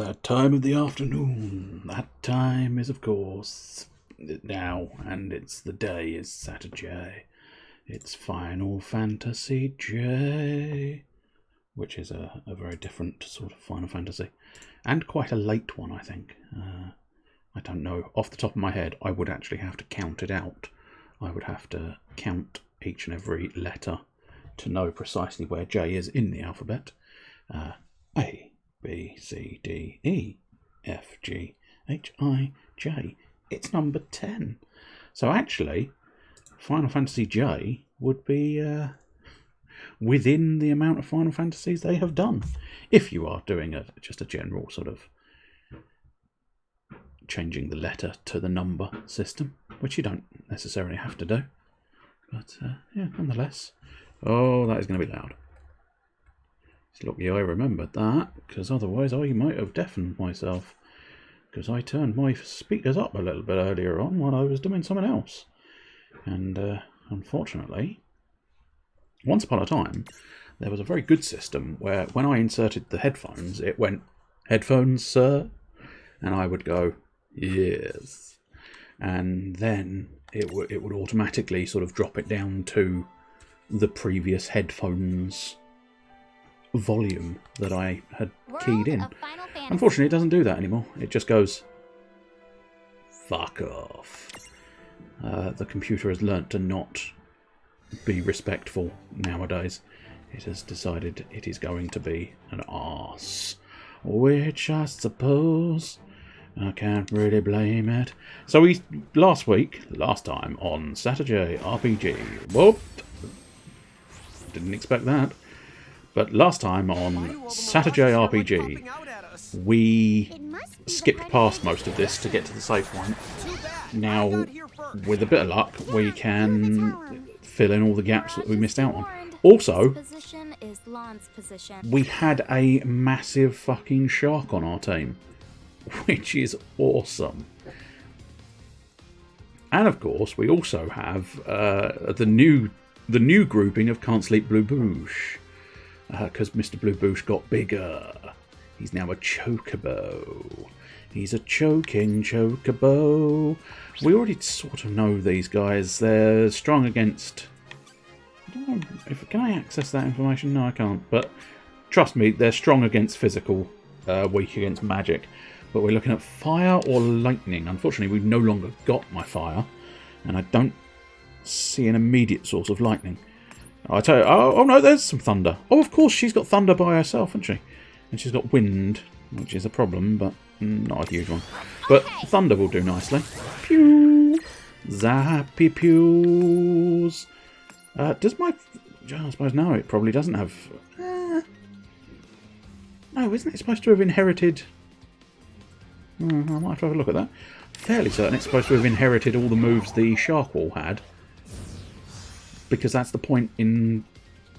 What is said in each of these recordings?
that time of the afternoon. That time is, of course, now, and it's the day is SaturJay. It's Final Fantasy J, which is a very different sort of Final Fantasy, and quite a late one, I think. I don't know. Off the top of my head, I would actually have to count it out. I would have to count each and every letter to know precisely where J is in the alphabet. A, B, C, D, E, F, G, H, I, J. It's number 10. So actually, Final Fantasy J would be within the amount of Final Fantasies they have done. If you are doing just a general sort of changing the letter to the number system, which you don't necessarily have to do. But yeah, nonetheless. Oh, that is going to be loud. It's lucky I remembered that, because otherwise I might have deafened myself. Because I turned my speakers up a little bit earlier on while I was doing something else. And unfortunately, once upon a time, there was a very good system where when I inserted the headphones, it went, "Headphones, sir?" And I would go, "Yes." And then it would automatically sort of drop it down to the previous headphones volume that I had keyed in. Unfortunately, it doesn't do that anymore. It just goes, "Fuck off." The computer has learnt to not be respectful nowadays. It has decided it is going to be an arse. Which I suppose I can't really blame it. So last time on SaturJay RPG, whoop, didn't expect that. But last time on SaturJay RPG, we skipped past most of this to get to the save point. Now, with a bit of luck, we can fill in all the gaps that we missed out on. Also, we had a massive fucking shark on our team, which is awesome. And of course, we also have the new grouping of Can't Sleep Blue Boosh. Because Mr. Blue Boosh got bigger. He's now a chocobo. He's a choking chocobo. We already sort of know these guys. They're strong against... I don't know can I access that information? No, I can't. But trust me, they're strong against physical, weak against magic. But we're looking at fire or lightning. Unfortunately, we've no longer got my fire. And I don't see an immediate source of lightning. I tell you, oh no, there's some thunder. Oh, of course, she's got thunder by herself, hasn't she? And she's got wind, which is a problem, but not a huge one. But thunder will do nicely. Pew! Zappy pews! Does my... I suppose no, it probably doesn't have... no, isn't it supposed to have inherited... I might have to have a look at that. Fairly certain it's supposed to have inherited all the moves the Shark Wall had. Because that's the point in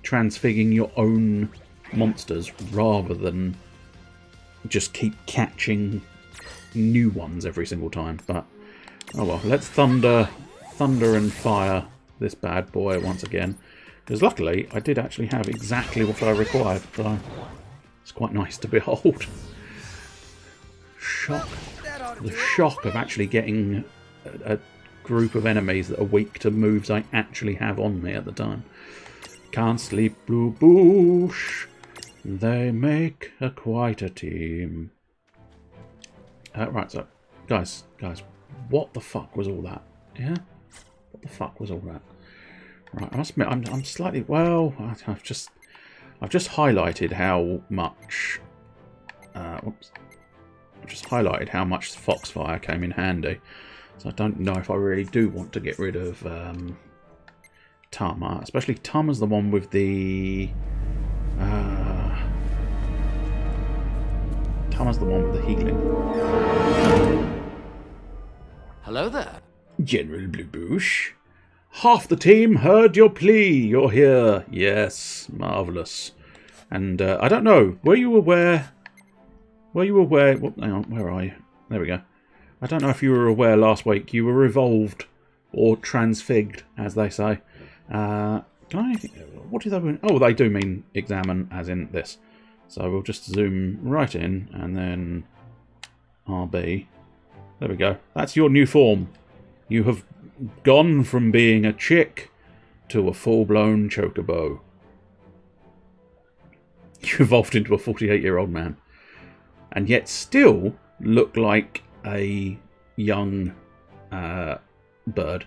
transfiguring your own monsters rather than just keep catching new ones every single time. But, oh well, let's thunder and fire this bad boy once again. Because luckily, I did actually have exactly what I required. So it's quite nice to behold. Shock. The shock of actually getting a group of enemies that are weak to moves I actually have on me at the time. Can't sleep, Blue Boosh. They make quite a team. Right, so guys, what the fuck was all that? Yeah, what the fuck was all that? Right, I must admit, I'm slightly I've just highlighted how much. Whoops. I've just highlighted how much Foxfire came in handy. So I don't know if I really do want to get rid of Tama. Especially Tama's the one with the... Tama's the one with the healing. Hello there. General Blue Boosh. Half the team heard your plea. You're here. Yes, marvellous. And I don't know, were you aware... Whoop, hang on, where are you? There we go. I don't know if you were aware last week you were evolved or transfigured, as they say. Can I... What do they mean? Oh, they do mean examine, as in this. So we'll just zoom right in and then RB. There we go. That's your new form. You have gone from being a chick to a full-blown chocobo. You evolved into a 48-year-old man. And yet still look like a young bird,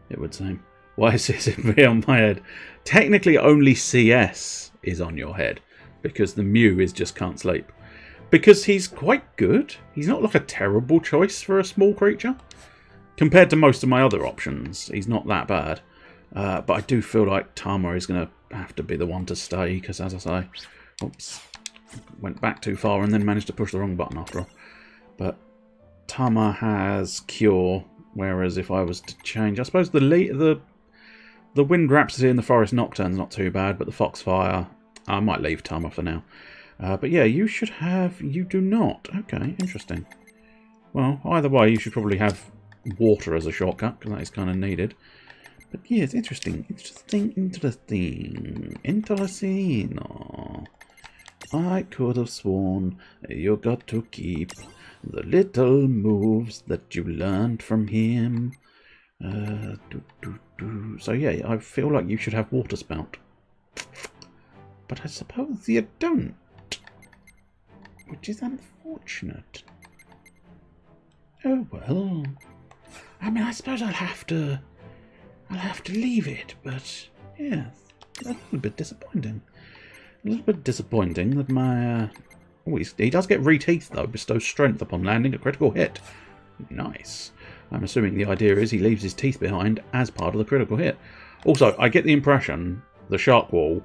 it would seem. Why is this on my head? Technically only CS is on your head, because the Mew is just can't sleep. Because he's quite good. He's not like a terrible choice for a small creature. Compared to most of my other options, he's not that bad. But I do feel like Tama is going to have to be the one to stay, because as I say... Oops. Went back too far and then managed to push the wrong button after all. But Tama has Cure, whereas if I was to change... I suppose the Wind Rhapsody and the Forest Nocturne's not too bad, but the Foxfire... I might leave Tama for now. But yeah, you should have... You do not. Okay, interesting. Well, either way, you should probably have water as a shortcut, because that is kind of needed. But yeah, it's interesting. Interesting. Oh. I could have sworn you got to keep the little moves that you learned from him. So yeah, I feel like you should have Water Spout. But I suppose you don't. Which is unfortunate. Oh well. I mean, I suppose I'll have to leave it, but yeah, a little bit disappointing. A little bit disappointing that my... Oh, he does get Re-Teeth, though. Bestows strength upon landing a critical hit. Nice. I'm assuming the idea is he leaves his teeth behind as part of the critical hit. Also, I get the impression, the shark wall,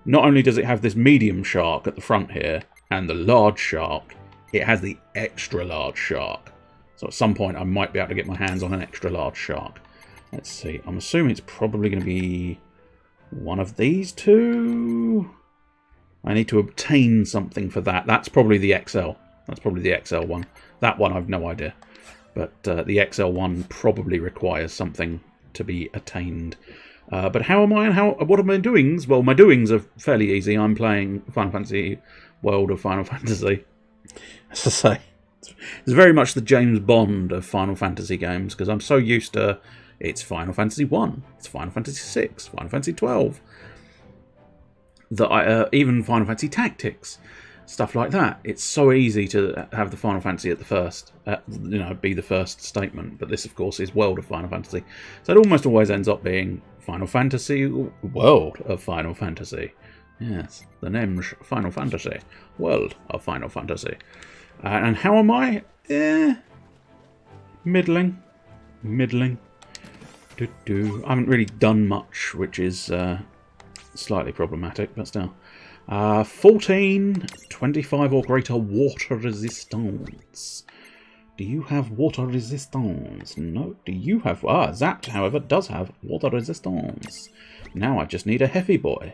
not only does it have this medium shark at the front here, and the large shark, it has the extra large shark. So at some point I might be able to get my hands on an extra large shark. Let's see. I'm assuming it's probably going to be one of these two... I need to obtain something for that. That's probably the XL. That's probably the XL one. That one I've no idea. But the XL one probably requires something to be attained. But how am I and what are my doings? Well, my doings are fairly easy. I'm playing Final Fantasy World of Final Fantasy. As I say, it's very much the James Bond of Final Fantasy games, because I'm so used to it's Final Fantasy 1, it's Final Fantasy 6, Final Fantasy 12. That even Final Fantasy Tactics, stuff like that. It's so easy to have the Final Fantasy at the first, be the first statement. But this, of course, is World of Final Fantasy, so it almost always ends up being Final Fantasy World of Final Fantasy. Yes, the name's Final Fantasy World of Final Fantasy. And how am I? Middling. I haven't really done much, which is. Slightly problematic, but still. 14, 25 or greater water resistance. Do you have water resistance? No. Do you have... Zapped, however, does have water resistance. Now I just need a heavy boy.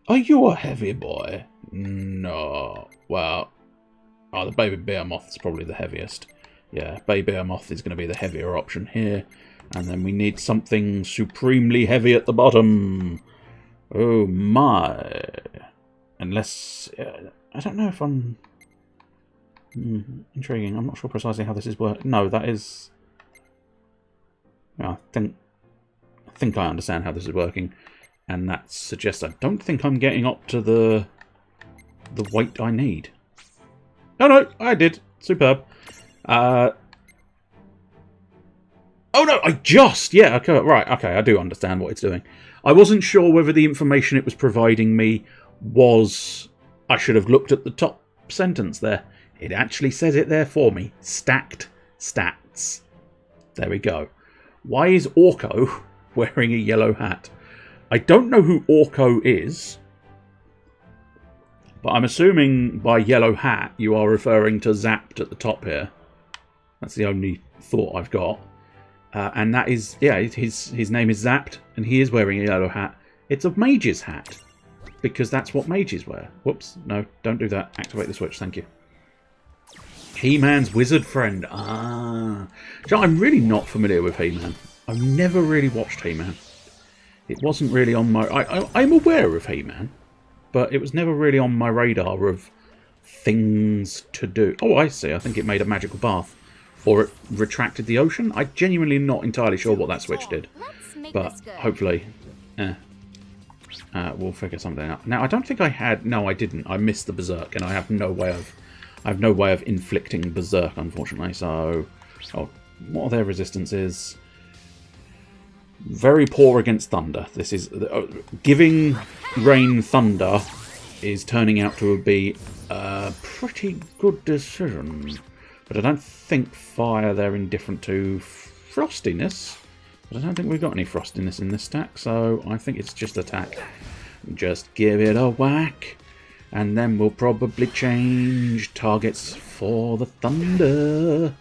Are you a heavy boy? No. Well, the baby behemoth is probably the heaviest. Yeah, baby behemoth is going to be the heavier option here. And then we need something supremely heavy at the bottom. Oh my. Unless... I don't know if I'm... intriguing. I'm not sure precisely how this is working. No, that is... I think I understand how this is working. And that suggests I don't think I'm getting up to the weight I need. No, I did. Superb. Oh no, I just... Yeah, okay, right, okay, I do understand what it's doing. I wasn't sure whether the information it was providing me was... I should have looked at the top sentence there. It actually says it there for me. Stacked stats. There we go. Why is Orko wearing a yellow hat? I don't know who Orko is, but I'm assuming by yellow hat you are referring to Zapped at the top here. That's the only thought I've got. And that is, yeah, his name is Zapped, and he is wearing a yellow hat. It's a mage's hat, because that's what mages wear. Whoops, no, don't do that. Activate the switch, thank you. He-Man's wizard friend. Ah. So I'm really not familiar with He-Man. I've never really watched He-Man. It wasn't really on my... I'm aware of He-Man, but it was never really on my radar of things to do. Oh, I see. I think it made a magical bath. Or it retracted the ocean. I'm genuinely not entirely sure what that switch did. But hopefully we'll figure something out. Now, I don't think I had... No, I didn't. I missed the Berserk, and I have no way of inflicting Berserk, unfortunately. So, oh, what are their resistances? Very poor against thunder. This is... giving rain thunder is turning out to be a pretty good decision. But I don't think fire they're indifferent to. Frostiness. But I don't think we've got any frostiness in this stack, so I think it's just attack. Just give it a whack, and then we'll probably change targets for the thunder.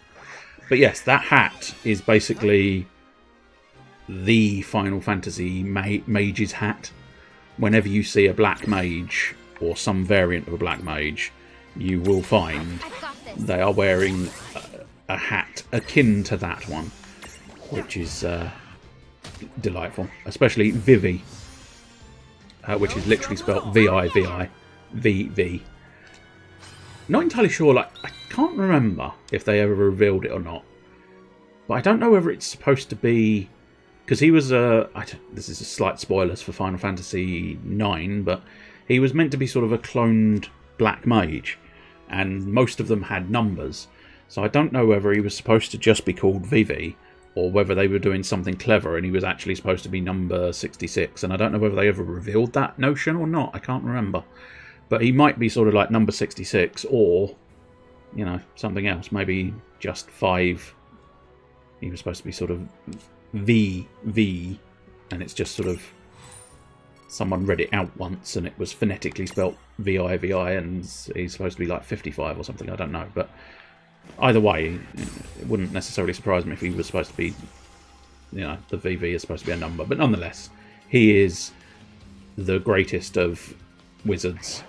But yes, that hat is basically the Final Fantasy mage's hat. Whenever you see a black mage, or some variant of a black mage, you will find they are wearing a hat akin to that one, which is delightful. Especially Vivi, which is literally spelled V-I-V-I, V-V. Not entirely sure, like, I can't remember if they ever revealed it or not. But I don't know whether it's supposed to be... Because he was this is a slight spoilers for Final Fantasy IX, but he was meant to be sort of a cloned black mage. And most of them had numbers. So I don't know whether he was supposed to just be called Vivi, or whether they were doing something clever and he was actually supposed to be number 66. And I don't know whether they ever revealed that notion or not. I can't remember. But he might be sort of like number 66, or, you know, something else. Maybe just 5. He was supposed to be sort of V, and it's just sort of... Someone read it out once and it was phonetically spelt V-I-V-I, and he's supposed to be like 55 or something, I don't know. But either way, it wouldn't necessarily surprise me if he was supposed to be, you know, the VV is supposed to be a number. But nonetheless, he is the greatest of wizards.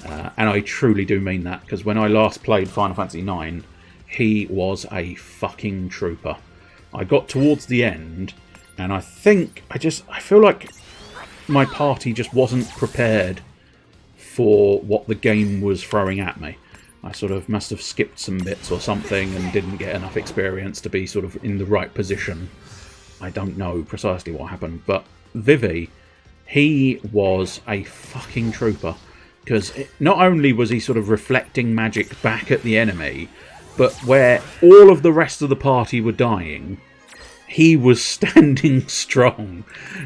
And I truly do mean that, because when I last played Final Fantasy IX, he was a fucking trooper. I got towards the end, and I think, I feel like my party just wasn't prepared for what the game was throwing at me. I sort of must have skipped some bits or something and didn't get enough experience to be sort of in the right position. I don't know precisely what happened, but Vivi, he was a fucking trooper. Because not only was he sort of reflecting magic back at the enemy, but where all of the rest of the party were dying, he was standing strong.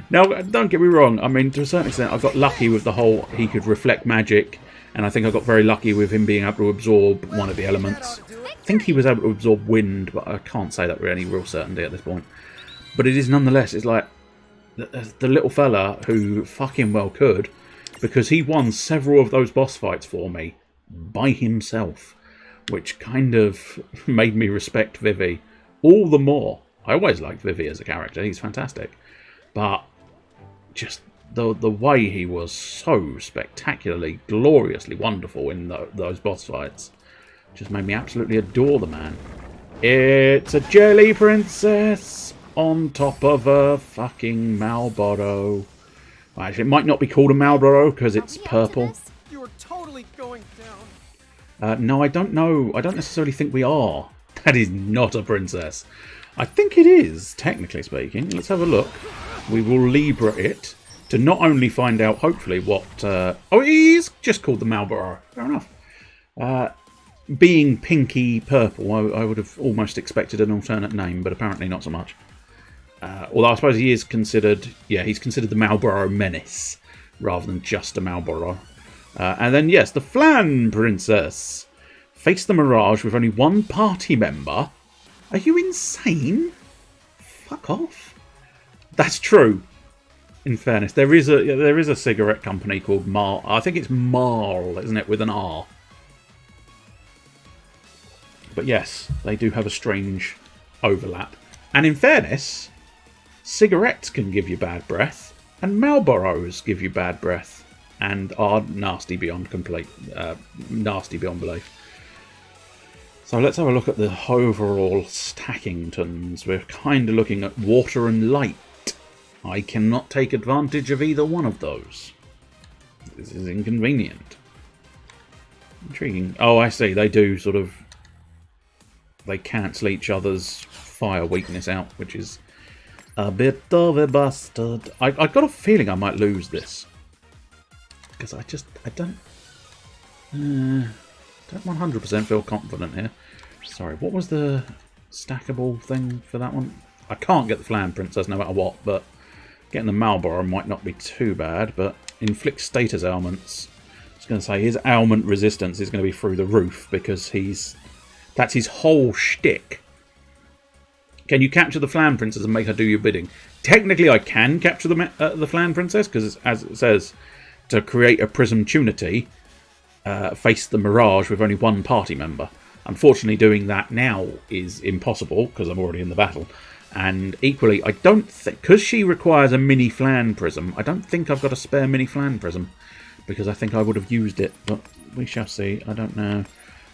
Now, don't get me wrong. I mean, to a certain extent, I got lucky with the whole he could reflect magic. And I think I got very lucky with him being able to absorb one of the elements. I think he was able to absorb wind, but I can't say that with any real certainty at this point. But it is nonetheless, it's like the little fella who fucking well could, because he won several of those boss fights for me by himself, which kind of made me respect Vivi all the more. I always liked Vivi as a character. He's fantastic. But just the way he was so spectacularly, gloriously wonderful in those boss fights just made me absolutely adore the man. It's a jelly princess on top of a fucking Malboro. Well, actually, it might not be called a Malboro because it's purple. You are totally going down. No, I don't know. I don't necessarily think we are. That is not a princess. I think it is, technically speaking. Let's have a look. We will Libra it to not only find out, hopefully, what... oh, it is just called the Malboro. Fair enough. Being pinky purple, I would have almost expected an alternate name, but apparently not so much. Although I suppose he is considered... Yeah, he's considered the Malboro Menace, rather than just a Malboro. And then, yes, the Flan Princess. Face the Mirage with only one party member. Are you insane? Fuck off. That's true. In fairness, there is a cigarette company called Marl. I think it's Marl, isn't it, with an R? But yes, they do have a strange overlap. And in fairness, cigarettes can give you bad breath, and Marlboros give you bad breath, and are nasty beyond nasty beyond belief. So let's have a look at the overall stackingtons. We're kind of looking at water and light. I cannot take advantage of either one of those. This is inconvenient. Intriguing. Oh, I see. They do sort of... They cancel each other's fire weakness out, which is a bit of a bastard. I got a feeling I might lose this. Because I don't 100% feel confident here. Sorry, what was the stackable thing for that one? I can't get the Flan Princess no matter what, but getting the Marlborough might not be too bad, but inflict status ailments. I was going to say, his ailment resistance is going to be through the roof, because that's his whole shtick. Can you capture the Flan Princess and make her do your bidding? Technically, I can capture the Flan Princess, because as it says, to create a Prism Tunity, face the Mirage with only one party member. Unfortunately, doing that now is impossible, because I'm already in the battle. And equally, I don't think... Because she requires a mini Flan Prism, I don't think I've got a spare mini Flan Prism. Because I think I would have used it, but we shall see. I don't know.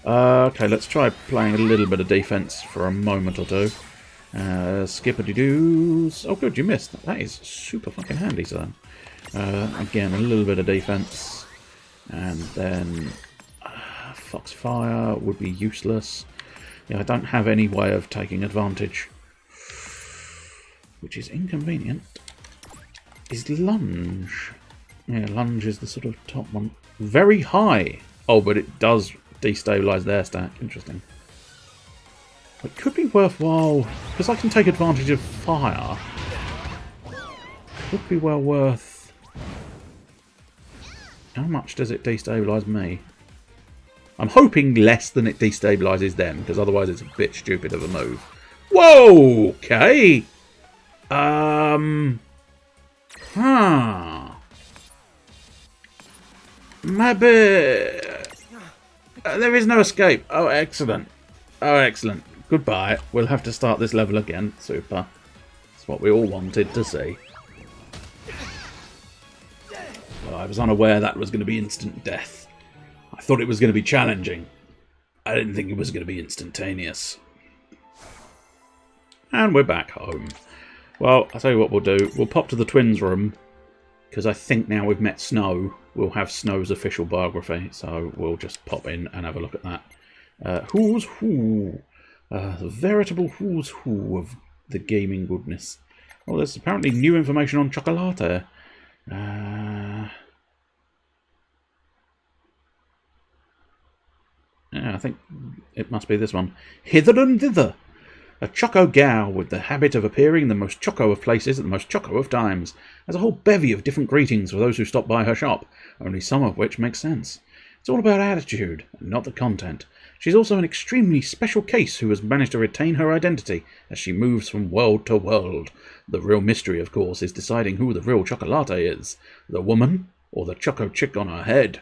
Okay, let's try playing a little bit of defense for a moment or two. Skippity-doos. Oh, good, you missed. That is super fucking handy, son. Again, a little bit of defense. And then... Foxfire would be useless. Yeah, I don't have any way of taking advantage. Which is inconvenient. Is Lunge. Yeah, Lunge is the sort of top one. Very high. Oh, but it does destabilise their stack. Interesting. It could be worthwhile, because I can take advantage of fire. Could be well worth... How much does it destabilise me? I'm hoping less than it destabilises them, because otherwise it's a bit stupid of a move. Whoa! Okay! Maybe... there is no escape. Oh, excellent. Oh, excellent. Goodbye. We'll have to start this level again. Super. That's what we all wanted to see. Well, I was unaware that was going to be instant death. I thought it was going to be challenging. I didn't think it was going to be instantaneous. And we're back home. Well, I'll tell you what we'll do. We'll pop to the twins' room, because I think now we've met Snow, we'll have Snow's official biography. So we'll just pop in and have a look at that. Who's who? The veritable who's who of the gaming goodness. Oh, there's apparently new information on Chocolate. Yeah, I think it must be this one. Hither and thither. A Choco gal with the habit of appearing in the most Choco of places at the most Choco of times. Has a whole bevy of different greetings for those who stop by her shop, only some of which make sense. It's all about attitude, and not the content. She's also an extremely special case who has managed to retain her identity as she moves from world to world. The real mystery, of course, is deciding who the real Chocolate is. The woman, or the Choco chick on her head.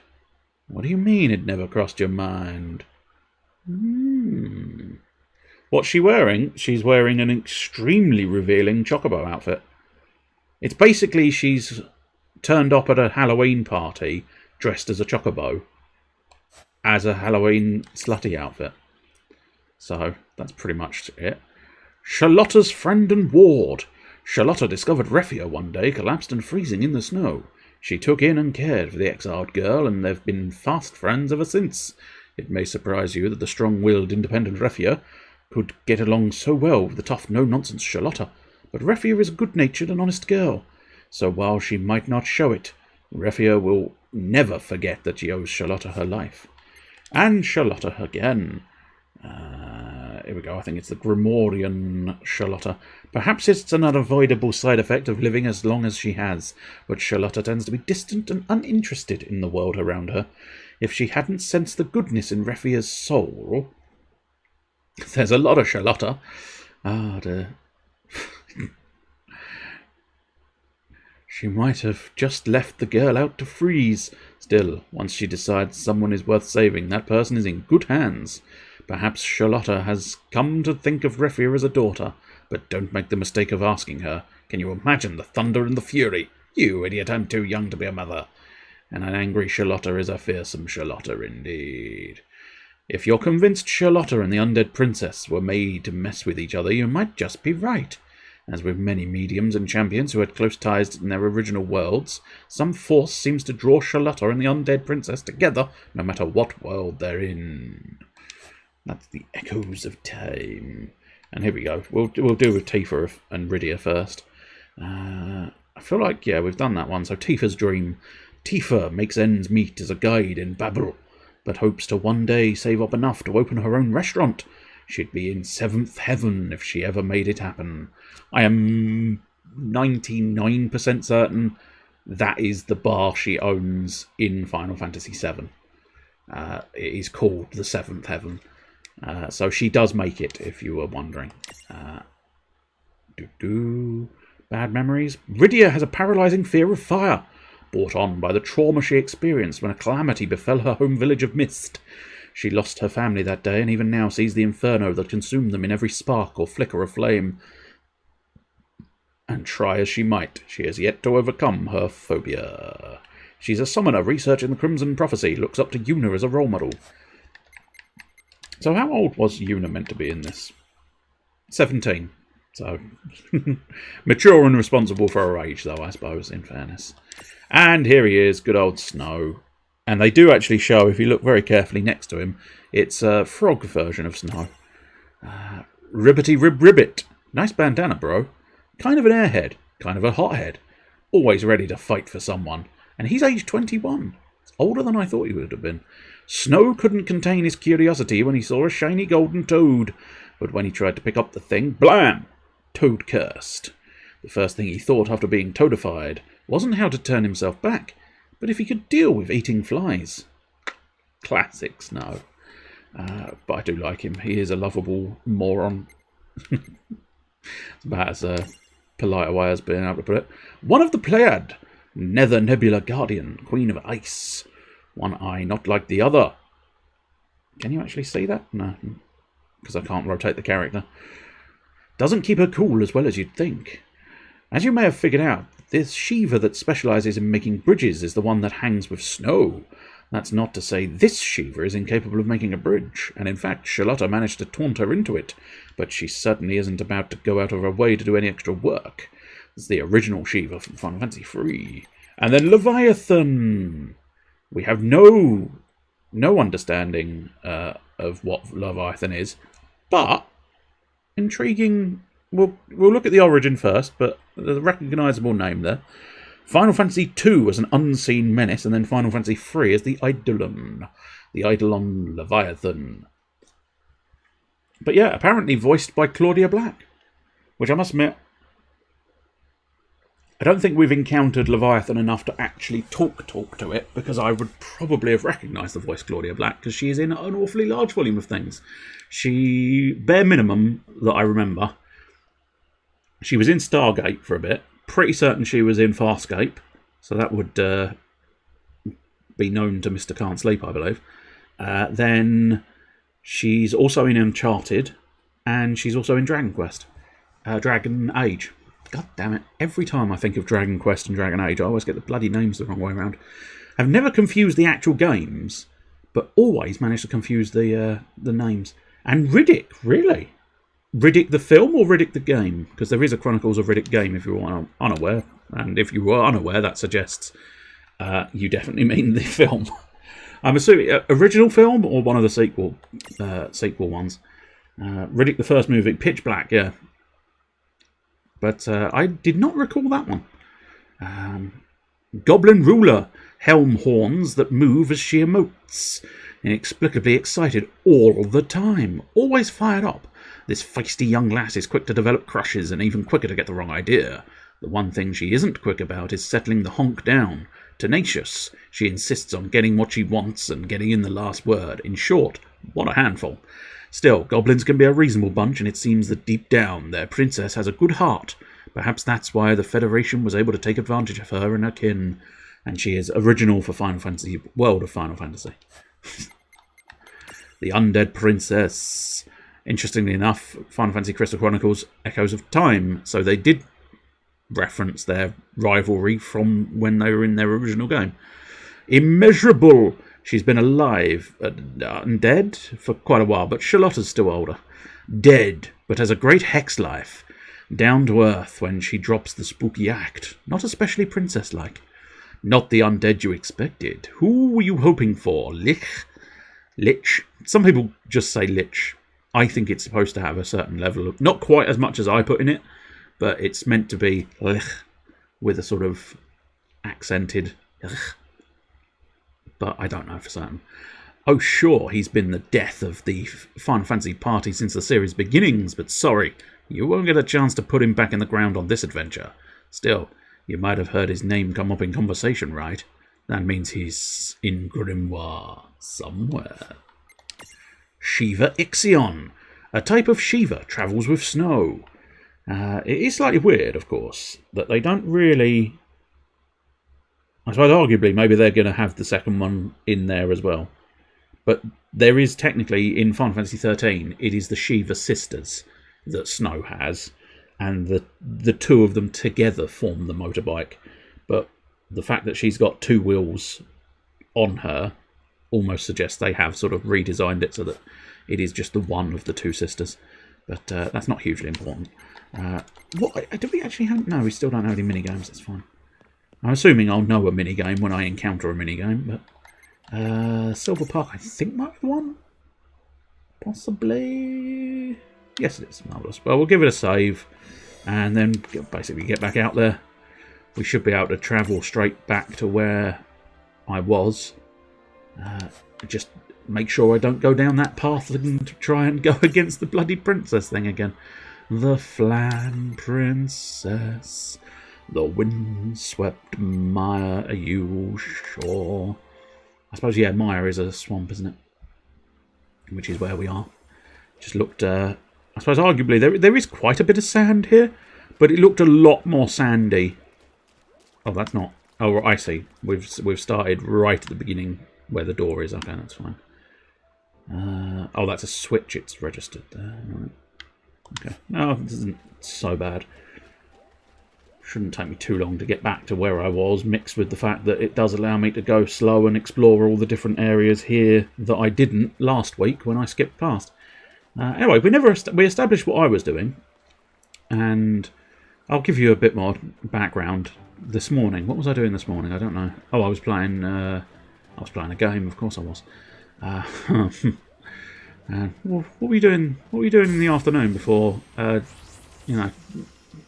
What do you mean it never crossed your mind? What's she wearing? She's wearing an extremely revealing Chocobo outfit. It's basically she's turned up at a Halloween party dressed as a Chocobo as a Halloween slutty outfit. So that's pretty much it. Charlotta's friend and ward. Charlotta discovered Refia one day collapsed and freezing in the snow. She took in and cared for the exiled girl, and they've been fast friends ever since. It may surprise you that the strong-willed, independent Refia could get along so well with the tough, no-nonsense Charlotta, but Refia is a good-natured and honest girl, so while she might not show it, Refia will never forget that she owes Charlotta her life. And Charlotta again. Here we go, I think it's the Grimorian Charlotta. Perhaps it's an unavoidable side effect of living as long as she has, but Charlotta tends to be distant and uninterested in the world around her. If she hadn't sensed the goodness in Refia's soul... There's a lot of Charlotta. Ah, dear. She might have just left the girl out to freeze. Still, once she decides someone is worth saving, that person is in good hands. Perhaps Charlotta has come to think of Refia as a daughter, but don't make the mistake of asking her. Can you imagine the thunder and the fury? You idiot, I'm too young to be a mother. And an angry Charlotta is a fearsome Charlotta indeed. If you're convinced Charlotta and the undead princess were made to mess with each other, you might just be right. As with many mediums and champions who had close ties in their original worlds, some force seems to draw Charlotta and the undead princess together, no matter what world they're in. That's the echoes of time. And here we go. We'll deal with Tifa and Rydia first. I feel like, yeah, we've done that one. So Tifa's dream. Tifa makes ends meet as a guide in Babel, but hopes to one day save up enough to open her own restaurant. She'd be in 7th heaven if she ever made it happen. I am 99% certain that is the bar she owns in Final Fantasy VII. It is called the 7th heaven. So she does make it, if you were wondering. Bad memories. Rydia has a paralysing fear of fire, brought on by the trauma she experienced when a calamity befell her home village of Mist. She lost her family that day, and even now sees the inferno that consumed them in every spark or flicker of flame. And try as she might, she has yet to overcome her phobia. She's a summoner researching the Crimson Prophecy, looks up to Yuna as a role model. So how old was Yuna meant to be in this? 17. So, mature and responsible for her age, though, I suppose, in fairness. And here he is, good old Snow. And they do actually show, if you look very carefully next to him, it's a frog version of Snow. Ribbity Rib Ribbit. Nice bandana, bro. Kind of an airhead, kind of a hothead. Always ready to fight for someone. And he's aged 21. It's older than I thought he would have been. Snow couldn't contain his curiosity when he saw a shiny golden toad. But when he tried to pick up the thing, blam! Toad cursed. The first thing he thought after being toadified wasn't how to turn himself back, but if he could deal with eating flies. Classic Snow. But I do like him. He is a lovable moron. It's about as polite a way as being able to put it. One of the Pleiad. Nether Nebula Guardian. Queen of Ice. One eye not like the other. Can you actually see that? No. Because I can't rotate the character. Doesn't keep her cool as well as you'd think. As you may have figured out, this Shiva that specialises in making bridges is the one that hangs with Snow. That's not to say this Shiva is incapable of making a bridge, and in fact Charlotta managed to taunt her into it, but she certainly isn't about to go out of her way to do any extra work. It's the original Shiva from Final Fantasy III. And then Leviathan! We have no understanding of what Leviathan is, but intriguing. We'll look at the origin first, but there's a recognisable name there. Final Fantasy II as an unseen menace, and then Final Fantasy III as the Eidolon. The Eidolon Leviathan. But yeah, apparently voiced by Claudia Black, which I must admit, I don't think we've encountered Leviathan enough to actually talk to it, because I would probably have recognised the voice Claudia Black, because she's in an awfully large volume of things. She, bare minimum that I remember, she was in Stargate for a bit. Pretty certain she was in Farscape, so that would be known to Mr. Can't Sleep, I believe. Then she's also in Uncharted, and she's also in Dragon Quest. Dragon Age. God damn it. Every time I think of Dragon Quest and Dragon Age, I always get the bloody names the wrong way around. I've never confused the actual games, but always managed to confuse the names. And Riddick, really? Riddick the film or Riddick the game? Because there is a Chronicles of Riddick game if you are unaware. And if you were unaware, that suggests you definitely mean the film. I'm assuming original film or one of the sequel ones. Riddick the first movie, Pitch Black, yeah. But I did not recall that one. Goblin Ruler. Helm horns that move as she emotes. Inexplicably excited all the time. Always fired up. This feisty young lass is quick to develop crushes and even quicker to get the wrong idea. The one thing she isn't quick about is settling the honk down. Tenacious. She insists on getting what she wants and getting in the last word. In short, what a handful. Still, goblins can be a reasonable bunch, and it seems that deep down their princess has a good heart. Perhaps that's why the Federation was able to take advantage of her and her kin. And she is original for Final Fantasy, world of Final Fantasy. The Undead Princess. Interestingly enough, Final Fantasy Crystal Chronicles Echoes of Time. So they did reference their rivalry from when they were in their original game. Immeasurable. She's been alive and dead for quite a while, but Charlotta's still older. Dead, but has a great hex life. Down to earth when she drops the spooky act. Not especially princess-like. Not the undead you expected. Who were you hoping for? Lich? Some people just say lich. I think it's supposed to have a certain level of... Not quite as much as I put in it, but it's meant to be lich with a sort of accented lich. But I don't know for certain. Oh, sure, he's been the death of the Final Fantasy party since the series' beginnings, but sorry, you won't get a chance to put him back in the ground on this adventure. Still, you might have heard his name come up in conversation, right? That means he's in Grimoire somewhere. Shiva Ixion. A type of Shiva travels with snow. It is slightly weird, of course, that they don't really... I suppose arguably maybe they're going to have the second one in there as well. But there is technically, in Final Fantasy 13, it is the Shiva sisters that Snow has, and the two of them together form the motorbike. But the fact that she's got two wheels on her almost suggests they have sort of redesigned it so that it is just the one of the two sisters. But that's not hugely important. Do we actually have... No, we still don't know any minigames, that's fine. I'm assuming I'll know a minigame when I encounter a minigame, but... Silver Park, I think might be one? Possibly... Yes, it is. Marvellous. Well, we'll give it a save, and then basically get back out there. We should be able to travel straight back to where I was. Just make sure I don't go down that path and try and go against the bloody princess thing again. The Flan Princess... The windswept mire, are you sure? I suppose, yeah, mire is a swamp, isn't it? Which is where we are. Just looked, I suppose arguably there is quite a bit of sand here, but it looked a lot more sandy. Oh, that's not... Oh, I see. We've started right at the beginning where the door is. Okay, that's fine. Oh, that's a switch it's registered there. Right. Okay. No, this isn't so bad. Shouldn't take me too long to get back to where I was, mixed with the fact that it does allow me to go slow and explore all the different areas here that I didn't last week when I skipped past. Anyway, we established what I was doing, and I'll give you a bit more background this morning. What was I doing this morning? I don't know. Oh, I was playing a game. Of course I was. What were you doing? What were you doing in the afternoon before?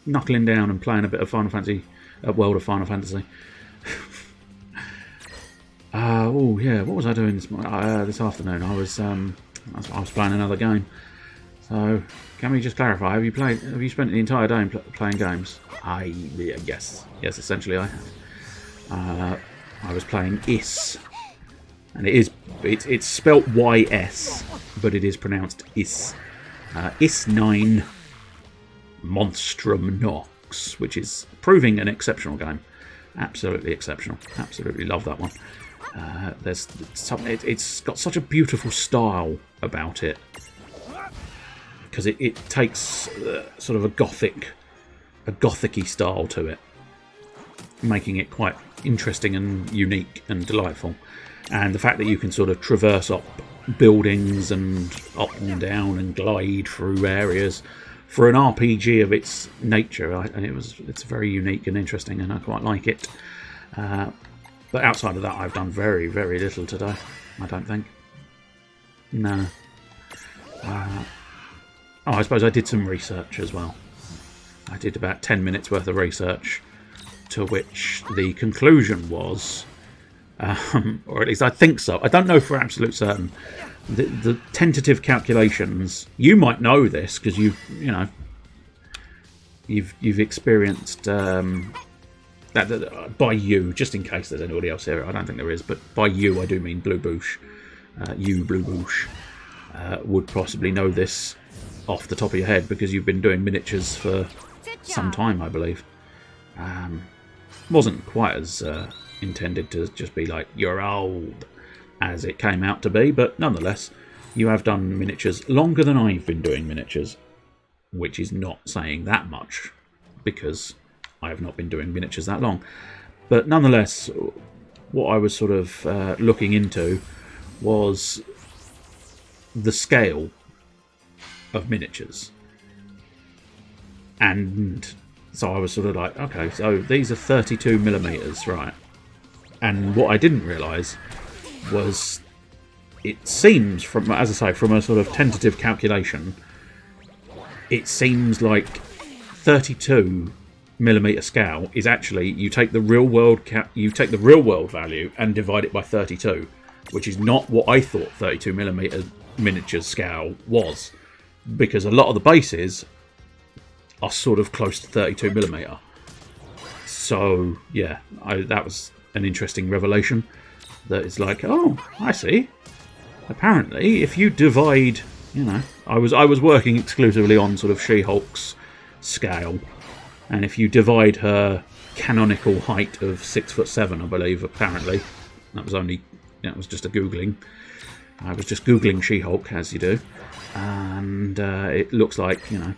Knuckling down and playing a bit of Final Fantasy, World of Final Fantasy. Oh yeah, what was I doing this afternoon? I was playing another game. So, can we just clarify? Have you spent the entire day playing games? Yes, essentially I have. I was playing Is, and it's spelt YS, but it is pronounced Is. Is 9. Monstrum Nox, which is proving an exceptional game. Absolutely exceptional. Absolutely love that one. It's got such a beautiful style about it, because it takes sort of a gothic-y style to it, making it quite interesting and unique and delightful. And the fact that you can sort of traverse up buildings and up and down and glide through areas for an RPG of its nature, and it's very unique and interesting, and I quite like it. But outside of that, I've done very, very little today, I don't think. No. I suppose I did some research as well. I did about 10 minutes worth of research, to which the conclusion was, or at least I think so, I don't know for absolute certain, the tentative calculations, you might know this because you've experienced that by you, just in case there's anybody else here. I don't think there is, but by you I do mean Blue Boosh. You, Blue Boosh, would possibly know this off the top of your head because you've been doing miniatures for some time, I believe. Wasn't quite as intended to just be like, you're old, as it came out to be, but nonetheless, you have done miniatures longer than I've been doing miniatures, which is not saying that much, because I have not been doing miniatures that long. But nonetheless, what I was sort of looking into was the scale of miniatures. And so I was sort of like, okay, so these are 32 millimeters, right? And what I didn't realise was, it seems, from, as I say, from a sort of tentative calculation, it seems like 32 millimeter scale is actually, you take the real world value and divide it by 32, which is not what I thought 32 millimeter miniature scale was, because a lot of the bases are sort of close to 32 millimeter. So yeah, that was an interesting revelation. That it's like, oh, I see. Apparently, if you divide, you know, I was working exclusively on sort of She-Hulk's scale, and if you divide her canonical height of 6'7", I believe, apparently, that was just a googling. I was just googling She-Hulk, as you do, and it looks like, you know,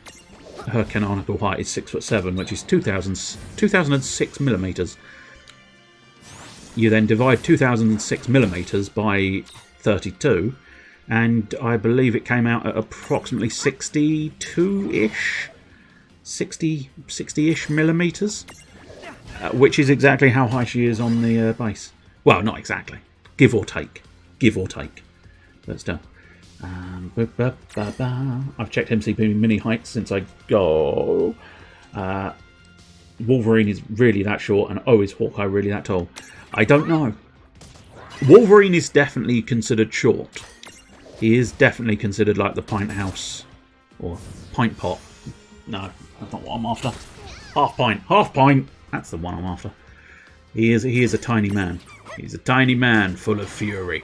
her canonical height is 6'7", which is 2006 millimeters. You then divide 2006 millimeters by 32, and I believe it came out at approximately 62-ish, 60-ish millimeters, which is exactly how high she is on the base. Well, not exactly, give or take, but still. I've checked MCP mini heights since I go. Wolverine is really that short, and oh, is Hawkeye really that tall? I don't know. Wolverine is definitely considered short. He is definitely considered like the pint house or pint pot. No, that's not what I'm after. Half pint. That's the one I'm after. He is a tiny man. He's a tiny man full of fury.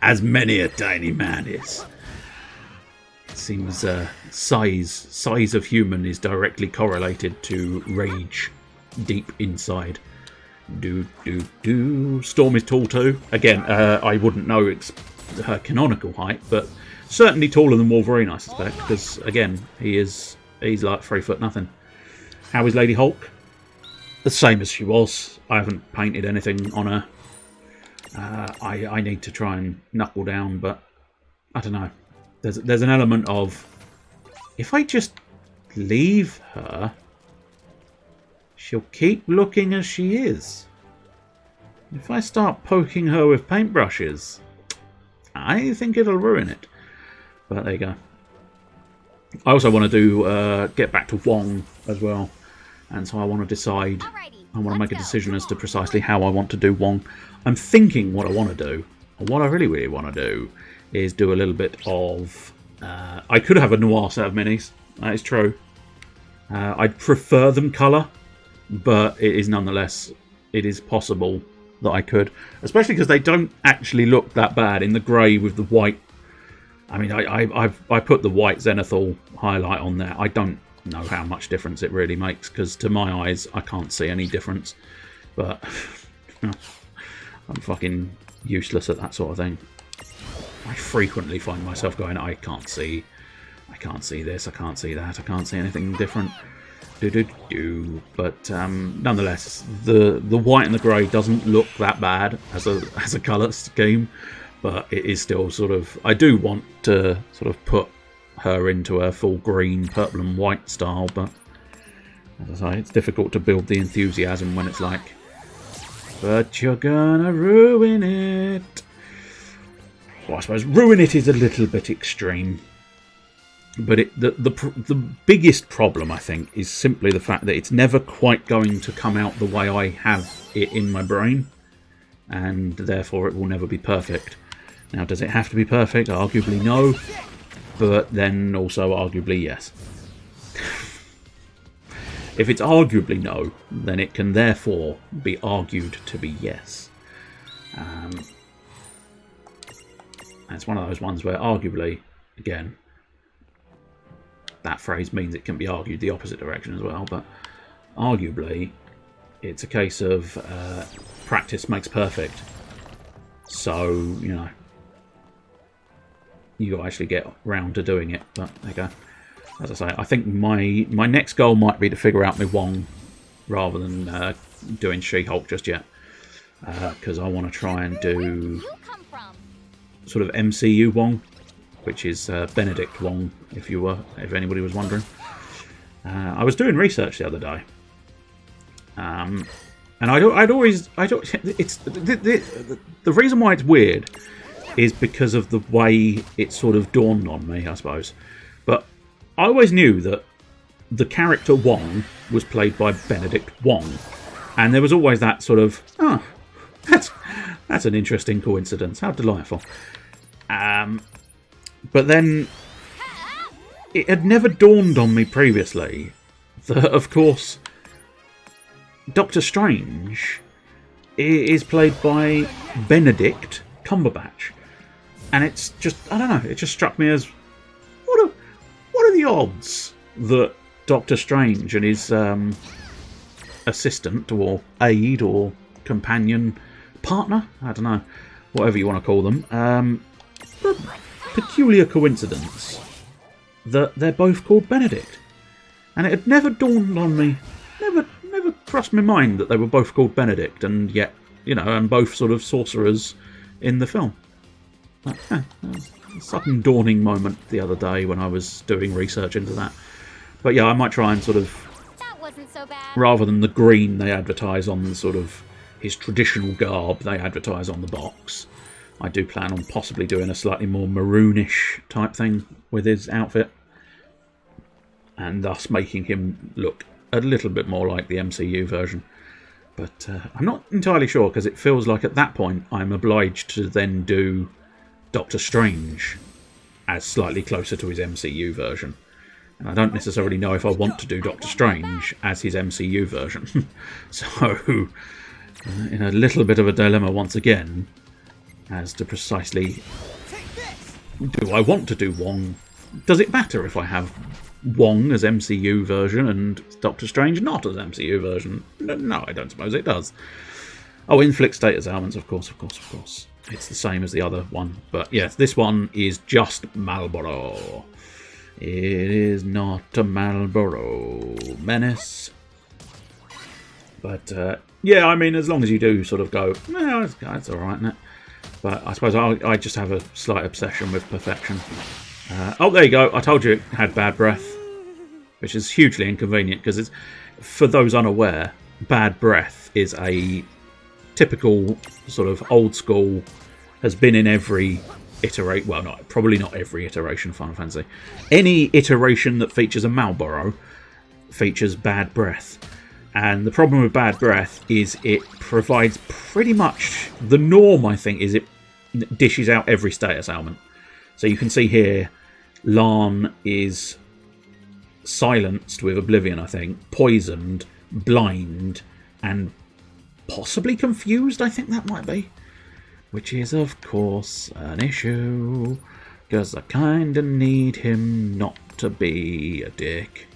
As many a tiny man is. It seems size of human is directly correlated to rage deep inside. Storm is tall too. Again, I wouldn't know it's her canonical height, but certainly taller than Wolverine, I suspect, because again, he's like 3 foot nothing. How is Lady Hulk? The same as she was. I haven't painted anything on her. I need to try and knuckle down, but I don't know. There's an element of, if I just leave her, she'll keep looking as she is. If I start poking her with paintbrushes, I think it'll ruin it. But there you go. I also want to do get back to Wong as well, and so I want to decide. I want to make a decision as to precisely how I want to do Wong. I'm thinking what I want to do, and what I really want to do, is do a little bit of... I could have a noir set of minis, that is true. I'd prefer them colour, but it is nonetheless, it is possible that I could. Especially because they don't actually look that bad in the grey with the white. I mean, I put the white Zenithal highlight on there. I don't know how much difference it really makes, because to my eyes I can't see any difference, but I'm fucking useless at that sort of thing. I frequently find myself going, I can't see this, I can't see that, I can't see anything different. But nonetheless, the white and the grey doesn't look that bad as a colour scheme, but it is still sort of, I do want to sort of put her into a full green, purple and white style, but as I say, it's difficult to build the enthusiasm when it's like, but you're gonna ruin it. Well, I suppose ruin it is a little bit extreme, but the biggest problem, I think, is simply the fact that it's never quite going to come out the way I have it in my brain, and therefore it will never be perfect. Now, does it have to be perfect? Arguably no. But then also arguably yes. If it's arguably no, then it can therefore be argued to be yes. It's one of those ones where arguably, again, that phrase means it can be argued the opposite direction as well, but arguably it's a case of practice makes perfect. So, you know, you actually get round to doing it, but there you go. As I say, I think my next goal might be to figure out my Wong rather than doing She-Hulk just yet, because I want to try and do sort of MCU Wong, which is Benedict Wong, if anybody was wondering. I was doing research the other day, and it's the reason why it's weird is because of the way it sort of dawned on me, I suppose. But I always knew that the character Wong was played by Benedict Wong, and there was always that sort of, oh, that's an interesting coincidence. How delightful. But then it had never dawned on me previously that, of course, Doctor Strange is played by Benedict Cumberbatch. And it's just, I don't know, it just struck me as, what are the odds that Doctor Strange and his assistant or aide or companion partner, I don't know, whatever you want to call them, peculiar coincidence that they're both called Benedict. And it had never dawned on me, never crossed my mind that they were both called Benedict, and yet, and both sort of sorcerers in the film. But, a sudden dawning moment the other day when I was doing research into that. But yeah, I might try and sort of, That wasn't so bad. rather than the green they advertise on the sort of his traditional garb they advertise on the box, I do plan on possibly doing a slightly more maroonish type thing with his outfit, and thus making him look a little bit more like the MCU version. But I'm not entirely sure, because it feels like at that point I'm obliged to then do Doctor Strange as slightly closer to his MCU version. And I don't necessarily know if I want to do Doctor Strange as his MCU version. So, in a little bit of a dilemma once again, as to precisely, do I want to do Wong? Does it matter if I have Wong as MCU version and Doctor Strange not as MCU version? No, I don't suppose it does. Oh, inflict status ailments, of course. It's the same as the other one. But yes, this one is just Marlborough. It is not a Marlborough menace. But, yeah, I mean, as long as you do sort of go, well, it's alright, isn't it? But I suppose I just have a slight obsession with perfection. Oh, there you go. I told you it had bad breath, which is hugely inconvenient, because it's, for those unaware, bad breath is a typical sort of old school, has been in every iteration, well, probably not every iteration of Final Fantasy. Any iteration that features a Marlborough features bad breath. And the problem with bad breath is it provides pretty much the norm, I think, is it dishes out every status ailment. So you can see here, Lan is silenced with Oblivion, I think, poisoned, blind, and possibly confused, I think that might be. Which is, of course, an issue, because I kinda need him not to be a dick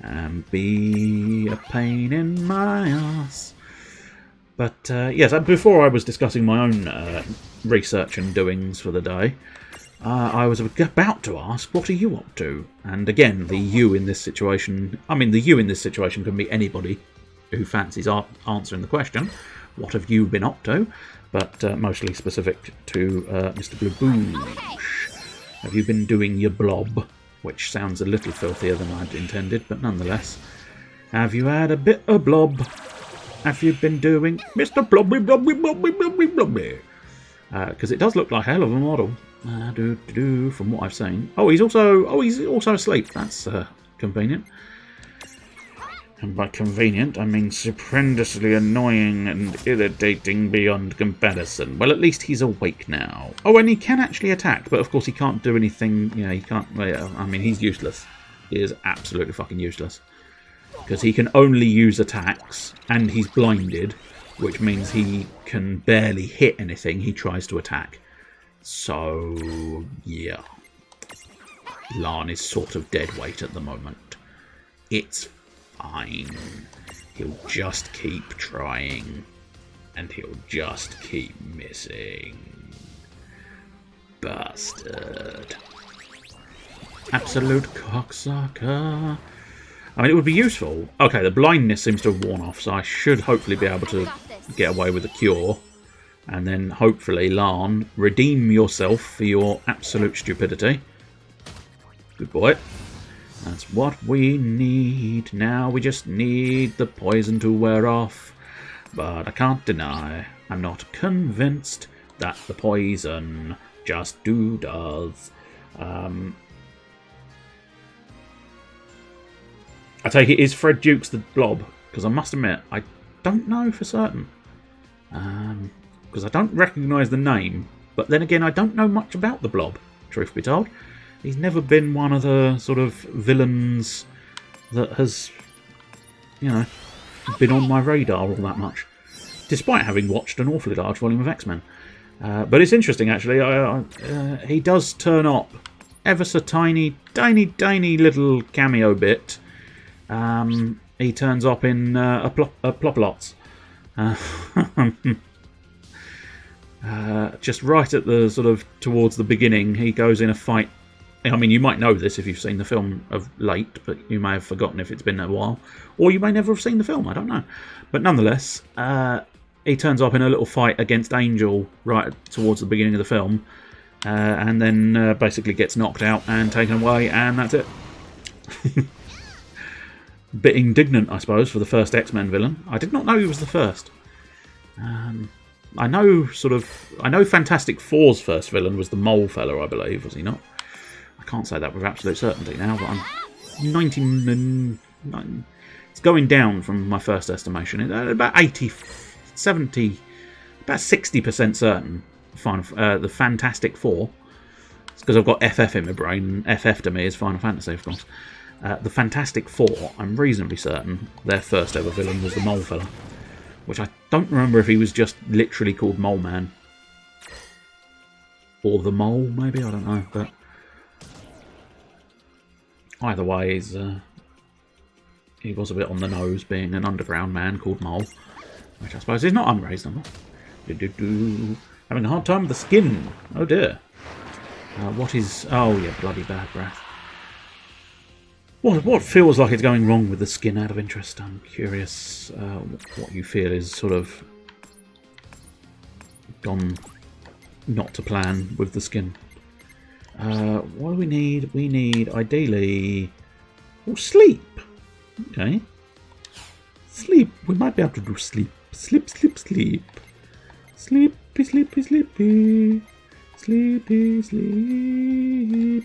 and be a pain in my ass. But, yes, before I was discussing my own research and doings for the day, I was about to ask, what are you up to? And again, the you in this situation, the you in this situation can be anybody who fancies answering the question, what have you been up to? But mostly specific to Mr. Blaboosh. Have you been doing your blob? Which sounds a little filthier than I'd intended, but nonetheless. Have you had a bit of blob? Have you been doing Mr. Blobby Blobby Blobby Blobby Blobby? Because it does look like a hell of a model. From what I've seen. Oh, he's also asleep. That's convenient. And by convenient, I mean stupendously annoying and irritating beyond comparison. Well, at least he's awake now. Oh, and he can actually attack, but of course he can't do anything. He can't. He's useless. He is absolutely fucking useless. Because he can only use attacks, and he's blinded, which means he can barely hit anything he tries to attack. So, yeah. Lan is sort of dead weight at the moment. It's fine. He'll just keep trying. And he'll just keep missing. Bastard. Absolute cocksucker. It would be useful. Okay, the blindness seems to have worn off, so I should hopefully be able to get away with a cure. And then hopefully, Lan, redeem yourself for your absolute stupidity. Good boy. That's what we need. Now we just need the poison to wear off. But I can't deny, I'm not convinced that the poison just does. I take it, is Fred Dukes the Blob? Because I must admit, I don't know for certain. Because I don't recognise the name. But then again, I don't know much about the Blob, truth be told. He's never been one of the sort of villains that has, you know, been on my radar all that much. Despite having watched an awfully large volume of X-Men. But it's interesting, actually. He does turn up ever so tiny little cameo bit. He turns up in a Plop-a-Lots. Just right at the sort of towards the beginning, he goes in a fight. I mean, you might know this if you've seen the film of late, but you may have forgotten if it's been a while. Or you may never have seen the film, I don't know. But nonetheless, he turns up in a little fight against Angel right towards the beginning of the film. And then basically gets knocked out and taken away, and that's it. Bit indignant, I suppose, for the first X-Men villain. I did not know he was the first. I know Fantastic Four's first villain was the Mole Fella, I believe, was he not? I can't say that with absolute certainty now, but I'm 99. It's going down from my first estimation. About 80, 70, about 60% certain. The Fantastic Four. It's because I've got FF in my brain. FF to me is Final Fantasy, of course. The Fantastic Four, I'm reasonably certain their first ever villain was the Mole Fella. Which I don't remember if he was just literally called Mole Man. Or the Mole, maybe? I don't know. But either way, he was a bit on the nose, being an underground man called Mole. Which I suppose is not unreasonable. Having a hard time with the skin. Oh dear. What is... Oh yeah, bloody bad breath. What feels like it's going wrong with the skin, out of interest? I'm curious what you feel is sort of gone not to plan with the skin. What do we need? We need, ideally... Oh, sleep! Okay. Sleep. We might be able to do sleep. Sleep, sleep, sleep. Sleepy, sleepy, sleepy. Sleepy, sleepy.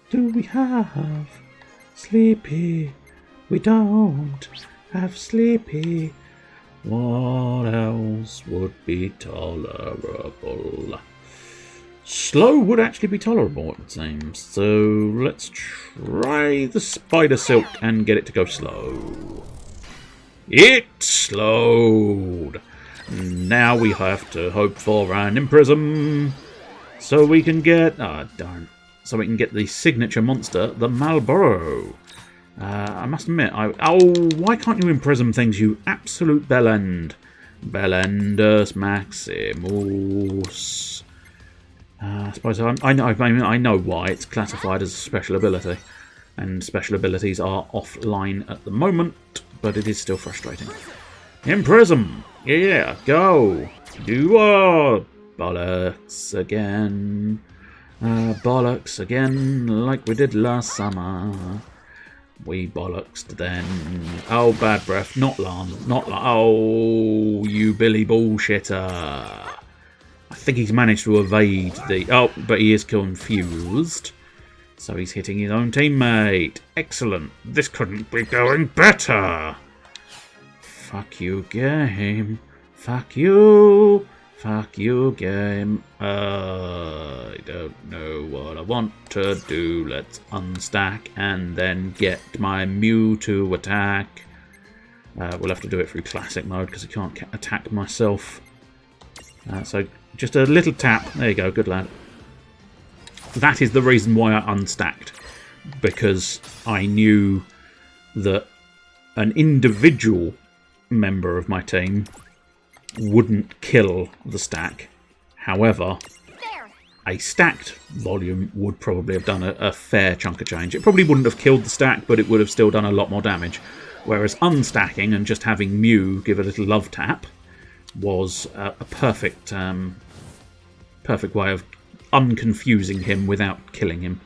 Do we have sleepy? We don't have sleepy. What else would be tolerable? Slow would actually be tolerable, it seems. So let's try the spider silk and get it to go slow. It slowed. Now we have to hope for an imprism so we can get... Ah, darn. So we can get the signature monster, the Marlboro. I must admit, why can't you imprison things, you absolute bellend? Bellendus Maximus. I suppose I know why it's classified as a special ability. And special abilities are offline at the moment, but it is still frustrating. Imprison! Yeah, go! Do bollocks again. Bollocks again, like we did last summer. We bollocksed then. Oh, bad breath. Not Lan. Not Lan. Oh, you Billy bullshitter. I think he's managed to evade the... Oh, but he is confused. So he's hitting his own teammate. Excellent. This couldn't be going better. Fuck you, game. Fuck you. Fuck you, game. I don't know what I want to do. Let's unstack and then get my Mew to attack. We'll have to do it through classic mode because I can't attack myself. So just a little tap. There you go, good lad. That is the reason why I unstacked. Because I knew that an individual member of my team wouldn't kill the stack. However, a stacked volume would probably have done a fair chunk of change. It probably wouldn't have killed the stack, but it would have still done a lot more damage. Whereas unstacking and just having Mew give a little love tap was a perfect perfect way of unconfusing him without killing him.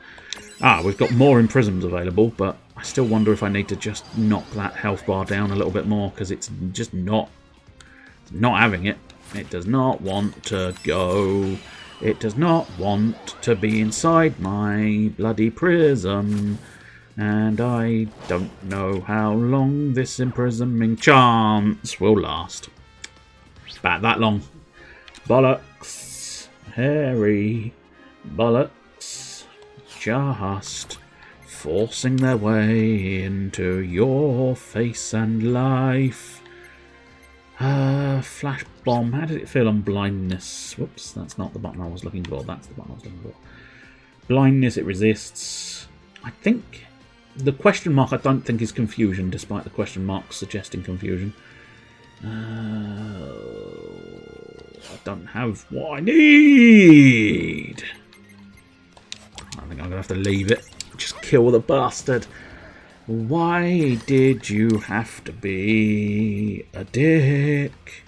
We've got more imprisons available, but I still wonder if I need to just knock that health bar down a little bit more, because it's just not having it. It does not want to go. It does not want to be inside my bloody prison. And I don't know how long this imprisoning chance will last. About that long. Bollocks. Hairy bollocks. Just forcing their way into your face and life. Flash bomb. How did it feel on blindness? Whoops, that's not the button I was looking for. That's the button I was looking for. Blindness, it resists. I think the question mark I don't think is confusion, despite the question mark suggesting confusion. I don't have what I need. I think I'm going to have to leave it. Just kill the bastard. Why did you have to be a dick?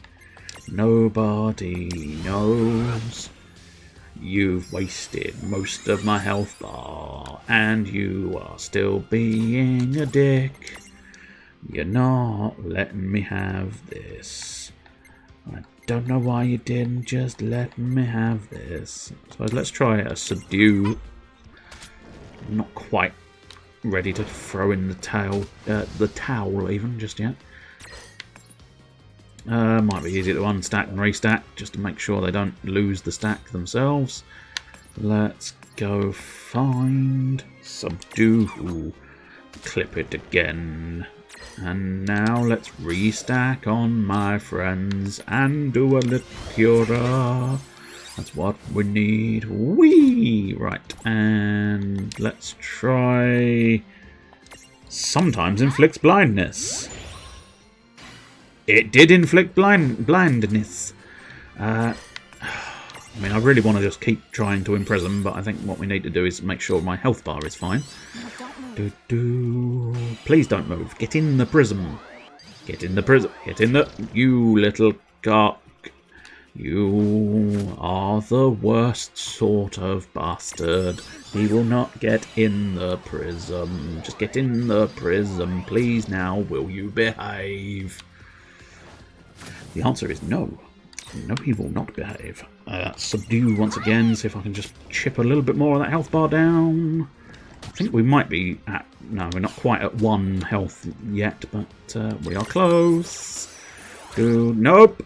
Nobody knows. You've wasted most of my health bar, and you are still being a dick. You're not letting me have this. I don't know why you didn't just let me have this. So let's try a subdue. I'm not quite ready to throw in the towel even just yet. Might be easy to unstack and restack just to make sure they don't lose the stack themselves. Let's go find subdue. Clip it again. And now let's restack on my friends and do a little cura. That's what we need. Whee! Right, and let's try... Sometimes inflicts blindness. It did inflict blindness. I mean, I really want to just keep trying to imprison, but I think what we need to do is make sure my health bar is fine. Please don't move. Get in the prism. Get in the prism. Get in the... You little cock. You are the worst sort of bastard. He will not get in the prism. Just get in the prism, please. Now, will you behave? The answer is no. No, he will not behave. Subdue once again. See if I can just chip a little bit more of that health bar down. I think we might be at... No, we're not quite at 1 health yet, but we are close. Nope.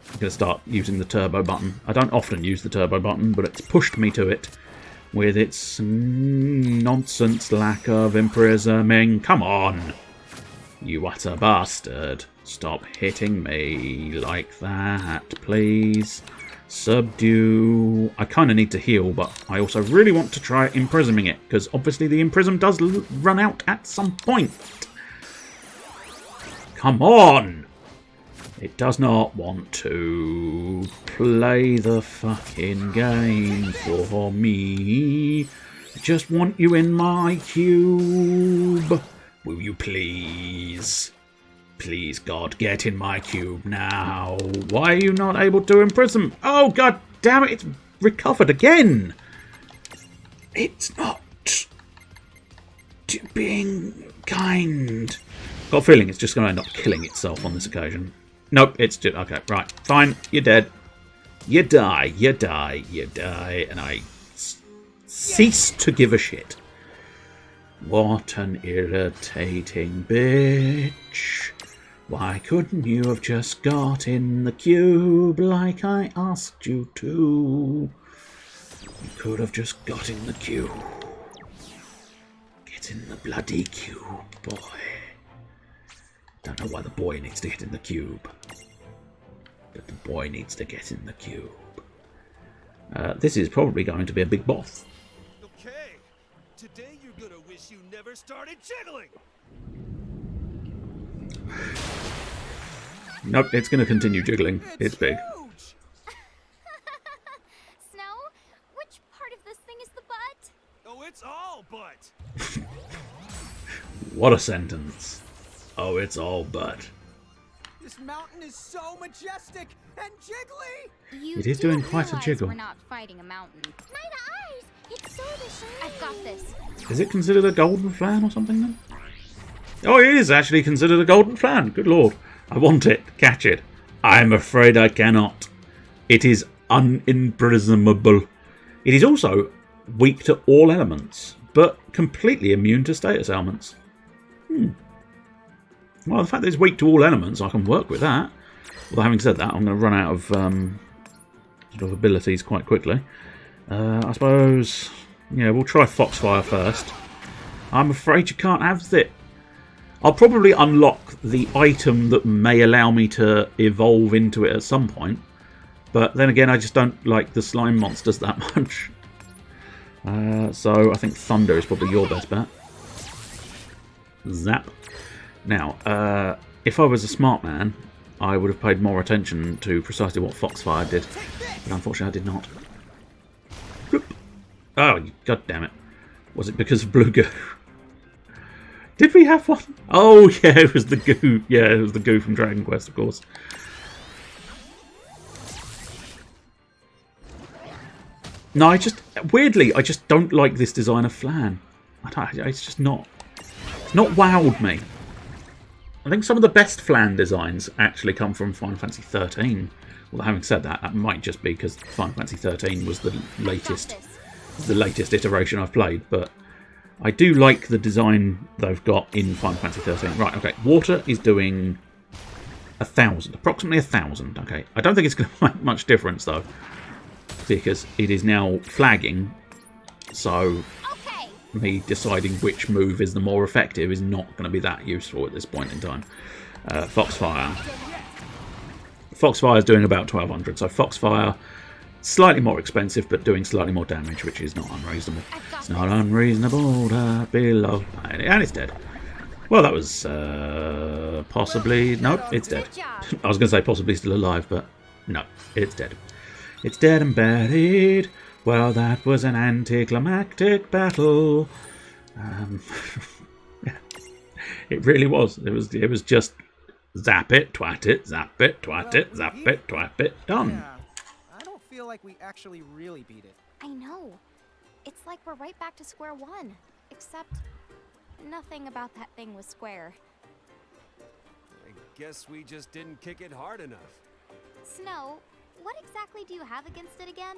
I'm going to start using the turbo button. I don't often use the turbo button, but it's pushed me to it with its nonsense lack of imprisoning. Come on, you utter bastard. Stop hitting me like that, please. Subdue. I kind of need to heal, but I also really want to try imprisoning it, because obviously the imprism does run out at some point. Come on! It does not want to play the fucking game for me. I just want you in my cube. Will you please? Please, God, get in my cube now. Why are you not able to imprison? Oh, God damn it, it's recovered again. It's not being kind. Got a feeling it's just going to end up killing itself on this occasion. Nope, it's just... Okay, right. Fine, you're dead. You die, you die, you die. And I cease to give a shit. What an irritating bitch. Why couldn't you have just got in the cube like I asked you to? You could have just got in the cube. Get in the bloody cube, boy. Don't know why the boy needs to get in the cube. But the boy needs to get in the cube. This is probably going to be a big boss. Okay, today you're gonna wish you never started jiggling. Nope, it's going to continue jiggling. It's big. Huge. Snow, which part of this thing is the butt? Oh, it's all butt. What a sentence. Oh, it's all but. This mountain is so majestic and jiggly! You It is do doing quite a realize jiggle. We're not fighting a mountain. Neither eyes! It's so shiny. I've got this. Is it considered a golden flan or something then? Oh, it is actually considered a golden flan. Good lord. I want it. Catch it. I'm afraid I cannot. It is unimprisonable. It is also weak to all elements, but completely immune to status ailments. Well, the fact that it's weak to all elements, I can work with that. Although, having said that, I'm going to run out of sort of abilities quite quickly. I suppose, yeah, we'll try Foxfire first. I'm afraid you can't have it. I'll probably unlock the item that may allow me to evolve into it at some point. But then again, I just don't like the slime monsters that much. So I think Thunder is probably your best bet. Zap. Now, if I was a smart man, I would have paid more attention to precisely what Foxfire did. But unfortunately, I did not. Bloop. Oh, god damn it. Was it because of Blue Goo? Did we have one? Oh, yeah, it was the goo. Yeah, it was the goo from Dragon Quest, of course. No, weirdly, I just don't like this design of Flan. It's just not, it's not wowed me. I think some of the best Flan designs actually come from Final Fantasy 13. Well, having said that, that might just be because Final Fantasy 13 was the latest iteration I've played, but I do like the design they've got in Final Fantasy 13. Right, okay, water is doing 1,000, approximately 1,000, okay. I don't think it's going to make much difference, though, because it is now flagging, so me deciding which move is the more effective is not going to be that useful at this point in time. Foxfire. Foxfire is doing about 1,200, so Foxfire, slightly more expensive, but doing slightly more damage, which is not unreasonable. It's not unreasonable to be loved by it. And it's dead. Well, that was possibly... Nope, it's dead. I was going to say possibly still alive, but no, it's dead. It's dead and buried. Well, that was an anticlimactic battle. Yeah, it really was. It was just zap it, twat it, zap it, twat it, zap it, twat it, done. Yeah, I don't feel like we actually really beat it. I know. It's like we're right back to square one. Except nothing about that thing was square. I guess we just didn't kick it hard enough. Snow, what exactly do you have against it again?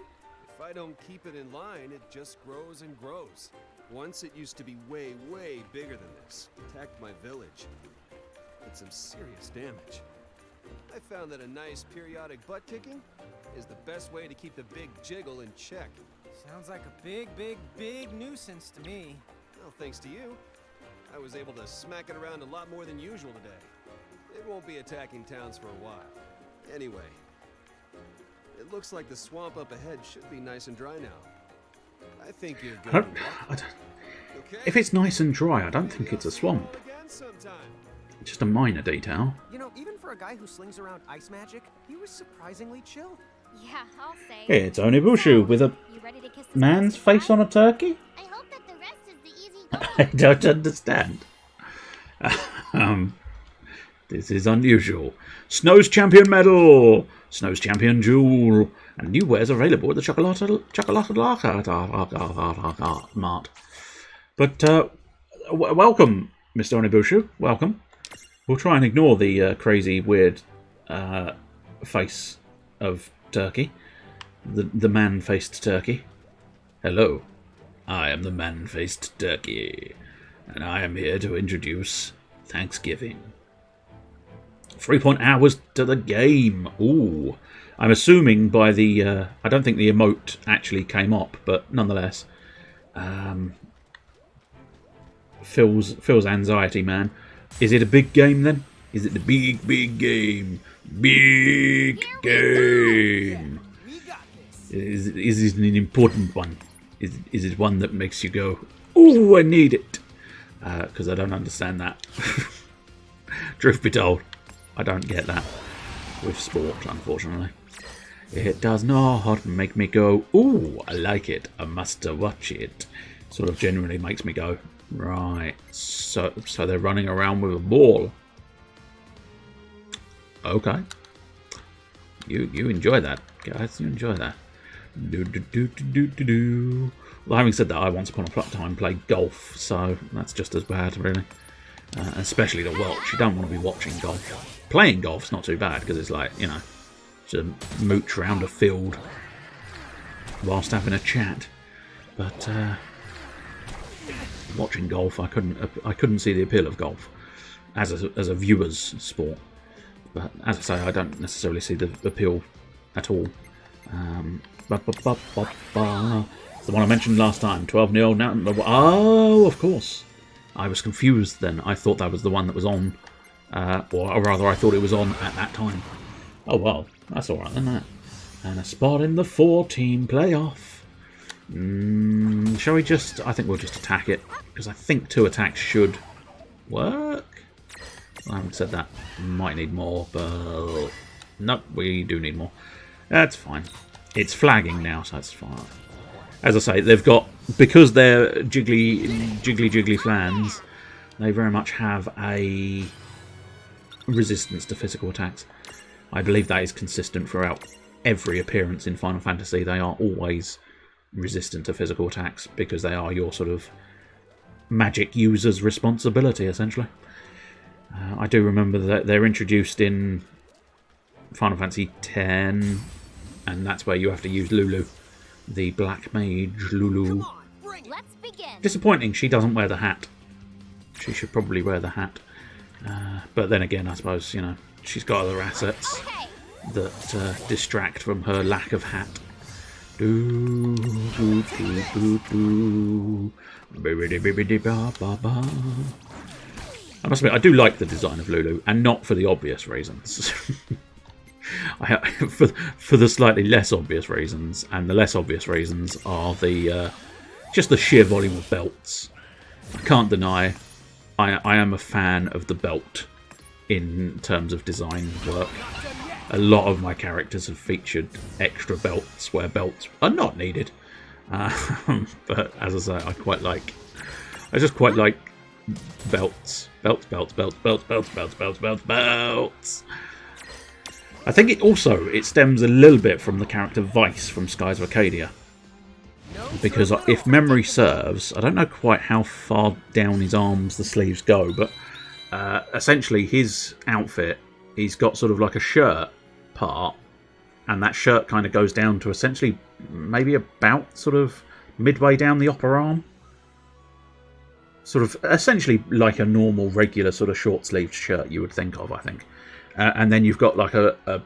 If I don't keep it in line, it just grows and grows. Once it used to be way, way bigger than this. Attacked my village. Did some serious damage. I found that a nice periodic butt kicking is the best way to keep the big jiggle in check. Sounds like a big nuisance to me. Well, thanks to you, I was able to smack it around a lot more than usual today. It won't be attacking towns for a while. Anyway, it looks like the swamp up ahead should be nice and dry now. I think you're good. Okay. If it's nice and dry, I don't think it's a swamp. Again sometime. Just a minor detail. You know, even for a guy who slings around ice magic, he was surprisingly chill. Yeah, I'll say. It's Onibushu with a You ready to kiss this man's person face on a turkey? I hope that the rest is the easy I going. don't understand. This is unusual. Snow's Champion Medal! Snow's Champion Jewel! And new wares available at the Chocolate Mart. But, welcome, Mr. Onibushu. Welcome. We'll try and ignore the crazy, weird face of turkey. The man-faced turkey. Hello. I am the man-faced turkey. And I am here to introduce Thanksgiving. 3 hours to the game. Ooh. I'm assuming by the... I don't think the emote actually came up, but nonetheless. Phil's anxiety, man. Is it a big game, then? Is it the big game? Big game! We got this. Is it an important one? Is it one that makes you go, ooh, I need it? Because I don't understand that. Truth be told, I don't get that with sport, unfortunately. It does not make me go, ooh, I like it, I must watch it. Sort of generally makes me go, right, so they're running around with a ball. Okay. You enjoy that, guys. You enjoy that. Well, having said that, I once upon a time played golf, so that's just as bad, really. Especially to watch. You don't want to be watching golf. Playing golf's not too bad, because it's like, you know, just mooch around a field whilst having a chat. But watching golf, I couldn't see the appeal of golf as a viewer's sport. But as I say, I don't necessarily see the appeal at all. The one I mentioned last time, 12-0 now. Oh, of course. I was confused then. I thought that was the one that was on, or rather, I thought it was on at that time. Oh well, that's all right then. That. And a spot in the 4-team playoff. Shall we just? I think we'll just attack it because I think 2 attacks should work. I haven't said that. Might need more, but nope, we do need more. That's fine. It's flagging now, so that's fine. As I say, they've got, because they're jiggly flans, they very much have a resistance to physical attacks. I believe that is consistent throughout every appearance in Final Fantasy. They are always resistant to physical attacks because they are your sort of magic user's responsibility, essentially. I do remember that they're introduced in Final Fantasy X, and that's where you have to use Lulu, the Black Mage Lulu. Let's begin. Disappointing, she doesn't wear the hat. She should probably wear the hat. But then again, I suppose, you know, she's got other assets that distract from her lack of hat. I must admit, I do like the design of Lulu, and not for the obvious reasons. For the slightly less obvious reasons, and the less obvious reasons are the just the sheer volume of belts. I can't deny I am a fan of the belt in terms of design work. A lot of my characters have featured extra belts where belts are not needed. But as I say, I just quite like belts. Belts. I think it stems a little bit from the character Vice from Skies of Arcadia. Because if memory serves, I don't know quite how far down his arms the sleeves go, but essentially his outfit, he's got sort of like a shirt part, and that shirt kind of goes down to essentially maybe about sort of midway down the upper arm. Sort of essentially like a normal, regular sort of short-sleeved shirt you would think of, I think. And then you've got like a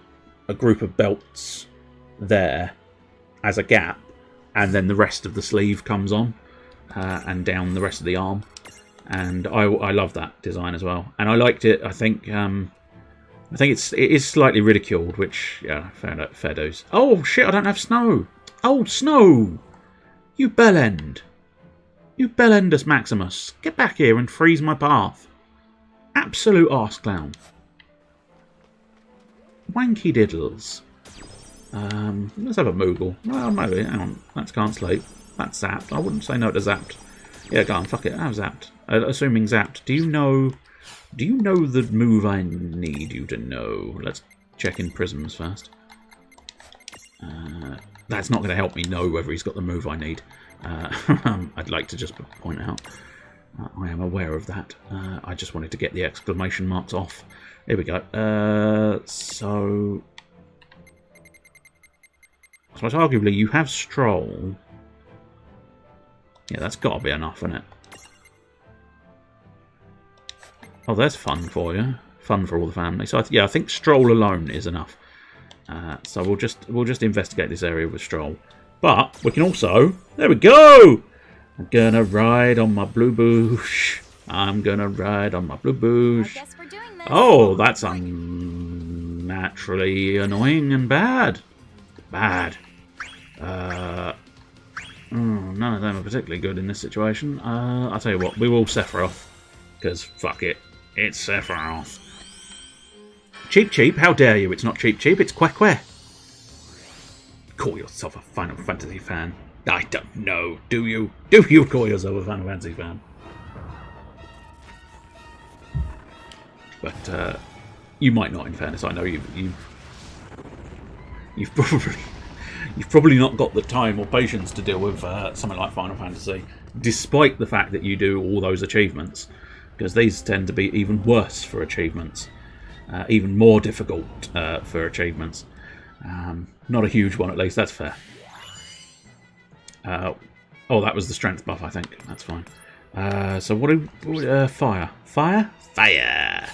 group of belts there as a gap, and then the rest of the sleeve comes on and down the rest of the arm. And I love that design as well. And I liked it. I think it is slightly ridiculed, which yeah, fair dues. Oh shit! I don't have snow. Oh snow! You bellend! You bellendus Maximus! Get back here and freeze my path! Absolute arse clown. Wanky diddles. Let's have a Moogle. Well, maybe. Hang on. That's can't sleep. That's zapped. I wouldn't say no to zapped. Yeah, go on. Fuck it. Have zapped. Assuming zapped. Do you know the move I need you to know? Let's check in prisms first. That's not going to help me know whether he's got the move I need. I'd like to just point out. I am aware of that. I just wanted to get the exclamation marks off. Here we go. So arguably you have Stroll. Yeah, that's got to be enough, isn't it? Oh, there's fun for you. Fun for all the family. So yeah, I think Stroll alone is enough. So we'll just investigate this area with Stroll. But we can also... There we go! I'm gonna ride on my blue boosh. I'm gonna ride on my blue boosh. I guess we're doing this. Oh, that's unnaturally annoying and bad. Bad. None of them are particularly good in this situation. I'll tell you what, we will Sephiroth. Because, fuck it, it's Sephiroth. Cheap, how dare you? It's not cheap, it's que. Call yourself a Final Fantasy fan. I don't know. Do you? Do you call yourself a Final Fantasy fan? But, You might not, in fairness. I know you've probably not got the time or patience to deal with something like Final Fantasy, despite the fact that you do all those achievements, because these tend to be even worse for achievements, even more difficult for achievements. Not a huge one, at least. That's fair. Oh, that was the strength buff, I think. That's fine. So what do... fire. Fire? Fire!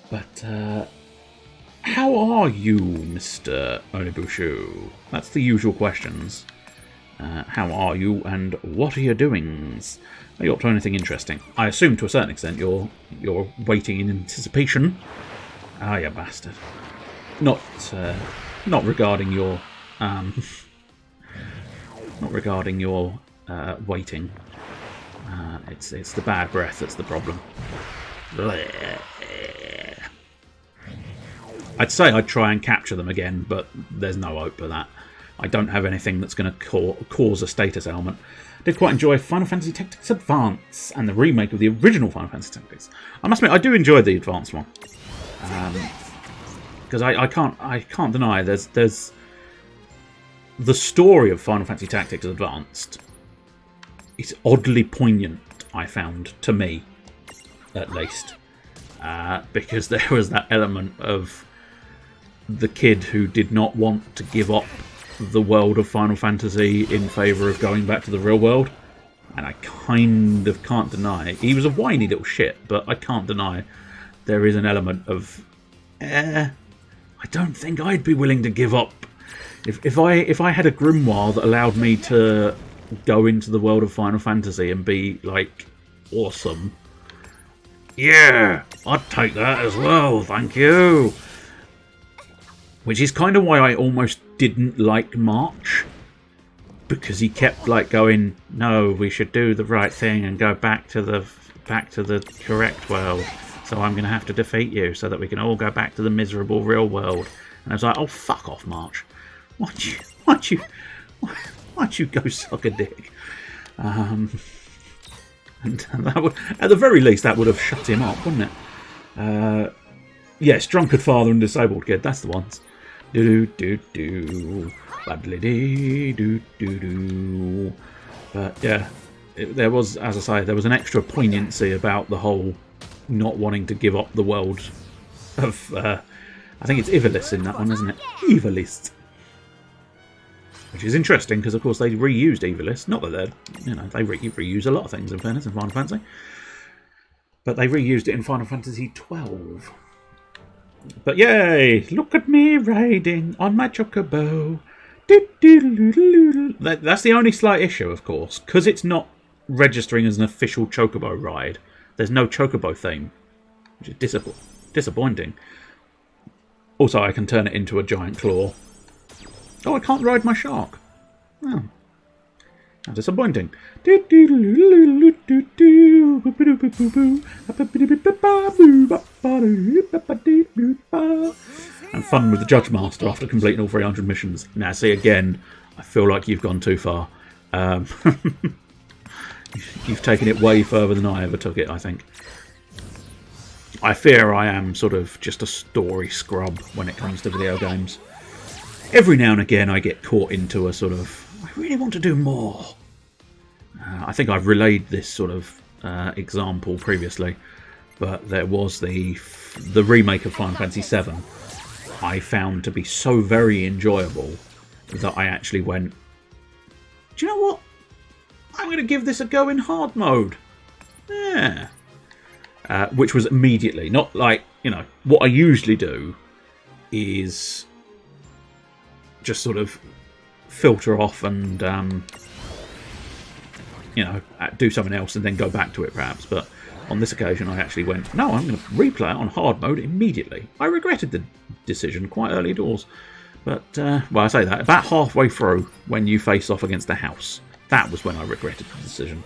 But, how are you, Mr. Onibushu? That's the usual questions. How are you, and what are your doings? Are you up to anything interesting? I assume, to a certain extent, you're waiting in anticipation. Ah, you bastard. Not regarding your... not regarding your waiting. It's the bad breath that's the problem. I'd say I'd try and capture them again, but there's no hope for that. I don't have anything that's going to cause a status ailment. Did quite enjoy Final Fantasy Tactics Advance and the remake of the original Final Fantasy Tactics. I must admit, I do enjoy the Advanced one. Because I can't deny there's the story of Final Fantasy Tactics Advanced. It's oddly poignant, I found, to me, at least. Because there was that element of the kid who did not want to give up the world of Final Fantasy in favour of going back to the real world. And I kind of can't deny, he was a whiny little shit, but I can't deny there is an element of, I don't think I'd be willing to give up. If I had a grimoire that allowed me to go into the world of Final Fantasy and be, like, awesome, yeah, I'd take that as well, thank you. Which is kind of why I almost didn't like March. Because he kept, like, going, no, we should do the right thing and go back to the correct world. So I'm going to have to defeat you so that we can all go back to the miserable real world. And I was like, oh, fuck off, March. Why'd you go suck a dick? And that would, at the very least, that would have shut him up, wouldn't it? Yes, drunkard father and disabled kid. That's the ones. Do do do badly dee do do do. But yeah, there was, as I say, there was an extra poignancy about the whole not wanting to give up the world of. I think it's Ivalice in that one, isn't it? Ivalice. Which is interesting because, of course, they reused Ivalice. Not that they're, they reuse a lot of things in fairness in Final Fantasy. But they reused it in Final Fantasy 12. But yay! Look at me riding on my chocobo. That's the only slight issue, of course. Because it's not registering as an official chocobo ride. There's no chocobo theme. Which is disappointing. Also, I can turn it into a giant claw. Oh, I can't ride my shark. Oh. How disappointing. And fun with the Judge Master after completing all 300 missions. Now, see, again, I feel like you've gone too far. You've taken it way further than I ever took it, I think. I fear I am sort of just a story scrub when it comes to video games. Every now and again I get caught into a sort of, I really want to do more. I think I've relayed this sort of example previously, but there was the remake of Final Fantasy VII I found to be so very enjoyable that I actually went, do you know what? I'm going to give this a go in hard mode. Yeah. Which was immediately, not like, what I usually do is just sort of filter off and, do something else and then go back to it perhaps. But on this occasion I actually went, no, I'm going to replay it on hard mode immediately. I regretted the decision quite early doors. But, well, I say that, about halfway through when you face off against the house, that was when I regretted the decision.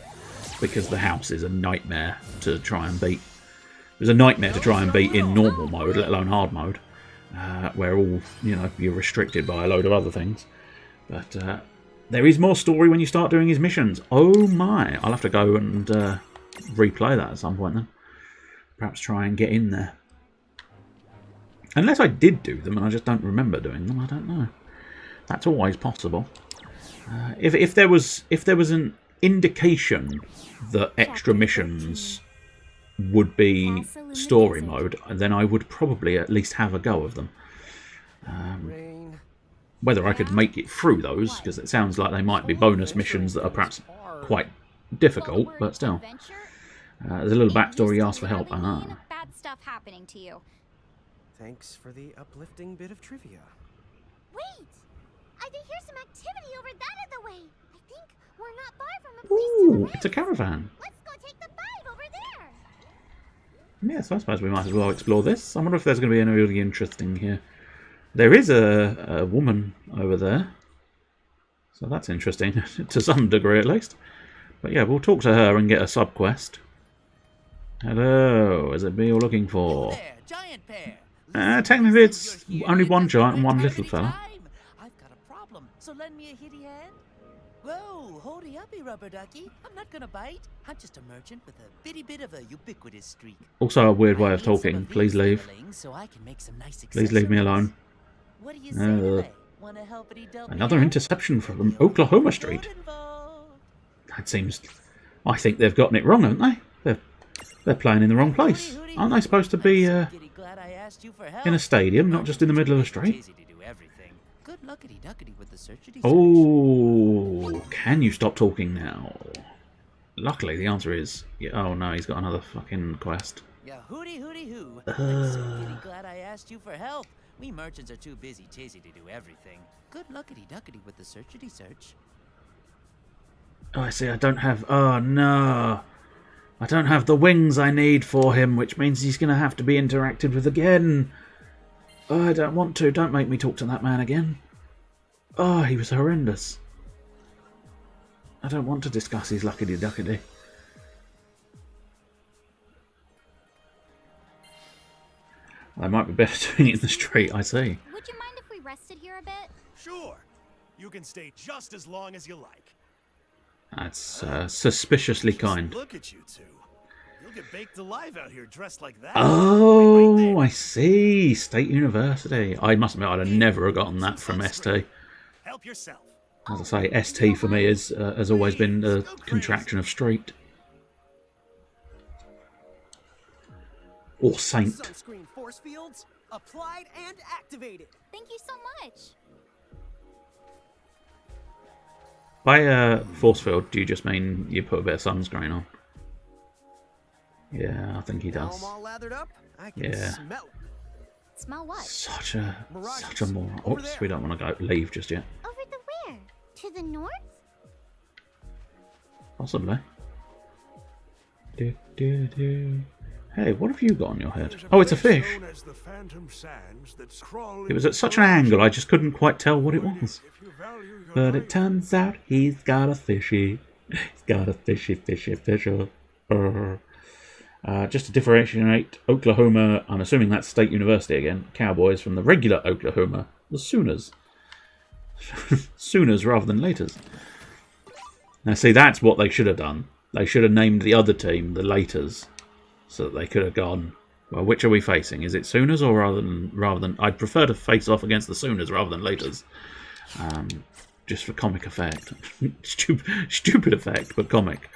Because the house is a nightmare to try and beat. It was a nightmare to try and beat in normal mode, let alone hard mode. Where all, you're restricted by a load of other things. But there is more story when you start doing his missions. Oh my! I'll have to go and replay that at some point then. Perhaps try and get in there. Unless I did do them and I just don't remember doing them, I don't know. That's always possible. If there was an indication that extra missions would be story mode, then I would probably at least have a go of them. Whether I could make it through those, because it sounds like they might be bonus missions that are perhaps quite difficult, but still. There's a little backstory, ask for help. Bad stuff happening to you. Thanks for the uplifting bit of trivia. Wait! I can hear some activity over that other way. I think we're not far from a place to the Ooh, right. it's a caravan. Let's go take the 5 over there. Yes, I suppose we might as well explore this. I wonder if there's going to be anything really interesting here. There is a woman over there. So that's interesting, to some degree at least. But yeah, we'll talk to her and get a sub-quest. Hello, is it me you're looking for? There, giant pear. Technically it's only one giant and one little fella. I've got a problem, so lend me a hitty hand. Whoa, holdy uppy, rubber ducky. I'm not gonna bite. I'm just a merchant with a bitty bit of a ubiquitous streak. Also a weird way I of need some talking. of Please these leave. fillings so I can make some nice Please leave me accessories. alone. What do you say, Ray? Wanna helpity delpity Another out? interception from Oklahoma Street. Get involved. That seems... I think they've gotten it wrong, haven't they? They're playing in the wrong place. Hooty, hooty, Aren't they hoo. supposed to be I'm so giddy glad I asked you for help. in a stadium, not just in the middle of the street? Easy to do everything. Good luckity duckity with the searchity. Oh, can you stop talking now? Luckily, the answer is... Yeah, oh no, he's got another fucking quest. Yeah, hooty hoo. I'm so giddy glad I asked you for help. We merchants are too busy chasey to do everything. Good luckity duckity with the searchity search. Oh, I see, I don't have... Oh no! I don't have the wings I need for him, which means he's going to have to be interacted with again. Oh, I don't want to. Don't make me talk to that man again. Oh, he was horrendous. I don't want to discuss his luckity duckity. I might be better doing it in the street, I see. Would you mind if we rested here a bit? Sure. You can stay just as long as you like. That's suspiciously kind. Look at you two. You'll get baked alive out here dressed like that. Oh, Wait right I see. State University. I must admit, I'd have never gotten that from ST. there. Help yourself. As I say, ST for me has always been a contraction of street. Or saint. Sunscreen force fields applied and activated. Thank you so much. By force field, do you just mean you put a bit of sunscreen on? Yeah, I think he Now does. I'm all lathered up. I can Yeah. smell it. Smell what? Such a moron. Over Oops, there. we don't want to go leave just yet. Over the where? To the north? Possibly. Hey, what have you got on your head? Oh, it's a fish. It was at such an angle, I just couldn't quite tell what it was. But it turns out he's got a fishy. He's got a fishy. Just to differentiate Oklahoma, I'm assuming that's State University again, Cowboys from the regular Oklahoma, the Sooners. Sooners rather than Laters. Now see, that's what they should have done. They should have named the other team the Laters, so that they could have gone, well, which are we facing? Is it Sooners or rather than I'd prefer to face off against the Sooners rather than Laters. Just for comic effect. Stupid effect, but comic.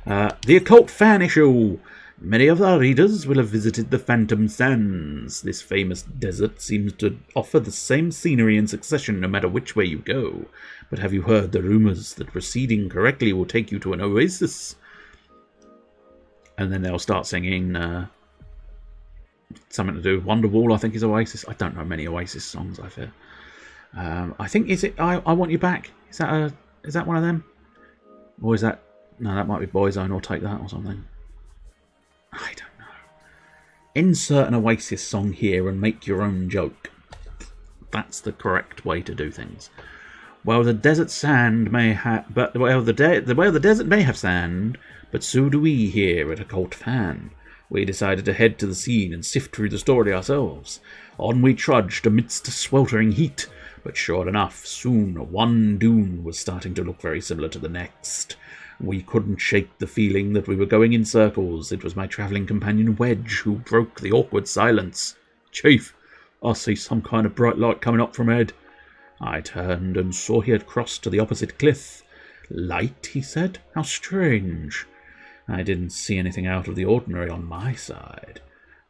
The Occult Fan Issue. Many of our readers will have visited the Phantom Sands. This famous desert seems to offer the same scenery in succession no matter which way you go. But have you heard the rumours that proceeding correctly will take you to an oasis? And then they'll start singing something to do with Wonderwall, I think is Oasis. I don't know many Oasis songs, I fear. I think, is it I Want You Back? Is that one of them? Or is that... No, that might be Boyzone or Take That or something. I don't know. Insert an Oasis song here and make your own joke. That's the correct way to do things. Well, the desert sand may have... But, well, the desert may have sand, but so do we here at Occult Fan. We decided to head to the scene and sift through the story ourselves. On we trudged amidst a sweltering heat, but sure enough, soon one dune was starting to look very similar to the next. We couldn't shake the feeling that we were going in circles. It was my travelling companion Wedge who broke the awkward silence. Chief, I see some kind of bright light coming up from ahead. I turned and saw he had crossed to the opposite cliff. Light, he said? How strange. I didn't see anything out of the ordinary on my side.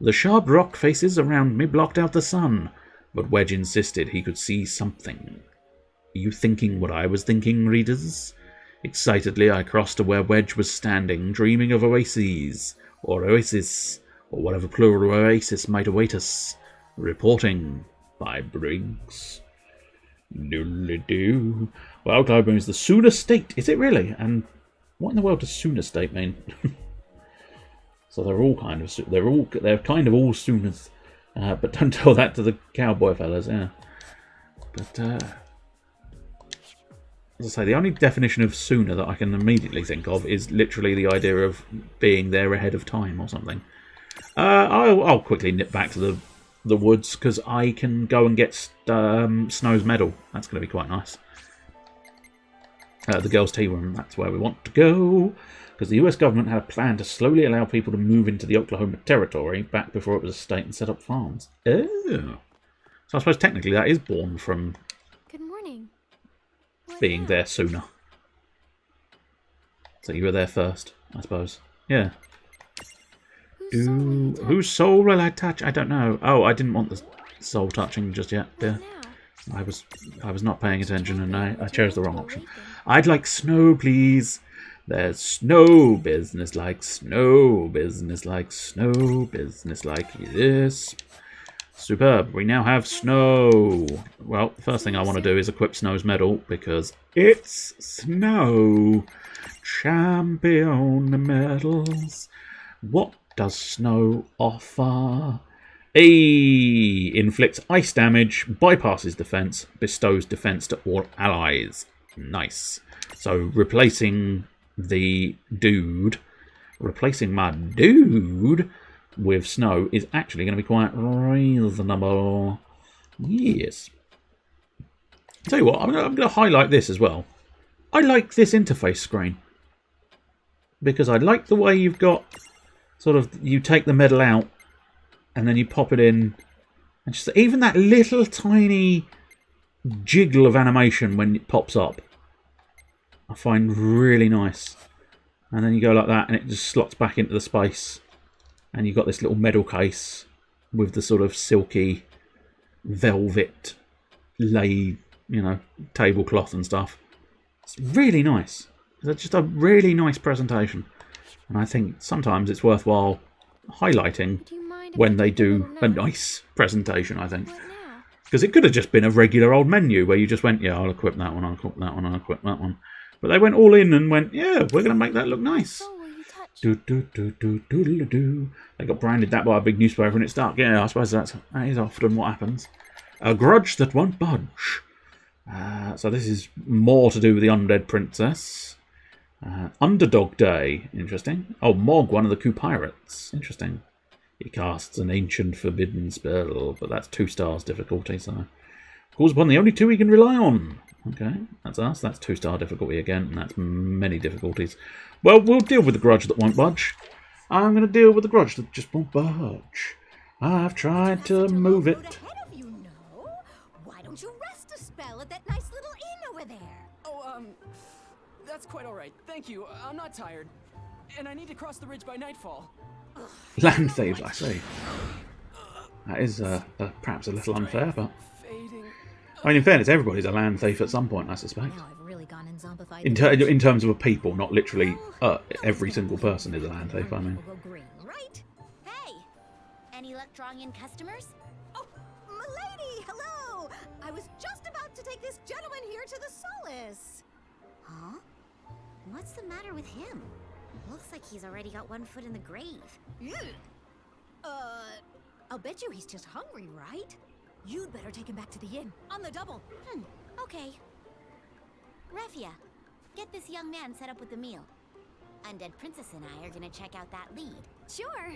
The sharp rock faces around me blocked out the sun, but Wedge insisted he could see something. Are you thinking what I was thinking, readers? Excitedly, I crossed to where Wedge was standing, dreaming of oases, or oasis, or whatever plural oasis might await us. Reporting by Briggs. Doodly-doo. Well, Globe is the Sooner State. Is it really? And what in the world does Sooner State mean? So they're all kind of all Sooners, but don't tell that to the cowboy fellas. Yeah, but as I say, the only definition of Sooner that I can immediately think of is literally the idea of being there ahead of time or something. I'll quickly nip back to the woods because I can go and get Snow's medal. That's going to be quite nice. The girls' tea room, that's where we want to go. Because the US government had a plan to slowly allow people to move into the Oklahoma Territory back before it was a state and set up farms. Oh. So I suppose technically that is born from Good morning. being there sooner. So you were there first, I suppose. Yeah. Whose soul will I touch? I don't know. Oh, I didn't want the soul touching just yet. Yeah. I was not paying attention and I chose the wrong option. I'd like snow, please. There's snow business like snow business like snow business like this. Superb. We now have snow. Well, the first thing I want to do is equip Snow's medal because it's snow. Champion medals. What does Snow offer? A inflicts ice damage, bypasses defense, bestows defense to all allies. Nice. So replacing my dude with Snow is actually going to be quite reasonable. Yes. Tell you what, I'm going to highlight this as well. I like this interface screen because I like the way you've got sort of, you take the medal out and then you pop it in, and just even that little tiny jiggle of animation when it pops up I find really nice. And then you go like that and it just slots back into the space, and you've got this little medal case with the sort of silky velvet laid, you know, tablecloth and stuff. It's really nice. It's just a really nice presentation, and I think sometimes it's worthwhile highlighting when they do a nice presentation, I think. Because it could have just been a regular old menu where you just went, yeah, I'll equip that one, I'll equip that one, I'll equip that one. But they went all in and went, yeah, we're going to make that look nice. Do, do, do, do, do, do, do. They got branded that by a big newspaper and it's dark. Yeah, I suppose that is often what happens. A grudge that won't budge. So this is more to do with the Undead Princess. Underdog Day. Interesting. Oh, Mog, one of the Coup Pirates. Interesting. He casts an ancient forbidden spell, but that's 2 stars difficulty, so calls upon the only 2 he can rely on. Okay, that's us. That's 2-star difficulty again, and that's many difficulties. Well, we'll deal with the grudge that won't budge. I'm going to deal with the grudge that just won't budge. I've tried to move it. Why don't you rest a spell at that nice little inn over there? Oh, that's quite all right. Thank you. I'm not tired, and I need to cross the ridge by nightfall. Land thieves, I see. That is perhaps a little unfair, but I mean, in fairness, everybody's a land thief at some point, I suspect. Now I've really gone and zombified. In terms of a people, not literally every single person is a land thief. I mean, Right? Hey, any luck drawing in customers? Oh, milady, hello! I was just about to take this gentleman here to the Solace. Huh? What's the matter with him? Looks like he's already got one foot in the grave. I'll bet you he's just hungry, right? You'd better take him back to the inn, on the double. Okay. Refia, get this young man set up with the meal. Undead Princess and I are gonna check out that lead. Sure.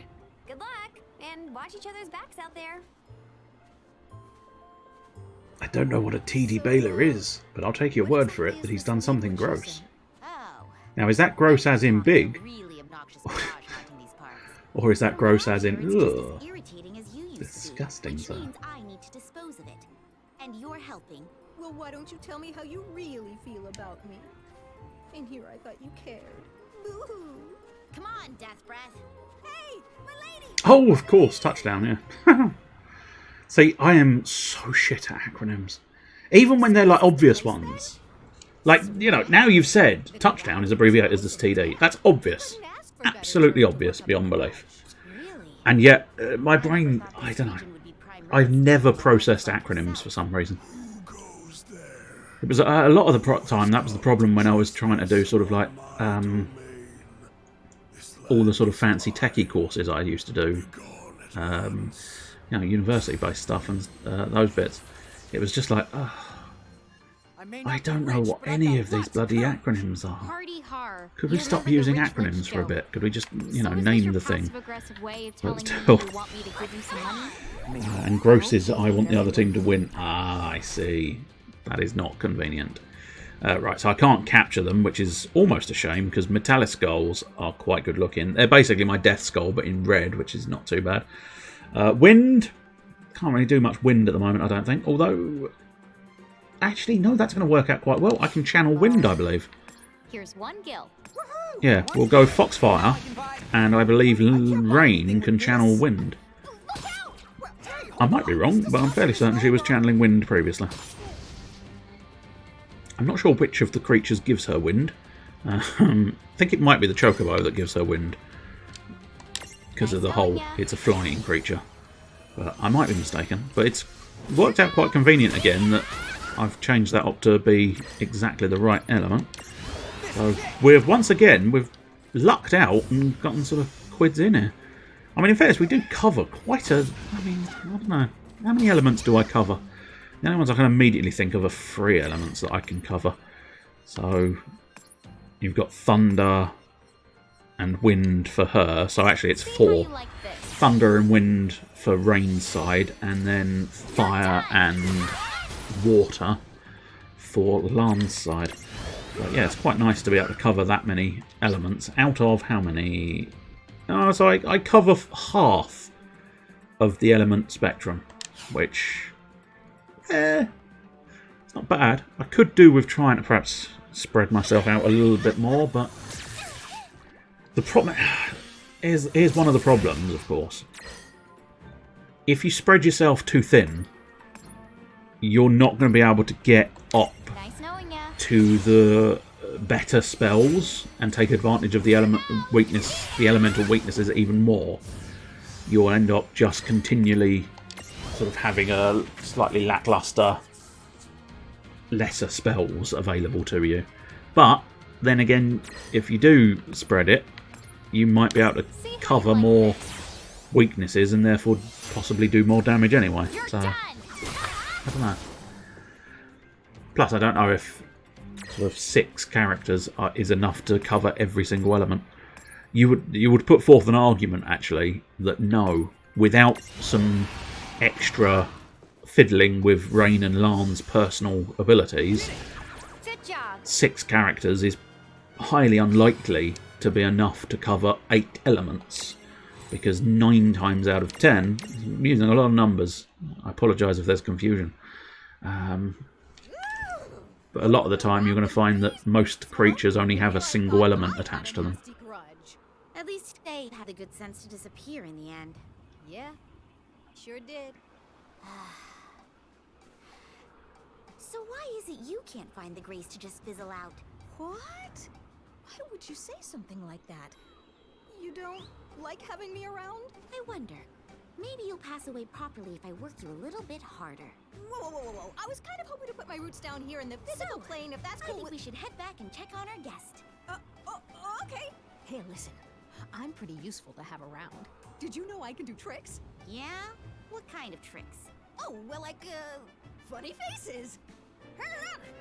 Good luck, and watch each other's backs out there. I don't know what a TD Baylor is, but I'll take your word for it that he's done something gross. Oh. Now, is that gross as in big? Really obnoxious garage haunting these parts. Or is that gross as in, ugh? Irritating as you used Disgusting, to be, sir. which means I need to dispose of it. And you're helping. Well, why don't you tell me how you really feel about me? In here, I thought you cared. Boo-hoo. Come on, Death Breath. Hey, my lady! Oh, of course, touchdown, yeah. See, I am so shit at acronyms. Even when they're like obvious ones. Like, you know, now you've said touchdown is abbreviated as this TD. That's obvious. Absolutely obvious beyond belief. And yet, my brain, I don't know. I've never processed acronyms for some reason. It was a lot of the time, that was the problem when I was trying to do sort of like all the sort of fancy techie courses I used to do. You know, university-based stuff and those bits. It was just like, I don't know what any of these bloody acronyms are. Could we stop using acronyms for a bit? Could we just, you know, name the thing? But still. And gross is, I want the other team to win. Ah, I see. That is not convenient. Right, so I can't capture them, which is almost a shame, because metallic skulls are quite good looking. They're basically my death skull, but in red, which is not too bad. Wind. Can't really do much wind at the moment, I don't think. Although, actually, no, that's going to work out quite well. I can channel wind, I believe. Here's one gill. Yeah, we'll go Foxfire, and I believe Rain can channel wind. I might be wrong, but I'm fairly certain she was channeling wind previously. I'm not sure which of the creatures gives her wind. I think it might be the Chocobo that gives her wind. Because of the whole, it's a flying creature. But I might be mistaken. But it's worked out quite convenient again that I've changed that up to be exactly the right element. So we've lucked out and gotten sort of quids in here. I mean, in fairness, we do cover quite a... I mean, I don't know. How many elements do I cover? The only ones I can immediately think of are 3 elements that I can cover. So you've got thunder and wind for her. So actually it's 4. Thunder and wind for Rain's side, and then fire and water for Lan's side. But yeah, it's quite nice to be able to cover that many elements out of how many... Oh, so I cover half of the element spectrum, which... it's not bad. I could do with trying to perhaps spread myself out a little bit more, but the problem here's one of the problems, of course. If you spread yourself too thin, you're not going to be able to get up to the better spells and take advantage of the elemental weaknesses even more. You'll end up just continually sort of having a slightly lackluster, lesser spells available to you. But then again, if you do spread it, you might be able to cover more weaknesses and therefore possibly do more damage anyway. So I don't know. Plus, I don't know if sort of 6 characters is enough to cover every single element. You would put forth an argument actually that no, without some extra fiddling with Rain and Lan's personal abilities, 6 characters is highly unlikely to be enough to cover 8 elements, because 9 times out of 10, I'm using a lot of numbers, I apologise if there's confusion, but a lot of the time you're going to find that most creatures only have a single element attached to them. At least they had the good sense to disappear in the end. Yeah, sure did. So why is it you can't find the grace to just fizzle out? What? Why would you say something like that? You don't like having me around? I wonder. Maybe you'll pass away properly if I work you a little bit harder. Whoa. I was kind of hoping to put my roots down here in the physical plane, if that's cool. I think we should head back and check on our guest. Okay. Hey, listen. I'm pretty useful to have around. Did you know I can do tricks? Yeah? What kind of tricks? Oh, well, like, funny faces.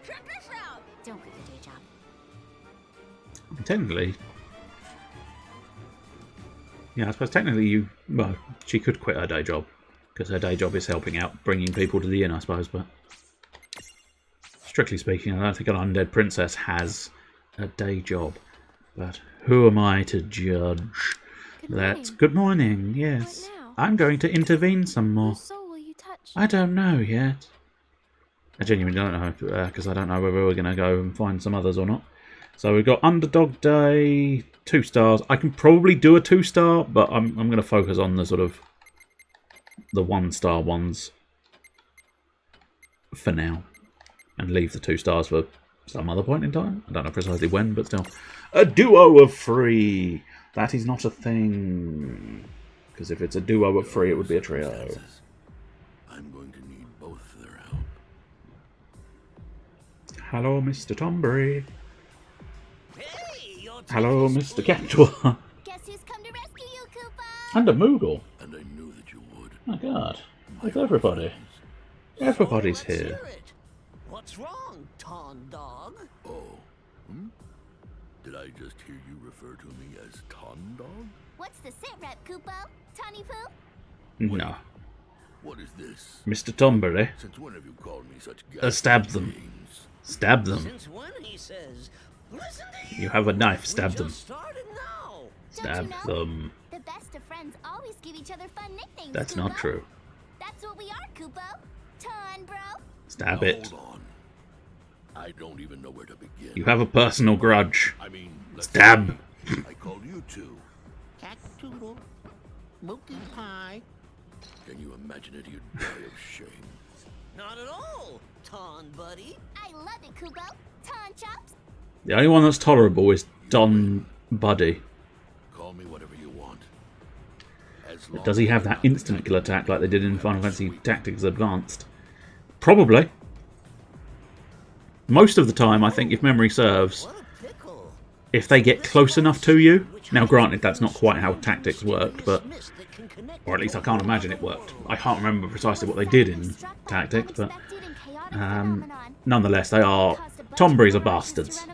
Check this out. Don't quit your day job. Technically, yeah, I suppose technically well, she could quit her day job, because her day job is helping out, bringing people to the inn, I suppose, but strictly speaking, I don't think an undead princess has a day job. But who am I to judge? Good morning, yes. I'm going to intervene some more. Whose soul will you touch? I don't know yet. I genuinely don't know, because I don't know whether we're going to go and find some others or not. So we've got Underdog Day, 2 stars. I can probably do a 2-star, but I'm going to focus on the sort of the 1-star ones for now, and leave the 2 stars for some other point in time. I don't know precisely when, but still. A duo of 3! That is not a thing. Because if it's a duo of 3, it would be a trio. I'm going to need both their help. Hello, Mr. Tombury. Hey, Hello, Mr. Cactua. Guess who's come to rescue you, Koopa? And a Moogle. And I knew that you would. Oh, God. With everybody. Everybody's Let's here. hear it. What's wrong, Ton Dog? Oh. Did I just hear you refer to me as Ton Dog? What's the sit rep, Koopa? Tawny Poo? No. What is this? Mr. Tombury. Since when have you called me such Stab them. names? Stab them. Since when, he says. Listen to You have a knife. Stab We them. just started now. Stab Don't you know? them. The best of friends always give each other fun nicknames, That's Koopa. not true. That's what we are, Koopa. Ton, bro. Stab Now, it. Hold on. I don't even know where to begin. You have a personal grudge. I mean, let's Stab. see. I called you two. Cactoodle. Mookie Pie. Can you imagine it? You'd die of shame. Not at all, Ton Buddy. I love it, Koopa. Ton Chops. The only one that's tolerable is Don Buddy. Call me whatever you want. As long Does he have that instant kill attack like they did in Final Fantasy Tactics Advanced? Probably. Most of the time, I think, if memory serves, What a pickle. if they get close enough to you... Now, granted, that's not quite how Tactics worked, but... Or at least I can't imagine it worked. I can't remember precisely what they did in Tactics, but... Nonetheless, they are... Tomburys are bastards.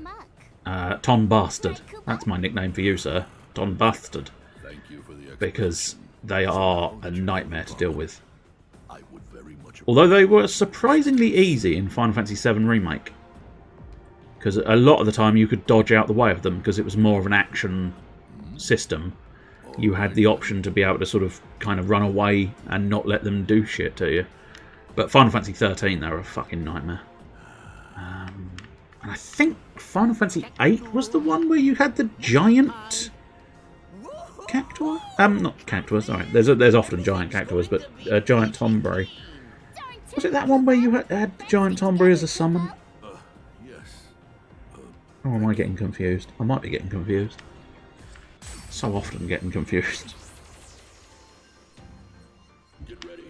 Ton Bastard. That's my nickname for you, sir. Ton Bastard. Thank you for the Because they are a nightmare to deal with. I would very much Although they were surprisingly easy in Final Fantasy VII Remake. Because a lot of the time you could dodge out the way of them because it was more of an action system. You had the option to be able to sort of kind of run away and not let them do shit to you. But Final Fantasy 13, they were a fucking nightmare. And I think Final Fantasy 8 was the one where you had the giant Cactua? Not Cactua, sorry. There's often giant Cactuas, but giant Tombury. Was it that one where you had the giant Tombury as a summon? yes. Or am I getting confused? I might be getting confused. So often getting confused. Get ready.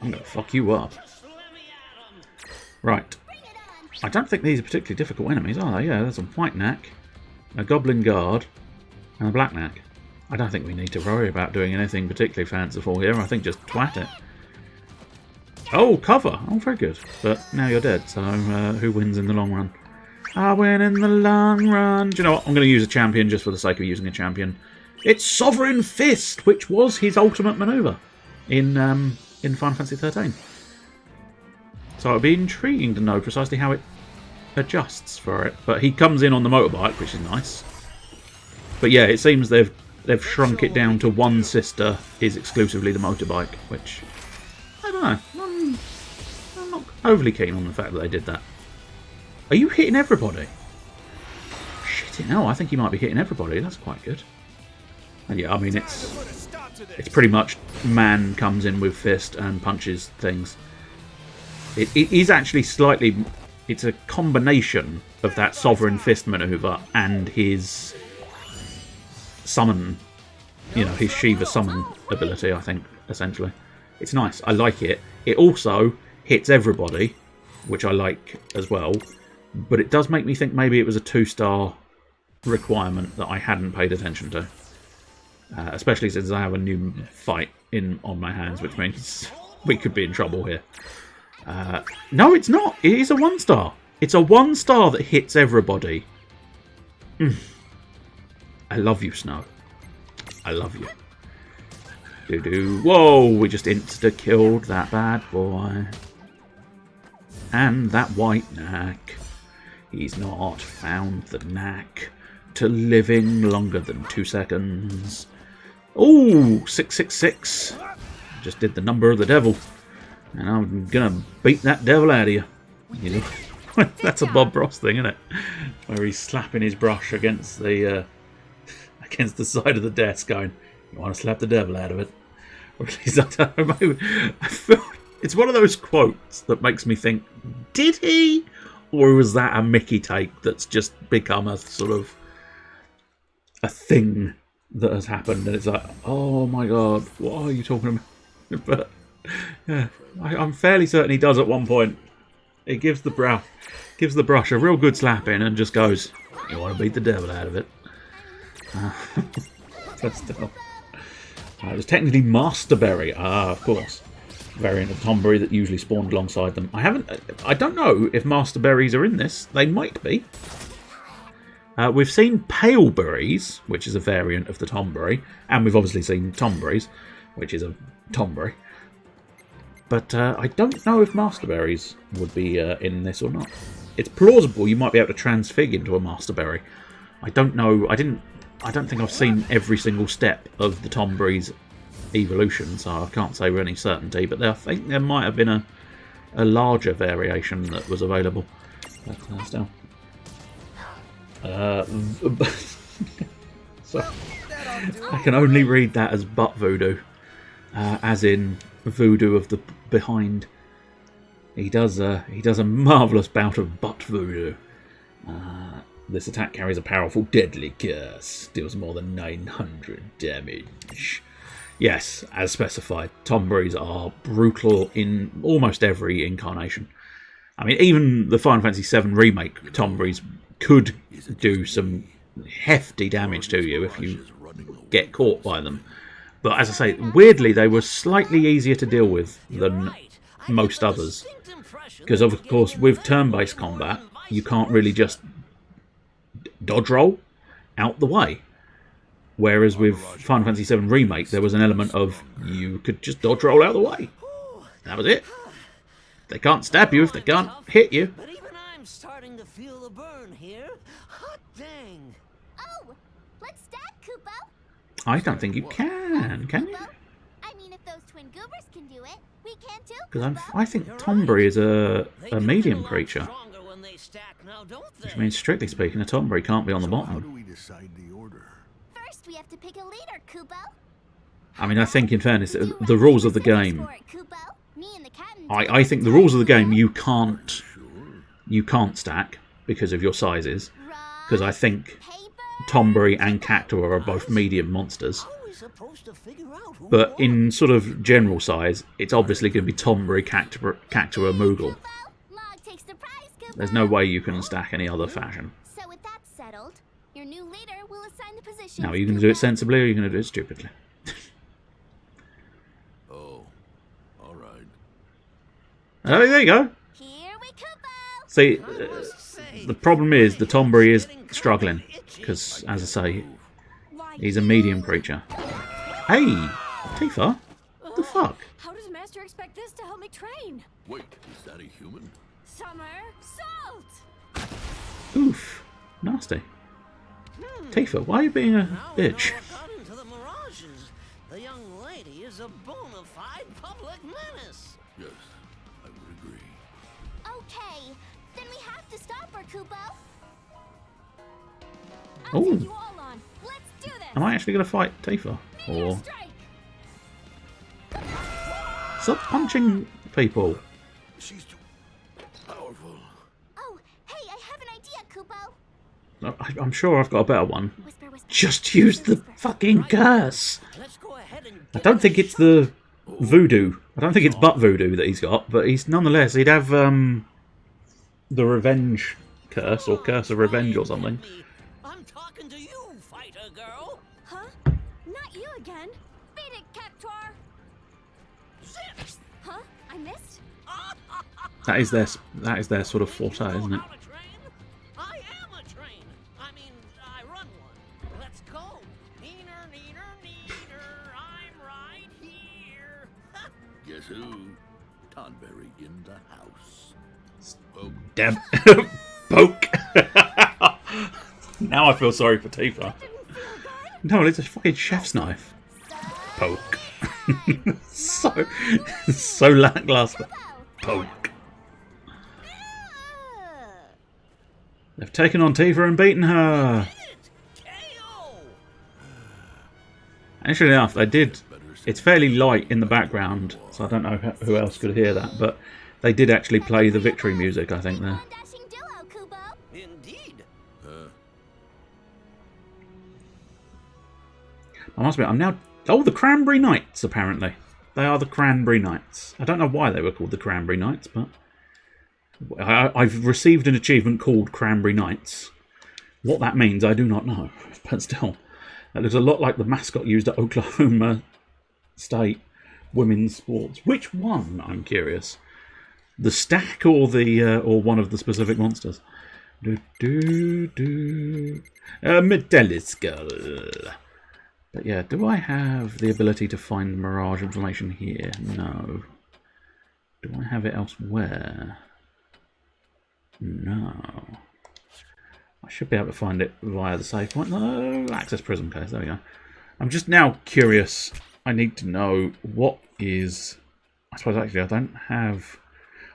I'm going to fuck you up. Right. I don't think these are particularly difficult enemies, are they? Yeah, there's a white knack, a goblin guard, and a black knack. I don't think we need to worry about doing anything particularly fanciful here. I think just twat it. Oh, cover! Oh, very good. But now you're dead, so who wins in the long run? I win in the long run. Do you know what? I'm going to use a champion just for the sake of using a champion. It's Sovereign Fist, which was his ultimate maneuver in Final Fantasy 13. So it'll be intriguing to know precisely how it adjusts for it. But he comes in on the motorbike, which is nice. But yeah, it seems they've shrunk it down to one sister is exclusively the motorbike, which I don't know. I'm not overly keen on the fact that they did that. Are you hitting everybody? Shit, no, I think he might be hitting everybody. That's quite good. And yeah, I mean, it's pretty much man comes in with fist and punches things. It is actually slightly... It's a combination of that Sovereign Fist maneuver and his summon, you know, his Shiva summon ability, I think, essentially. It's nice. I like it. It also hits everybody, which I like as well. But it does make me think maybe it was a 2-star requirement that I hadn't paid attention to. Especially since I have a new fight on my hands, which means we could be in trouble here. No, it's not. It is a 1-star. It's a 1-star that hits everybody. I love you, Snow. I love you. Whoa, we just insta-killed that bad boy. And that white knack. He's not found the knack to living longer than 2 seconds. Ooh, 666. Just did the number of the devil. And I'm gonna beat that devil out of you. You know? That's a Bob Ross thing, isn't it? Where he's slapping his brush against the side of the desk, going, "You want to slap the devil out of it?" Or at least I don't know. Maybe, I feel it's one of those quotes that makes me think, did he, or was that a Mickey take that's just become a sort of a thing that has happened? And it's like, oh my god, what are you talking about? But yeah, I'm fairly certain he does at one point. He gives the brush a real good slap in and just goes, "You want to beat the devil out of it?" But still, it was technically Masterberry. Of course, variant of Tomberry that usually spawned alongside them. I don't know if Masterberries are in this. They might be. We've seen Paleberries, which is a variant of the Tomberry, and we've obviously seen Tomberries, which is a Tomberry. But I don't know if Masterberries would be in this or not. It's plausible you might be able to transfig into a Masterberry. I don't know. I don't think I've seen every single step of the Tomberry's evolution, so I can't say with any certainty. But I think there might have been a larger variation that was available. But still. So I can only read that as butt voodoo, as in voodoo of the behind. He does a marvellous bout of butt voodoo. This attack carries a powerful deadly curse, deals more than 900 damage. Yes, as specified, Tomberries are brutal in almost every incarnation. I mean, even the Final Fantasy VII Remake Tomberries could do some hefty damage to you if you get caught by them. But as I say, weirdly, they were slightly easier to deal with than most others. Because, of course, with turn-based combat, you can't really just dodge roll out the way. Whereas with Final Fantasy VII Remake, there was an element of you could just dodge roll out the way. That was it. They can't stab you if they can't hit you. But even I'm starting to feel the burn here. Hot dang. Oh, let's stack, Kupo. I don't think you can you? I mean, if those twin goobers can do it, we can too. Because I think Tomberry is a medium creature. Which means, strictly speaking, a Tomberry can't be on the bottom. How do we decide the order? First, we have to pick a leader, Kupo. I mean, I think, in fairness, the rules of the game... I think the rules of the game, you can't stack because of your sizes. Because I think Tomberry and Cactua are both medium monsters. But in sort of general size, it's obviously going to be Tomberry, Cactua, Moogle. There's no way you can stack any other fashion. So with that settled, your new leader will assign the position. Now, are you going to do it sensibly or are you going to do it stupidly? Oh, all right. Oh, there you go. Here we Kupo. See, the problem is the Tomberry is struggling. Because, as I say, he's a medium creature. Hey, Tifa, what the fuck? How does Master expect this to help me train? Wait, is that a human? Summer, salt! Oof, nasty. Tifa, why are you being a bitch? To the mirages, the young lady is a bona fide public menace. Yes, I would agree. Okay, then we have to stop her, Kupo. I'll Oh. take you all on. Let's do this. Am I actually going to fight Tifa? Or stop punching people? She's too powerful. Oh, hey, I have an idea, Kupo. I'm sure I've got a better one. Just use the fucking curse. I don't think it's the voodoo. I don't think it's butt voodoo that he's got, but he's nonetheless, he'd have the revenge curse or curse of revenge or something. I'm talking to you, fighter girl. Huh? Not you again. Beat it, Cactuar. Zips. Huh? I missed? That is their sort of forte, isn't it? I am a train. I mean, I run one. Let's go. Neener, neener, neener. I'm right here. Guess who? Tonberry in the house. Oh, Damn. Poke. Now I feel sorry for Tifa. No, it's a fucking chef's knife. Poke. so lackluster. Poke. They've taken on Tifa and beaten her. Actually enough, they did. It's fairly light in the background, so I don't know who else could hear that, but they did actually play the victory music, I think, there. Indeed. I must admit, I'm now... Oh, the Cranberry Knights, apparently. They are the Cranberry Knights. I don't know why they were called the Cranberry Knights, but... I've received an achievement called Cranberry Knights. What that means, I do not know. But still, that looks a lot like the mascot used at Oklahoma State women's sports. Which one? I'm curious. The stack or the or one of the specific monsters? Metalliskull. But yeah, do I have the ability to find Mirage information here? No. Do I have it elsewhere? No. I should be able to find it via the save point. No, access prism case. There we go. I'm just now curious. I need to know what is... I suppose actually I don't have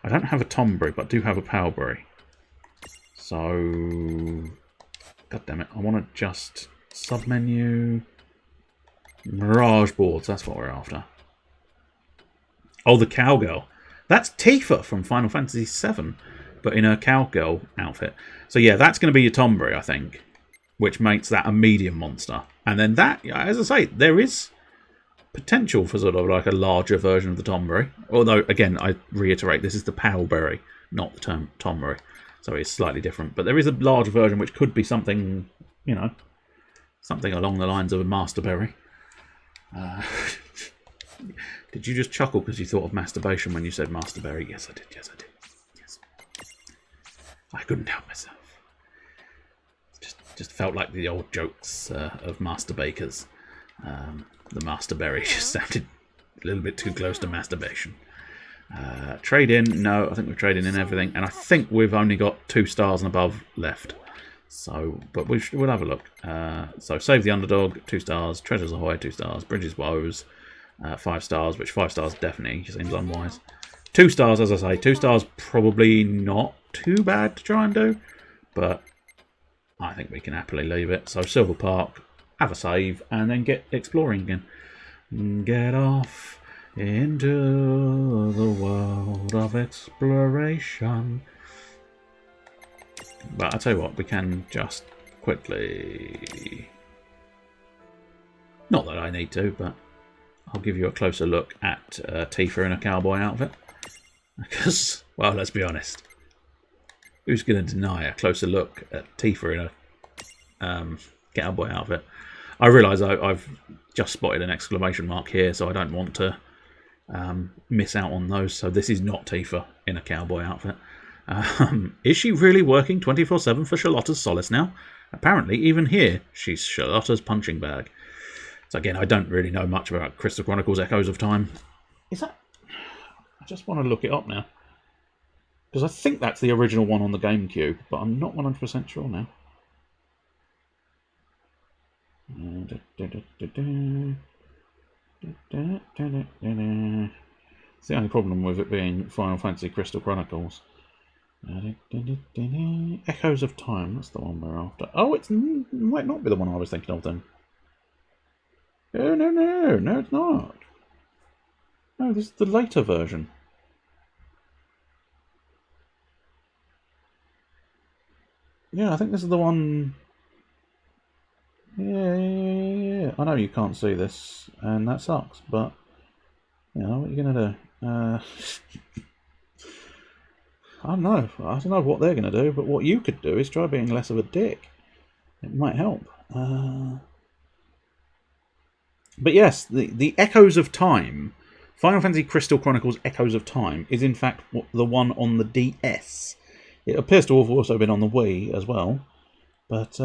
a Tomberry, but I do have a Powberry. So... God damn it. I want to just... Submenu... Mirage boards. That's what we're after. Oh, the Cowgirl. That's Tifa from Final Fantasy VII, but in a Cowgirl outfit. So yeah, that's going to be your Tomberry, I think, which makes that a medium monster. And then that, as I say, there is potential for sort of like a larger version of the Tomberry. Although, again, I reiterate, this is the Powberry, not the term Tomberry. So it's slightly different. But there is a larger version which could be something, you know, something along the lines of a Masterberry. Did you just chuckle because you thought of masturbation when you said Masterberry? Yes, I did. Yes, I did. Yes. I couldn't help myself. Just felt like the old jokes of Master Bakers. The Masterberry just sounded a little bit too close to masturbation. Trade in? No, I think we've traded in everything. And I think we've only got 2 stars and above left. So, but we'll have a look. So, Save the Underdog, 2 stars. Treasures Ahoy, 2 stars. Bridges Woes, 5 stars, which 5 stars definitely seems unwise. 2 stars, as I say. 2 stars probably not too bad to try and do, but I think we can happily leave it. So, Silver Park, have a save, and then get exploring again. Get off into the world of exploration. But I tell you what, we can just quickly... Not that I need to, but I'll give you a closer look at Tifa in a cowboy outfit. Because, well, let's be honest. Who's going to deny a closer look at Tifa in a cowboy outfit? I realise I've just spotted an exclamation mark here, so I don't want to miss out on those. So this is not Tifa in a cowboy outfit. Is she really working 24/7 for Charlotta's Solace now? Apparently, even here, she's Charlotta's punching bag. So again, I don't really know much about Crystal Chronicles Echoes of Time. Is that... I just want to look it up now. Because I think that's the original one on the GameCube, but I'm not 100% sure now. It's the only problem with it being Final Fantasy Crystal Chronicles. Echoes of Time, that's the one we're after. Oh, it might not be the one I was thinking of then. Oh, no, it's not. No, this is the later version. Yeah, I think this is the one... Yeah. I know you can't see this, and that sucks, but... You know, what are you going to do? I don't know what they're going to do, but what you could do is try being less of a dick. It might help. But yes, the Echoes of Time, Final Fantasy Crystal Chronicles Echoes of Time, is in fact the one on the DS. It appears to have also been on the Wii as well. But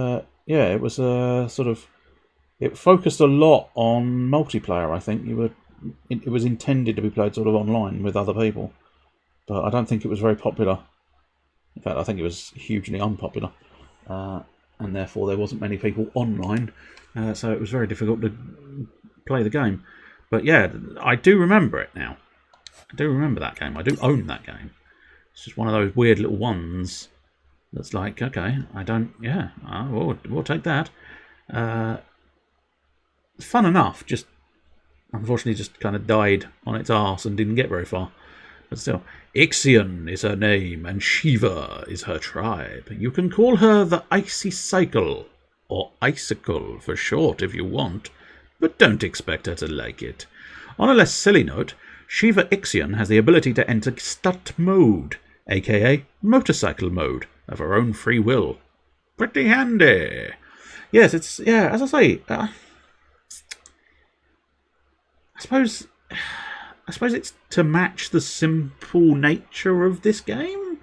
yeah, it was sort of... It focused a lot on multiplayer, I think. It was intended to be played sort of online with other people. But I don't think it was very popular. In fact, I think it was hugely unpopular. And therefore there wasn't many people online. So it was very difficult to play the game. But yeah, I do remember it now. I do remember that game. I do own that game. It's just one of those weird little ones that's like, okay, I don't, yeah, we'll take that. Fun enough, just unfortunately just kind of died on its arse and didn't get very far. But still, Ixion is her name and Shiva is her tribe. You can call her the Icy Cycle, or Icicle for short if you want, but don't expect her to like it. On a less silly note, Shiva Ixion has the ability to enter Stut mode, aka motorcycle mode, of her own free will. Pretty handy. Yes, it's, yeah, as I say, I suppose it's to match the simple nature of this game.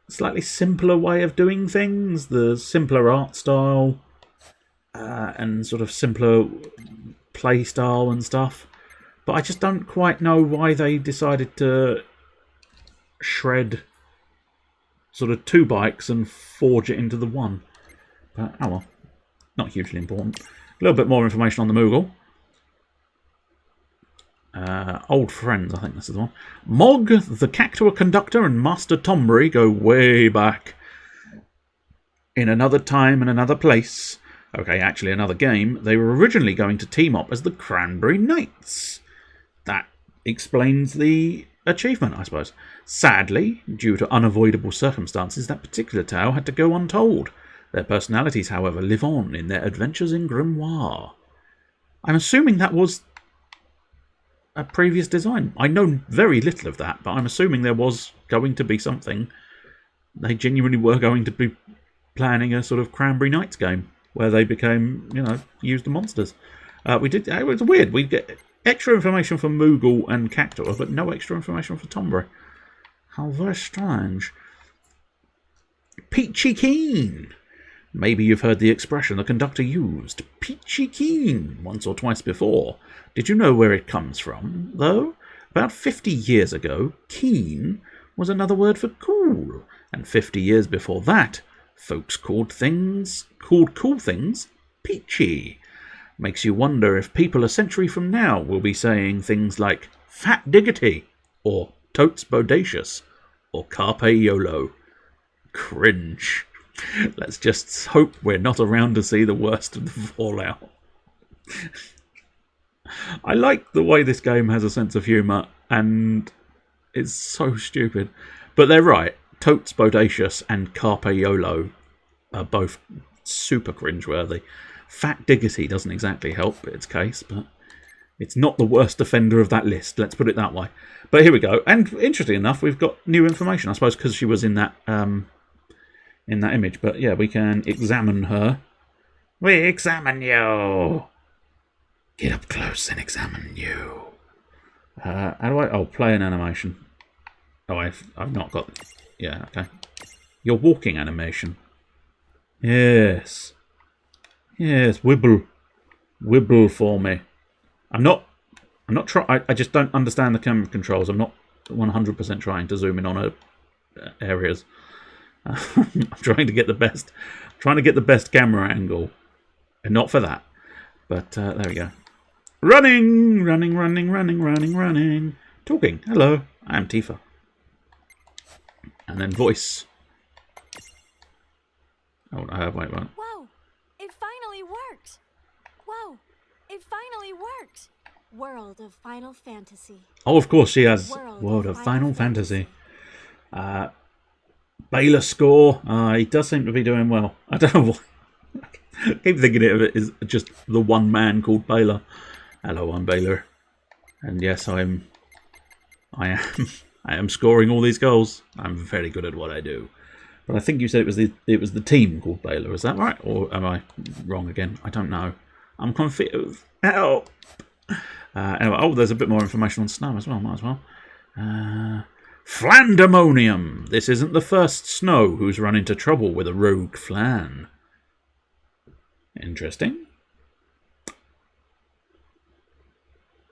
A slightly simpler way of doing things, the simpler art style, and sort of simpler play style and stuff. But I just don't quite know why they decided to shred sort of 2 bikes and forge it into the one. But, oh well, not hugely important. A little bit more information on the Moogle. Old friends, I think this is the one. Mog, the Cactua Conductor, and Master Tombury go way back. In another time and another place, okay, actually another game, they were originally going to team up as the Cranberry Knights. That explains the achievement, I suppose. Sadly, due to unavoidable circumstances, that particular tale had to go untold. Their personalities, however, live on in their adventures in Grimoire. I'm assuming that was a previous design. I know very little of that, but I'm assuming there was going to be something. They genuinely were going to be planning a sort of Cranberry Knights game where they became, you know, used the monsters. It was weird. We get extra information from Moogle and Cactua, but no extra information for Tombury. How very strange. Peachy Keen. Maybe you've heard the expression the conductor used, peachy keen, once or twice before. Did you know where it comes from, though? About 50 years ago, keen was another word for cool, and 50 years before that, folks called cool things peachy. Makes you wonder if people a century from now will be saying things like fat diggity, or totes bodacious, or carpe YOLO. Cringe. Let's just hope we're not around to see the worst of the fallout. I like the way this game has a sense of humour, and it's so stupid. But they're right. Totes Bodacious and Carpe YOLO are both super cringeworthy. Fat Diggity doesn't exactly help its case, but it's not the worst offender of that list, let's put it that way. But here we go. And interesting enough, we've got new information, I suppose, because she was in that image. But yeah, we can examine her. We examine you. Get up close and examine you. How do I? Oh, play an animation. Oh, I've not got. Yeah, okay. Your walking animation. Yes. Yes, wibble for me. I'm not trying. I just don't understand the camera controls. I'm not 100% trying to zoom in on her areas. I'm trying to get the best camera angle, and not for that. But there we go. Running. Talking. Hello, I'm Tifa. And then voice. Oh, wait. Whoa! It finally worked. Whoa! It finally worked. World of Final Fantasy. Oh, of course she has. World of Final Fantasy. Baylor score. He does seem to be doing well. I don't know why. I keep thinking of it as just the one man called Baylor. Hello, I'm Baylor. And yes, I am scoring all these goals. I'm very good at what I do. But I think you said it was the team called Baylor. Is that right? Or am I wrong again? I don't know. I'm confused. Help! Anyway, oh, there's a bit more information on Snow as well. Might as well. Flandemonium. This isn't the first Snow who's run into trouble with a rogue Flan. Interesting.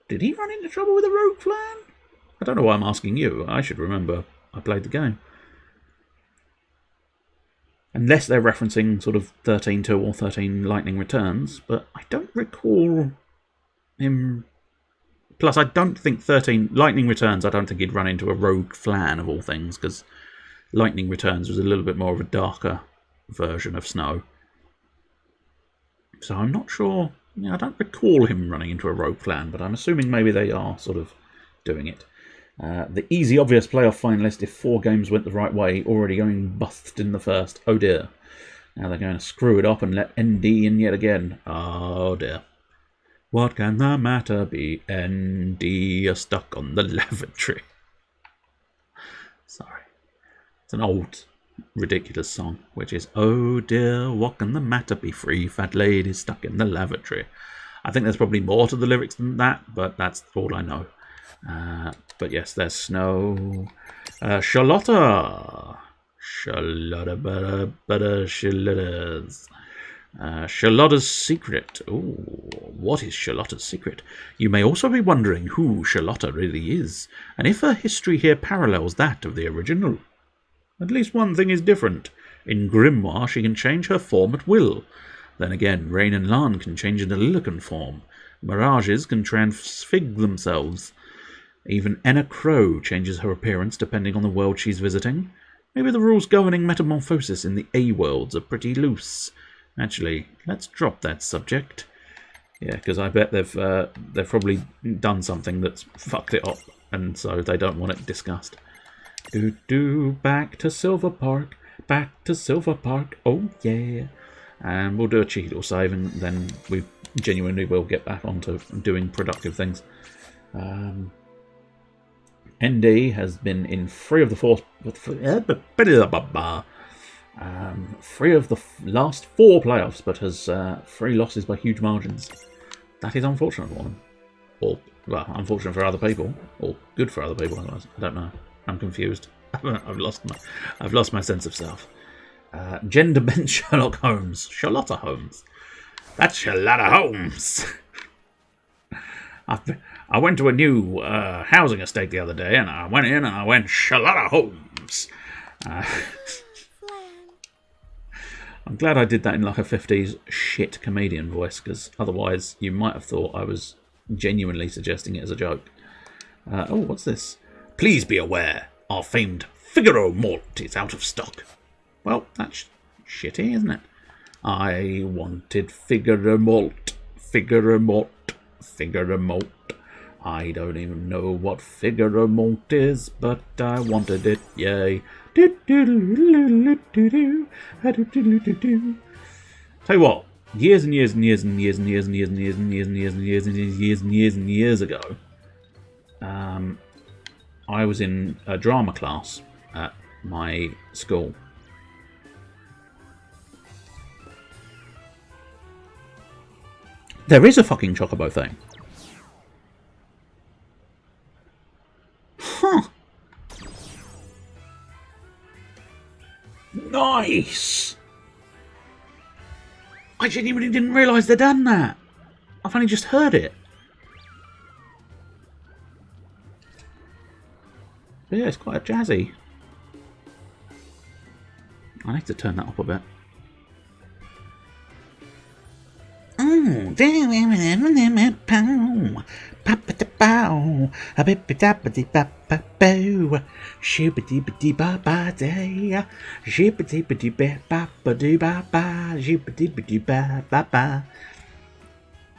Did he run into trouble with a rogue Flan? I don't know why I'm asking you. I should remember I played the game. Unless they're referencing sort of 13-2 or 13 Lightning Returns, but I don't recall him Plus, I don't think Lightning Returns, I don't think he'd run into a rogue flan of all things, because Lightning Returns was a little bit more of a darker version of Snow. So I'm not sure. I don't recall him running into a rogue flan, but I'm assuming maybe they are sort of doing it. The easy, obvious playoff finalist if 4 games went the right way, already going bust in the first. Oh dear. Now they're going to screw it up and let ND in yet again. Oh dear. What can the matter be? ND, you're stuck on the lavatory. Sorry. It's an old, ridiculous song, which is, oh dear, what can the matter be? 3 fat ladies stuck in the lavatory. I think there's probably more to the lyrics than that, but that's all I know. But yes, there's Snow. Charlotta. Charlotta, butter, Charlotta's. Charlotta's secret. Ooh, what is Charlotta's secret? You may also be wondering who Charlotta really is, and if her history here parallels that of the original. At least one thing is different. In Grimoire, she can change her form at will. Then again, Rain and Lan can change into Lilican form. Mirages can transfig themselves. Even Enna Crow changes her appearance depending on the world she's visiting. Maybe the rules governing metamorphosis in the A-worlds are pretty loose. Actually, let's drop that subject. Yeah, because I bet they've probably done something that's fucked it up, and so they don't want it discussed. Back to Silver Park, back to Silver Park, oh yeah. And we'll do a cheeky little save, and then we genuinely will get back onto doing productive things. ND has been in 3 of the last 4 playoffs, but has 3 losses by huge margins. That is unfortunate for them. Or, well, unfortunate for other people, or good for other people. I don't know. I'm confused. I've lost my sense of self. Gender bent Sherlock Holmes. Charlotta Holmes. That's Charlotta Holmes. I went to a new housing estate the other day, and I went in and I went, Charlotta Holmes. I'm glad I did that in like a 50s shit comedian voice, because otherwise you might have thought I was genuinely suggesting it as a joke. Oh, what's this? Please be aware, our famed Figaro malt is out of stock. Well, that's shitty, isn't it? I wanted Figaro malt, Figaro malt, Figaro malt. I don't even know what Figaro malt is, but I wanted it, yay. Tell you what, years and years and years and years and years and years and years and years and years and years and years and years and years ago, I was in a drama class at my school. There is a fucking Chocobo thing. Huh. Nice! I genuinely didn't realise they'd done that. I've only just heard it. But yeah, it's quite jazzy. I need to turn that up a bit.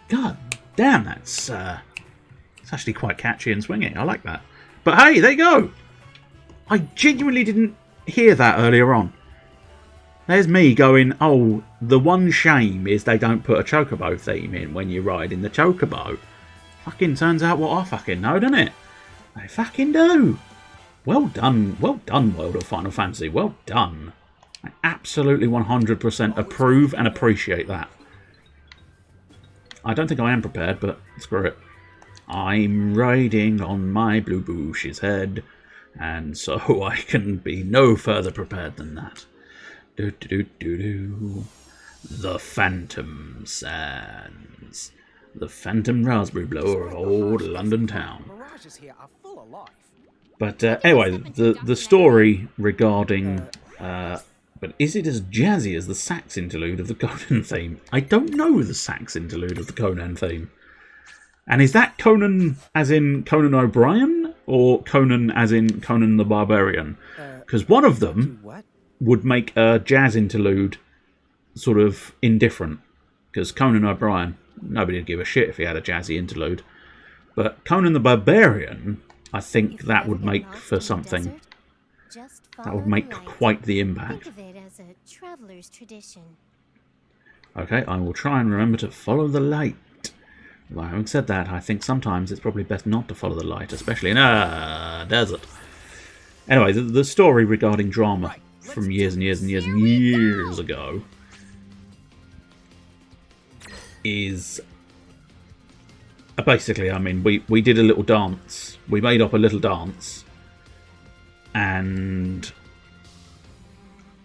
God damn, that's it's actually quite catchy and swinging. I like that. But hey, there you go. I genuinely didn't hear that earlier on. There's me going, oh, the one shame is they don't put a Chocobo theme in when you ride in the Chocobo. Fucking turns out what I fucking know, doesn't it? They fucking do. Well done, World of Final Fantasy. Well done. I absolutely 100% approve and appreciate that. I don't think I am prepared, but screw it. I'm riding on my blue Boosh's head, and so I can be no further prepared than that. The Phantom Sands. The Phantom Raspberry Blower of old London town. But anyway, the story regarding... but is it as jazzy as the sax interlude of the Conan theme? I don't know the sax interlude of the Conan theme. And is that Conan as in Conan O'Brien or Conan as in Conan the Barbarian? Because one of them would make a jazz interlude sort of indifferent. Because Conan O'Brien, nobody would give a shit if he had a jazzy interlude. But Conan the Barbarian, I think that would make for something. That would make quite the impact. Think of it as a traveler's tradition. Okay, I will try and remember to follow the light. Although having said that, I think sometimes it's probably best not to follow the light, especially in a desert. Anyway, the story regarding drama from years and years and years and years ago is basically, I mean, we did a little dance. We made up a little dance, and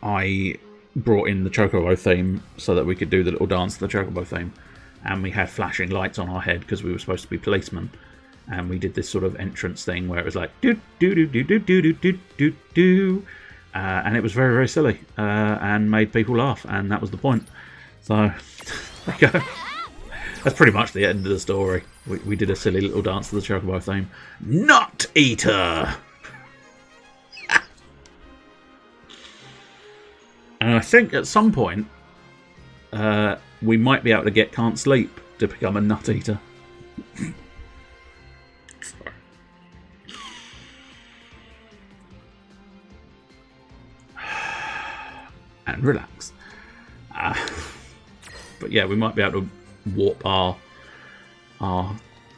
I brought in the Chocobo theme so that we could do the little dance to the Chocobo theme. And we had flashing lights on our head because we were supposed to be policemen. And we did this sort of entrance thing where it was like do do do do do do do do do, and it was very, very silly and made people laugh, and that was the point. So there you go. That's pretty much the end of the story. We did a silly little dance to the Chocobo theme. Nut Eater. And I think at some point we might be able to get Can't Sleep to become a nut eater. And relax. But yeah, we might be able to warp our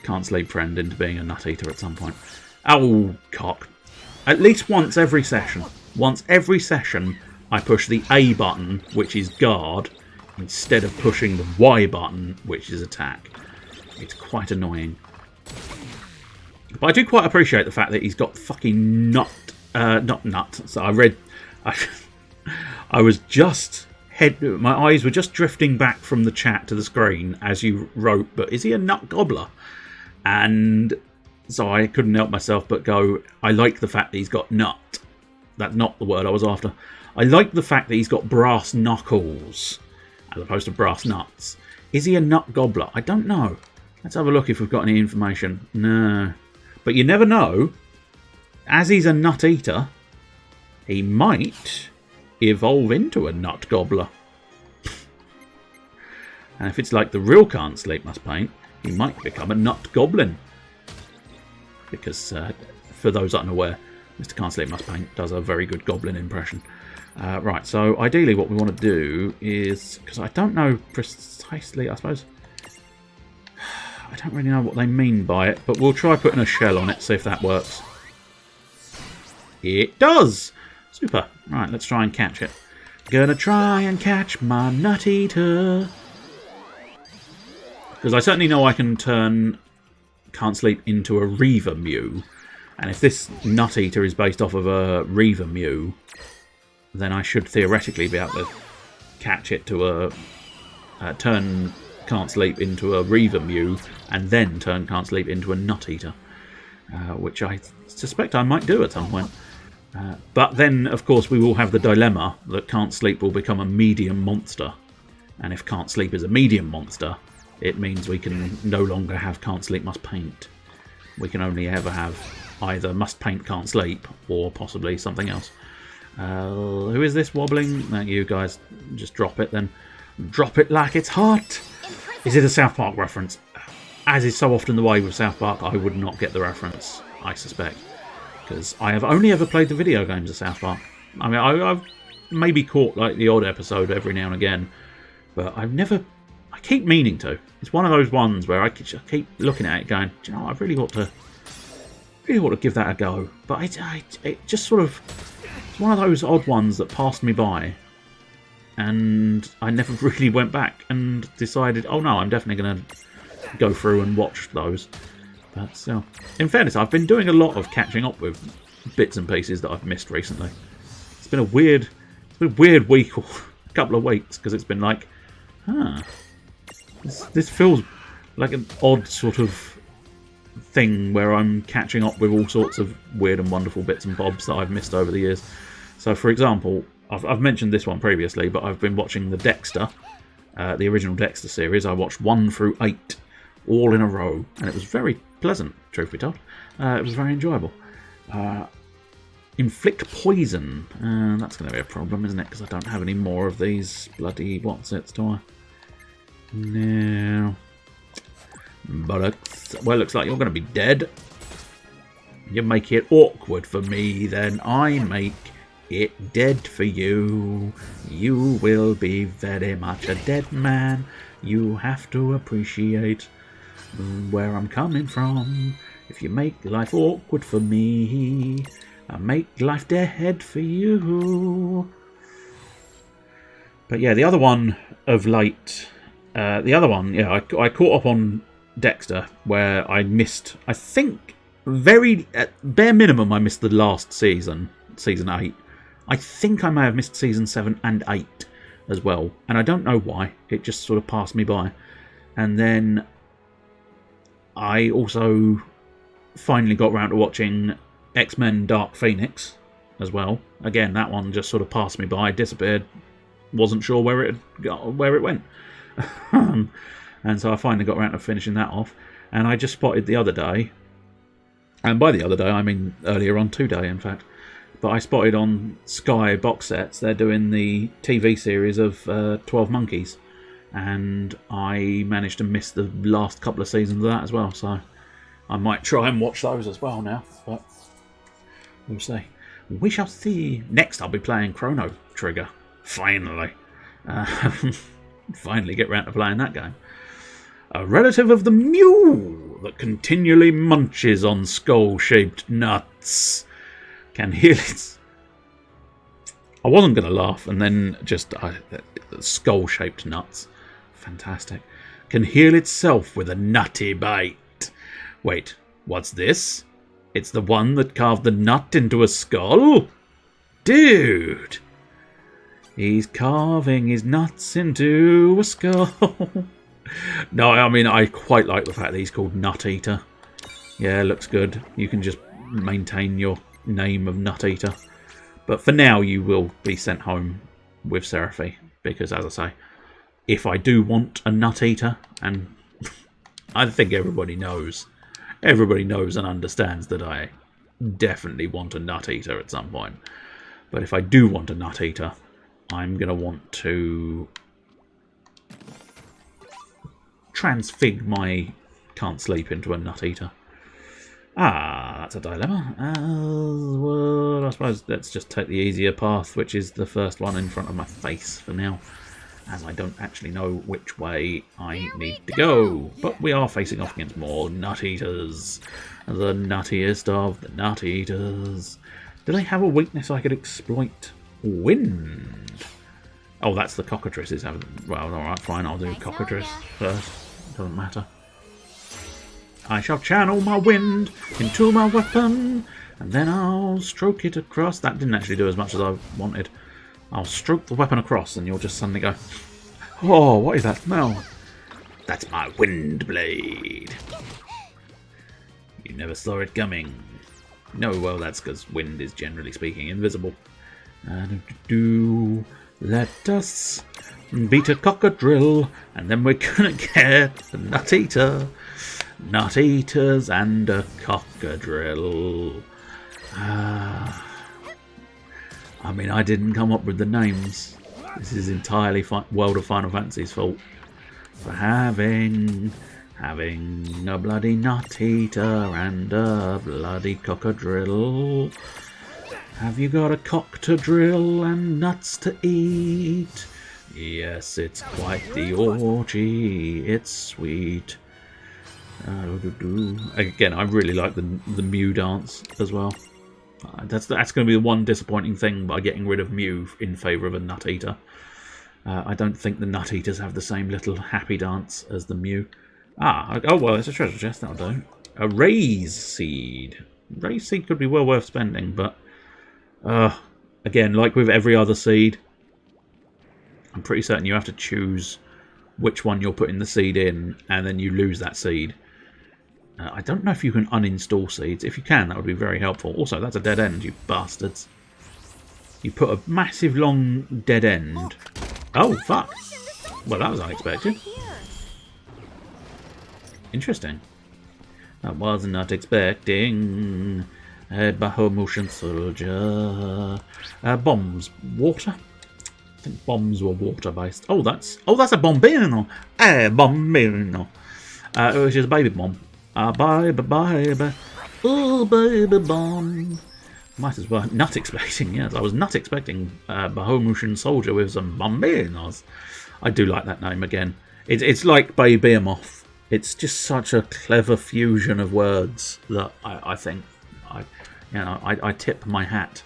Can't Sleep friend into being a nut eater at some point. Oh, cock. At least once every session. Once every session, I push the A button, which is guard, instead of pushing the Y button, which is attack. It's quite annoying. But I do quite appreciate the fact that he's got fucking not nut. So I was just my eyes were just drifting back from the chat to the screen as you wrote, but is he a nut gobbler? And so I couldn't help myself but go, I like the fact that he's got nut. That's not the word I was after. I like the fact that he's got brass knuckles as opposed to brass nuts. Is he a nut gobbler? I don't know. Let's have a look if we've got any information. No. But you never know. As he's a nut eater, he might evolve into a nut gobbler. And if it's like the real Can't Sleep Must Paint, he might become a nut goblin. Because, for those unaware, Mr. Can't Sleep Must Paint does a very good goblin impression. Right, so ideally what we want to do is... Because I don't know precisely, I suppose... I don't really know what they mean by it, but we'll try putting a shell on it, see if that works. It does! Super. Right, let's try and catch it. Gonna try and catch my nut eater. Because I certainly know I can turn Can't Sleep into a Reaver Mew. And if this nut eater is based off of a Reaver Mew, then I should theoretically be able to catch it to turn Can't Sleep into a Reaver Mew, and then turn Can't Sleep into a nut eater. Which I suspect I might do at some point. But then, of course, we will have the dilemma that Can't Sleep will become a medium monster. And if Can't Sleep is a medium monster, it means we can no longer have Can't Sleep Must Paint. We can only ever have either Must Paint Can't Sleep or possibly something else. Who is this wobbling? You guys just drop it then. Drop it like it's hot! Is it a South Park reference? As is so often the way with South Park, I would not get the reference, I suspect. Because I have only ever played the video games of South Park. I mean, I've maybe caught like the odd episode every now and again, but I've never... I keep meaning to. It's one of those ones where I keep looking at it going, do you know what, I really ought to give that a go. But it just sort of... It's one of those odd ones that passed me by, and I never really went back and decided, oh no, I'm definitely going to go through and watch those. But still, in fairness, I've been doing a lot of catching up with bits and pieces that I've missed recently. It's been a weird week or a couple of weeks, because it's been like, this feels like an odd sort of thing where I'm catching up with all sorts of weird and wonderful bits and bobs that I've missed over the years. So, for example, I've mentioned this one previously, but I've been watching the Dexter, the original Dexter series. I watched 1 through 8 all in a row, and it was very pleasant, truth be told. It was very enjoyable. Inflict poison. That's going to be a problem, isn't it? Because I don't have any more of these bloody what's-its, do I? No. Bollocks. Well, looks like you're going to be dead. You make it awkward for me, then I make it dead for you. You will be very much a dead man. You have to appreciate where I'm coming from. If you make life awkward for me, I make life dead for you. But yeah, the other one of late, I caught up on Dexter, where I missed, I think, at bare minimum, I missed the last season, season 8. I think I may have missed season 7 and 8 as well, and I don't know why. It just sort of passed me by. And then I also finally got round to watching X-Men Dark Phoenix as well. Again, that one just sort of passed me by, disappeared, wasn't sure where it went. And so I finally got around to finishing that off. And I just spotted the other day, and by the other day I mean earlier on today, in fact, but I spotted on Sky box sets they're doing the TV series of 12 Monkeys, and I managed to miss the last couple of seasons of that as well, so I might try and watch those as well now, but we'll see. We shall see. Next I'll be playing Chrono Trigger, finally. Finally get round to playing that game. A relative of the Mew that continually munches on skull-shaped nuts can heal its... I wasn't going to laugh, and then just skull-shaped nuts. Fantastic. Can heal itself with a nutty bite. Wait, what's this? It's the one that carved the nut into a skull? Dude! He's carving his nuts into a skull. No, I mean, I quite like the fact that he's called Nut Eater. Yeah, looks good. You can just maintain your name of Nut Eater. But for now, you will be sent home with Seraphy. Because, as I say, if I do want a Nut Eater, and I think everybody knows and understands that I definitely want a Nut Eater at some point. But if I do want a Nut Eater, I'm going to want to transfig my can't sleep into a Nut Eater. Ah, that's a dilemma. Well, I suppose let's just take the easier path, which is the first one in front of my face for now, as I don't actually know which way I need to go. But we are facing off against more Nut Eaters. The nuttiest of the Nut Eaters. Do they have a weakness I could exploit? Wind. Oh, that's the cockatrices. Well, alright, fine, I'll do cockatrice first. Doesn't matter. I shall channel my wind into my weapon, and then I'll stroke it across. That didn't actually do as much as I wanted. I'll stroke the weapon across, and you'll just suddenly go, oh, what is that smell? That's my wind blade. You never saw it coming. No, well, that's because wind is, generally speaking, invisible. Let us beat a cockadrill, and then we're gonna get a Nut Eater. Nut Eaters and a cockadrill. I mean, I didn't come up with the names. This is entirely World of Final Fantasy's fault for having a bloody Nut Eater and a bloody cockadrill. Have you got a cock to drill and nuts to eat? Yes, it's quite the orgy. It's sweet. Again, I really like the Mew dance as well. That's going to be the one disappointing thing by getting rid of Mew in favour of a Nut Eater. I don't think the Nut Eaters have the same little happy dance as the Mew. Oh well, it's a treasure chest, that'll do. A Raise Seed. Raise Seed could be well worth spending, but again, like with every other seed, I'm pretty certain you have to choose which one you're putting the seed in, and then you lose that seed. I don't know if you can uninstall seeds. If you can, that would be very helpful. Also, that's a dead end, you bastards. You put a massive long dead end. Oh, fuck. Well, that was unexpected. Interesting. I was not expecting a Bahomotion soldier. Bombs. Water? I think bombs were water-based. Oh, that's a bombino. Bombino. Which is a baby bomb. Baby. Oh, baby bomb. Might as well. Not expecting, yes. I was not expecting a Bahomotion soldier with some bombinos. I do like that name again. It's like Baby Behemoth. It's just such a clever fusion of words that I think I tip my hat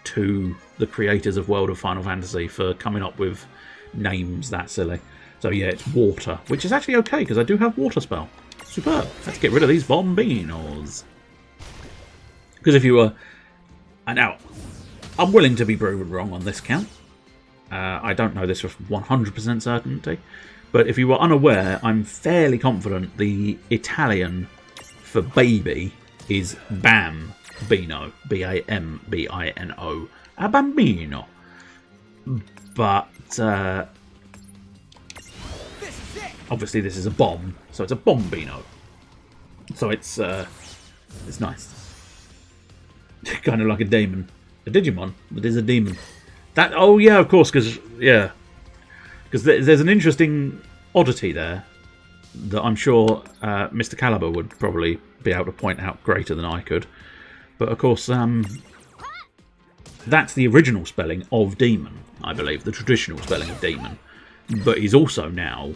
to the creators of World of Final Fantasy for coming up with names that silly. So yeah, it's water, which is actually okay because I do have water spell. Superb. Let's get rid of these bombinos. Because if you were, now I'm willing to be proven wrong on this count. I don't know this with 100% certainty. But if you were unaware, I'm fairly confident the Italian for baby is bambino. B-A-M-B-I-N-O. A bambino. But obviously this is a bomb, so it's a bombino. So it's nice. Kind of like a demon. A Digimon, but is a demon. That, oh yeah, of course, because, yeah. Because there's an interesting oddity there that I'm sure Mr. Caliber would probably be able to point out greater than I could. But of course, that's the original spelling of demon, I believe, the traditional spelling of demon. But he's also now,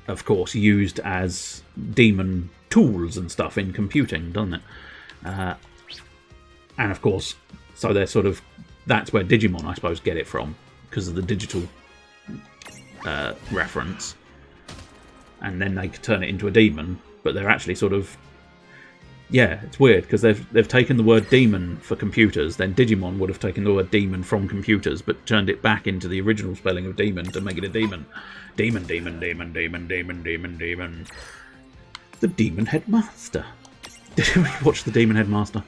of course, used as demon tools and stuff in computing, doesn't it? And of course, so they're sort of, that's where Digimon, I suppose, get it from, because of the digital reference, and then they could turn it into a demon, but they're actually sort of, yeah, it's weird because they've taken the word demon for computers, then Digimon would have taken the word demon from computers but turned it back into the original spelling of demon to make it a demon. Demon. The Demon Headmaster. Did we watch The Demon Headmaster?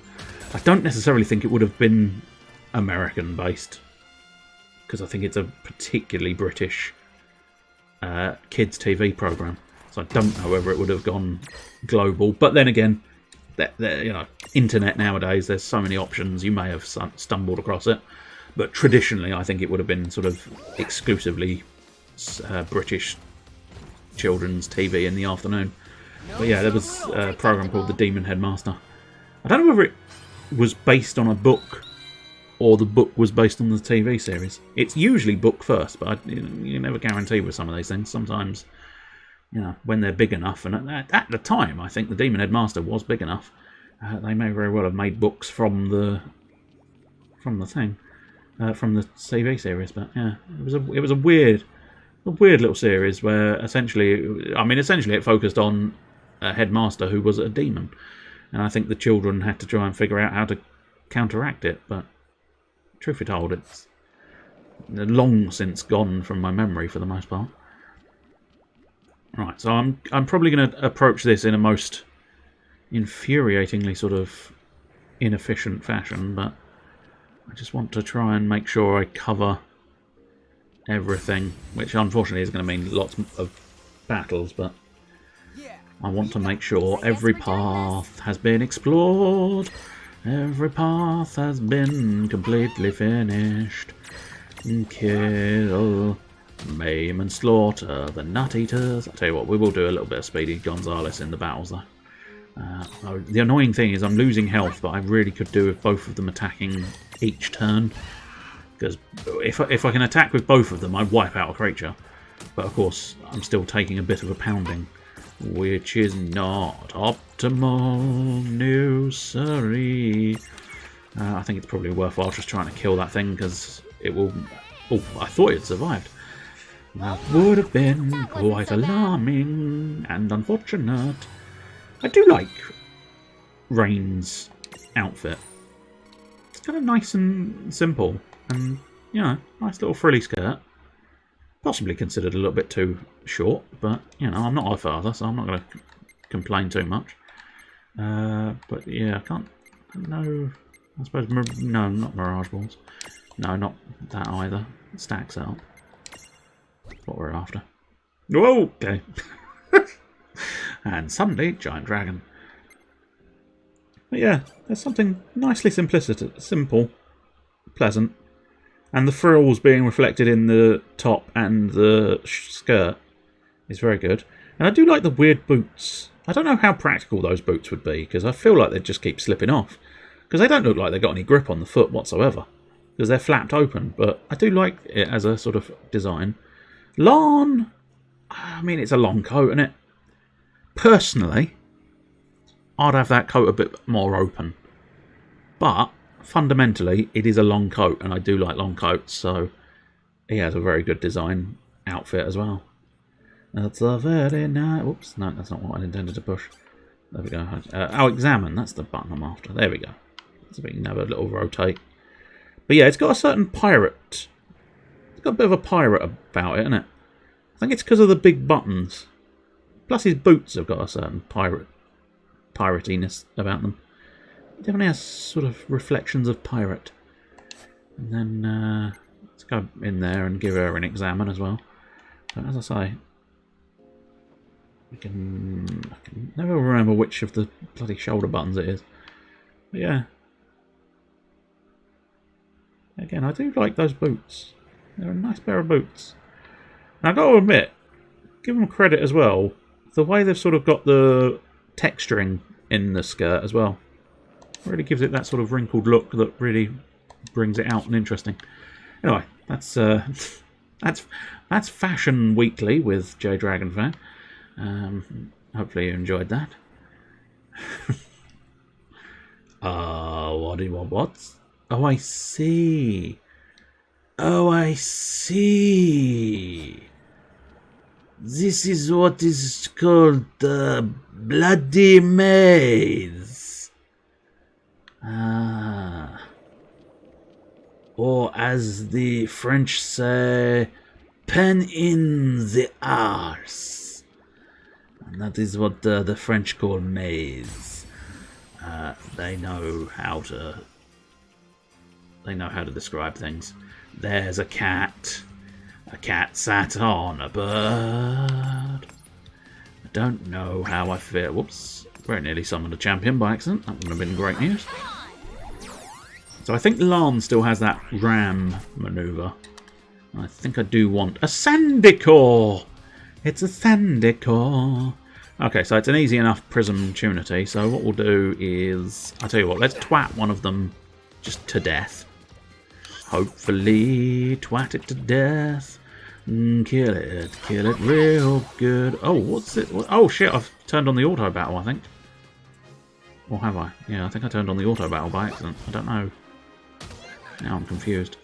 I don't necessarily think it would have been American based, because I think it's a particularly British kids TV program, so I don't know whether it would have gone global. But then again, you know, internet nowadays, there's so many options, you may have stumbled across it. But traditionally, I think it would have been sort of exclusively British children's TV in the afternoon. But yeah, there was a program called The Demon Headmaster. I don't know whether it was based on a book or the book was based on the TV series. It's usually book first, but you never guarantee with some of these things. Sometimes, you know, when they're big enough, and at the time, I think the Demon Headmaster was big enough. They may very well have made books from the thing, from the TV series. But yeah, it was a weird little series where essentially it focused on a headmaster who was a demon, and I think the children had to try and figure out how to counteract it, but truth be told, it's long since gone from my memory for the most part. Right, so I'm probably going to approach this in a most infuriatingly sort of inefficient fashion, but I just want to try and make sure I cover everything, which unfortunately is going to mean lots of battles, but I want to make sure every path has been explored. Every path has been completely finished. Kill, maim and slaughter the Nut Eaters. I'll tell you what, we will do a little bit of Speedy Gonzales in the battles though. The annoying thing is I'm losing health, but I really could do with both of them attacking each turn. Because if I can attack with both of them, I wipe out a creature. But of course, I'm still taking a bit of a pounding, which is not optimal. No, sorry. I think it's probably worthwhile just trying to kill that thing, because it will... Oh, I thought it survived. That would have been quite alarming and unfortunate. I do like Rain's outfit. It's kind of nice and simple, and, you know, nice little frilly skirt. Possibly considered a little bit too short, but, you know, I'm not her father, so I'm not going to complain too much. But, yeah, I can't... No, I suppose... No, not Mirage Balls. No, not that either. It stacks out. That's what we're after. Whoa! Okay. And suddenly, giant dragon. But yeah, there's something nicely simplistic, simple, pleasant. And the frills being reflected in the top and the skirt is very good. And I do like the weird boots. I don't know how practical those boots would be, because I feel like they'd just keep slipping off. Because they don't look like they've got any grip on the foot whatsoever. Because they're flapped open. But I do like it as a sort of design. Lawn, I mean, it's a long coat, isn't it? Personally, I'd have that coat a bit more open. But fundamentally, it is a long coat, and I do like long coats, so he has a very good design outfit as well. That's a very nice... Whoops, no, that's not what I intended to push. There we go. Examine, that's the button I'm after. There we go. So we can have a little rotate. But yeah, it's got a certain pirate. It's got a bit of a pirate about it, isn't it? I think it's because of the big buttons. Plus his boots have got a certain piratiness about them. It definitely has sort of reflections of pirate. And then let's go in there and give her an examine as well. But as I say, I can never remember which of the bloody shoulder buttons it is. But yeah. Again, I do like those boots. They're a nice pair of boots. Now I've got to admit, give them credit as well. The way they've sort of got the texturing in the skirt as well. Really gives it that sort of wrinkled look that really brings it out and interesting. Anyway, that's Fashion Weekly with J Dragon Fan. Hopefully you enjoyed that. What do you want? What? Oh, I see. Oh, I see. This is what is called the Bloody Maze. Ah. Or as the French say, pen in the arse. And that is what the French call maze. They know how to describe things. There's a cat. A cat sat on a bird. I don't know how I feel. Whoops. Very nearly summoned a champion by accident. That would have been great news. So I think Lan still has that ram maneuver. I think I do want a Sandicore. It's a Sandicore. Okay, so it's an easy enough Prism Tunity. So what we'll do is, I'll tell you what, let's twat one of them just to death. Hopefully, twat it to death. Kill it real good. Oh, what's it? Oh shit, I've turned on the auto battle, I think. Or have I? Yeah, I think I turned on the auto battle by accident. I don't know. Now I'm confused.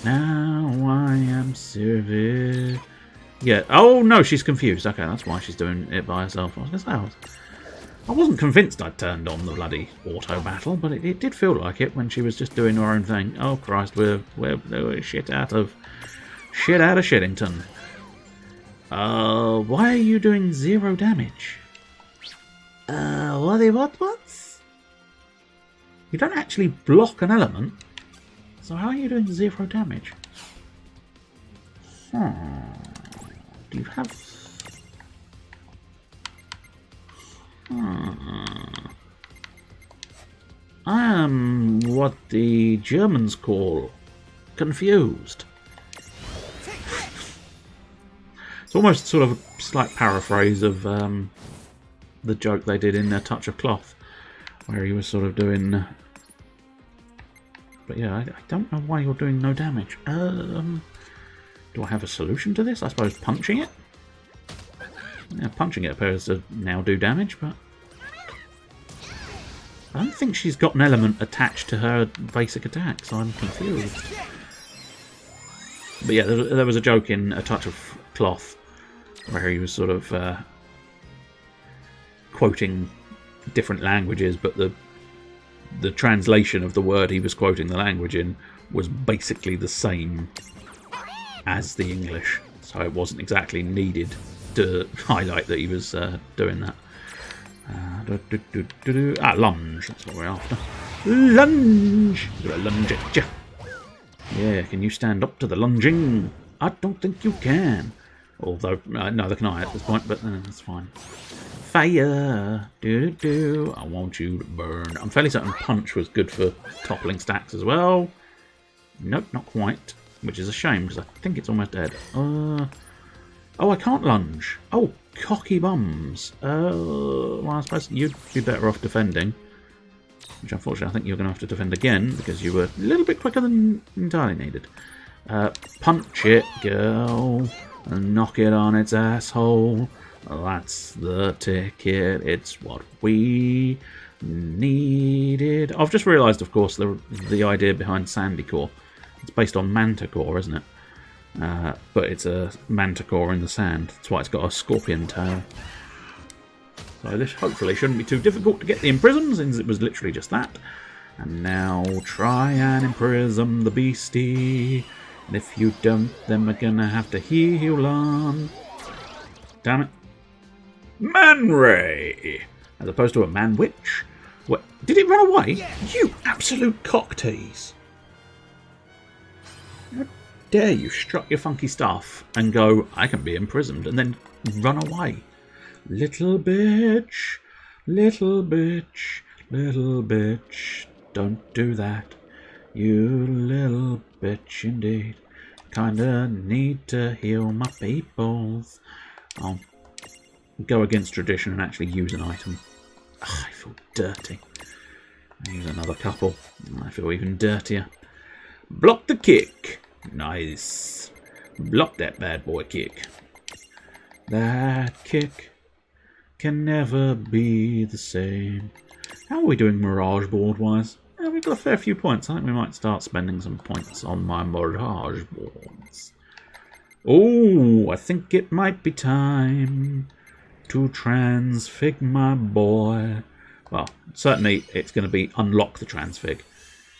Now I am serious. Yeah. Oh no, she's confused. Okay, that's why she's doing it by herself. I was gonna say I wasn't convinced I'd turned on the bloody auto battle, but it did feel like it when she was just doing her own thing. Oh Christ, we're shit out of Shittington. Why are you doing 0 damage? What? You don't actually block an element, so how are you doing 0 damage? Do you have... I am what the Germans call confused. It's almost sort of a slight paraphrase of the joke they did in A Touch of Cloth, where he was sort of doing... But yeah, I don't know why you're doing no damage. Do I have a solution to this? I suppose punching it? Yeah, punching it appears to now do damage, but... I don't think she's got an element attached to her basic attack, so I'm confused. But yeah, there was a joke in A Touch of Cloth where he was sort of quoting different languages, but the translation of the word he was quoting the language in was basically the same as the English, so it wasn't exactly needed to highlight that he was doing that. Lunge, that's what we're after. Lunge! Do a lunge at ya. Yeah, can you stand up to the lunging? I don't think you can. Although, neither can I at this point, but that's fine. Fire! Do-do-do. I want you to burn. I'm fairly certain punch was good for toppling stacks as well. Nope, not quite. Which is a shame, because I think it's almost dead. Oh, I can't lunge. Oh, cocky bums. Well, I suppose you'd be better off defending. Which, unfortunately, I think you're going to have to defend again, because you were a little bit quicker than entirely needed. Punch it, girl. Knock it on its asshole. That's the ticket. It's what we needed. I've just realised, of course, the idea behind Sandy Core. It's based on Manticore, isn't it? But it's a Manticore in the sand. That's why it's got a scorpion tail. So this hopefully shouldn't be too difficult to get the imprison, since it was literally just that. And now try and imprison the beastie. And if you don't, then we're gonna have to heal on. Damn it. Man Ray! As opposed to a Man Witch. What? Did it run away? Yeah. You absolute cock tease. How dare you strut your funky stuff and go, I can be imprisoned, and then run away. Little bitch, little bitch, little bitch. Don't do that. You little bitch indeed. Kinda need to heal my peoples. I'll go against tradition and actually use an item. Ugh, I feel dirty. I use another couple. I feel even dirtier. Block the kick. Nice. Block that bad boy kick. That kick can never be the same. How are we doing Mirage board wise? Yeah, we've got a fair few points. I think we might start spending some points on my Mirage boards. Oh, I think it might be time to transfig my boy. Well, certainly it's going to be unlock the transfig,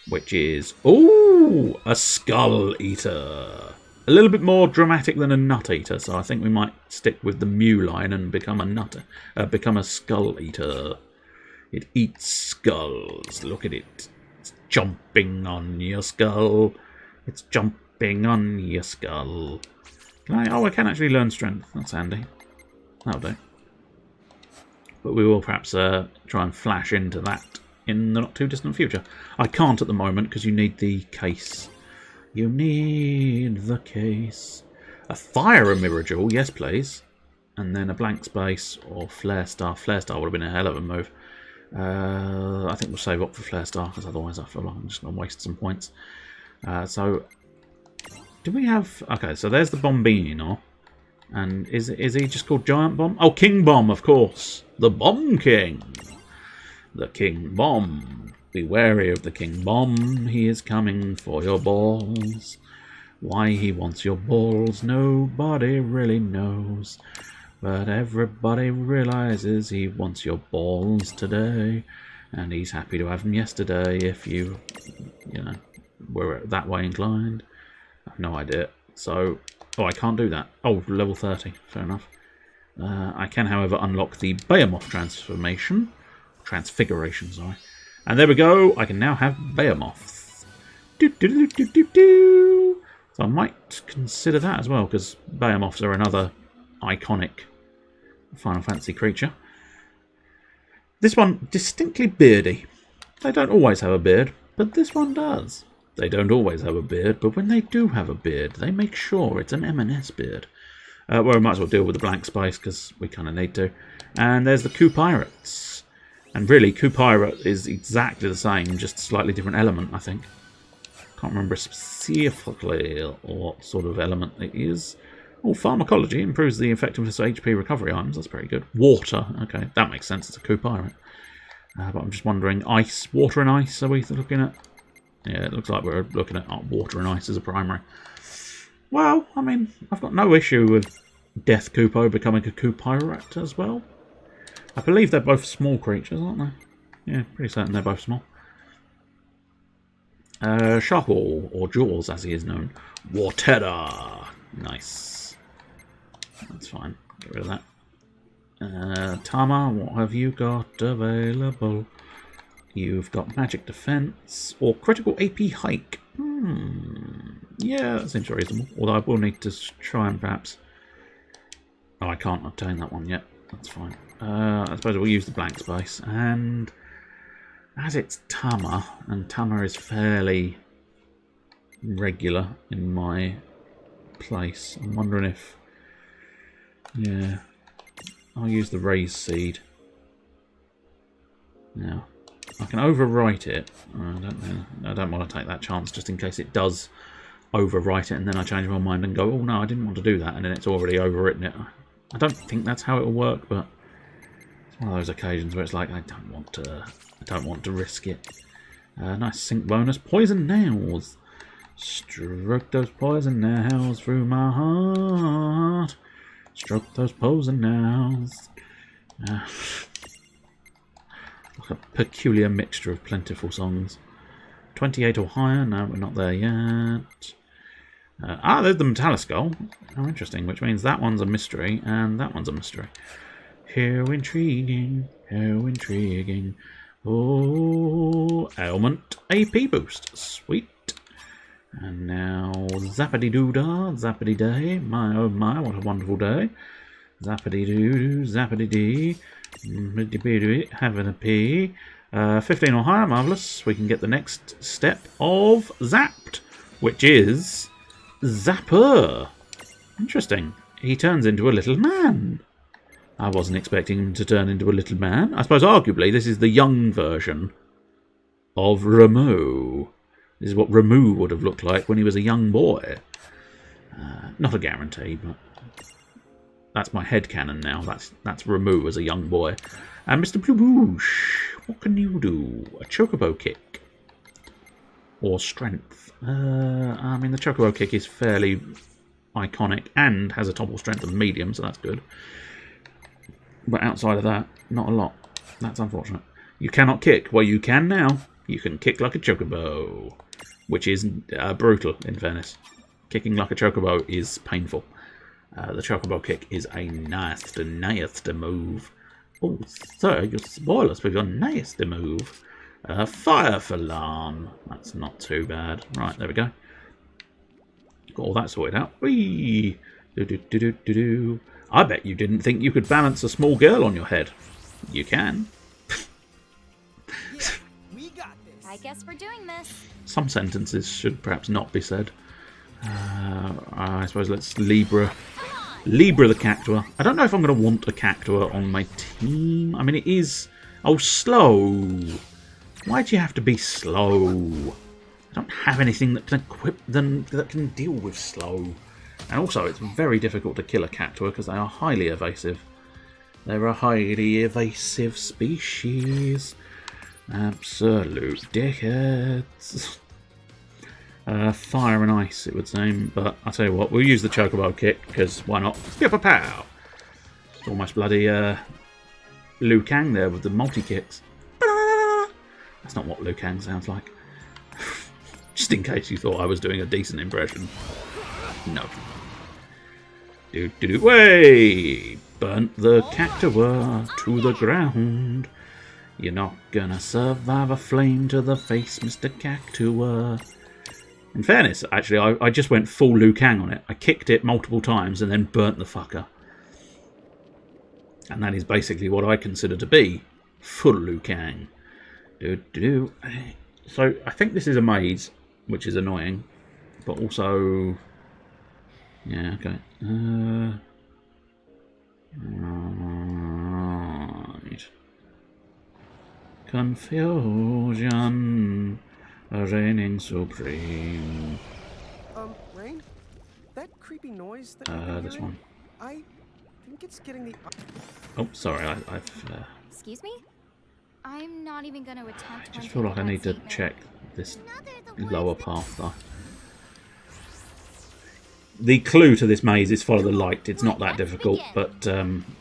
which is, ooh, a skull eater. A little bit more dramatic than a nut eater, so I think we might stick with the Mew line and become a skull eater. It eats skulls. Look at it. It's jumping on your skull. It's jumping on your skull. Can I? Oh, I can actually learn strength. That's handy. That'll do. But we will perhaps try and flash into that in the not too distant future. I can't at the moment because you need the case. You need the case. A fire mirror jewel, yes please. And then a blank space or flare star. Flare star would have been a hell of a move. I think we'll save up for flare star because otherwise I feel like I'm just going to waste some points. So, do we have? Okay, so there's the Bombino. And is he just called Giant Bomb? Oh, King Bomb, of course. The Bomb King. The King Bomb. Be wary of the King Bomb. He is coming for your balls. Why he wants your balls, nobody really knows. But everybody realizes he wants your balls today. And he's happy to have them yesterday if you know, were that way inclined. I have no idea. So, oh, I can't do that. Oh, level 30. Fair enough. I can, however, unlock the Behemoth transformation. Transfiguration, sorry. And there we go. I can now have Behemoths. Do-do-do-do-do-do. So I might consider that as well, because Behemoths are another iconic Final Fantasy creature. This one, distinctly beardy. They don't always have a beard, but this one does. They don't always have a beard, but when they do have a beard, they make sure it's an M&S beard. Well, we might as well deal with the blank space, because we kind of need to. And there's the Coup Pirates. And really, Coup Pirate is exactly the same, just a slightly different element, I think. Can't remember specifically what sort of element it is. Oh, pharmacology improves the effectiveness of HP recovery items. That's pretty good. Water. Okay, that makes sense. It's a Coup Pirate. But I'm just wondering, ice, water and ice, are we looking at? Yeah, it looks like we're looking at water and ice as a primary. Well, I mean, I've got no issue with Death Kupo becoming a Coup Pirate as well. I believe they're both small creatures, aren't they? Yeah, pretty certain they're both small. Sharpall, or Jaws as he is known. Wartera. Nice. That's fine. Get rid of that. Tama, what have you got available? You've got magic defense or critical AP hike. Yeah, that seems reasonable. Although I will need to try and perhaps Oh, I can't obtain that one yet. That's fine. I suppose we'll use the blank space. And as it's Tama, and Tama is fairly regular in my place, I'm wondering if... Yeah, I'll use the raised seed. Now, I can overwrite it. I don't know. I don't want to take that chance just in case it does overwrite it and then I change my mind and go, oh no, I didn't want to do that, and then it's already overwritten it. I don't think that's how it will work, but it's one of those occasions where it's like I don't want to risk it. Nice sync bonus. Poison nails. Stroke those poison nails through my heart. Stroke those poison nails. Like a peculiar mixture of plentiful songs. 28 or higher? No, we're not there yet. There's the Metallic Skull. Oh, interesting. Which means that one's a mystery, and that one's a mystery. How intriguing. How intriguing. Oh, ailment AP boost. Sweet. And now zappity-doo-dah, zappity-day. My oh my, what a wonderful day. Zappity-doo-doo, zappity-dee. Having a pee. 15 or higher, marvellous. We can get the next step of Zapped, which is Zapper. Interesting. He turns into a little man. I wasn't expecting him to turn into a little man. I suppose arguably this is the young version of Rameau. This is what Rameau would have looked like when he was a young boy. Not a guarantee, but that's my headcanon now. That's Rameau as a young boy. And Mr. Blue Boosh, what can you do? A chocobo kick. Or strength. I mean, the chocobo kick is fairly iconic and has a topple strength of medium, so that's good. But outside of that, not a lot. That's unfortunate. You cannot kick. Well, you can now. You can kick like a chocobo. Which is brutal, in fairness. Kicking like a chocobo is painful. The chocobo kick is a nasty move. Oh, sir, you spoil us with your nasty move. Fire for Lan. That's not too bad. Right, there we go. Got all that sorted out. Whee! Do-do-do-do-do-do. I bet you didn't think you could balance a small girl on your head. You can. Yeah, we got this. I guess we're doing this. Some sentences should perhaps not be said. I suppose let's Libra the Cactua. I don't know if I'm going to want a Cactua on my team. I mean, it is... Oh, slow. Why'd you have to be slow? I don't have anything that can equip them that can deal with slow. And also, it's very difficult to kill a Cactua because they are highly evasive. They're a highly evasive species. Absolute dickheads. Fire and ice, it would seem. But I'll tell you what, we'll use the Chocobo kick, because why not? Pow! It's almost bloody Liu Kang there with the multi-kicks. That's not what Liu Kang sounds like. Just in case you thought I was doing a decent impression. No. Do-do-do. Way! Burnt the Cactua to the ground. You're not gonna survive a flame to the face, Mr. Cactua. In fairness, actually, I just went full Liu Kang on it. I kicked it multiple times and then burnt the fucker. And that is basically what I consider to be full Liu Kang. Do-do-do. So, I think this is a maze, which is annoying. But also... Yeah, okay. Right. Confusion reigning supreme. Rain? That creepy noise that this one. I think it's getting the... Oh, sorry, I've... Excuse me? I'm not even going to attempt to... I just feel like I need to check this lower path, though. The clue to this maze is follow the light. It's not that difficult, but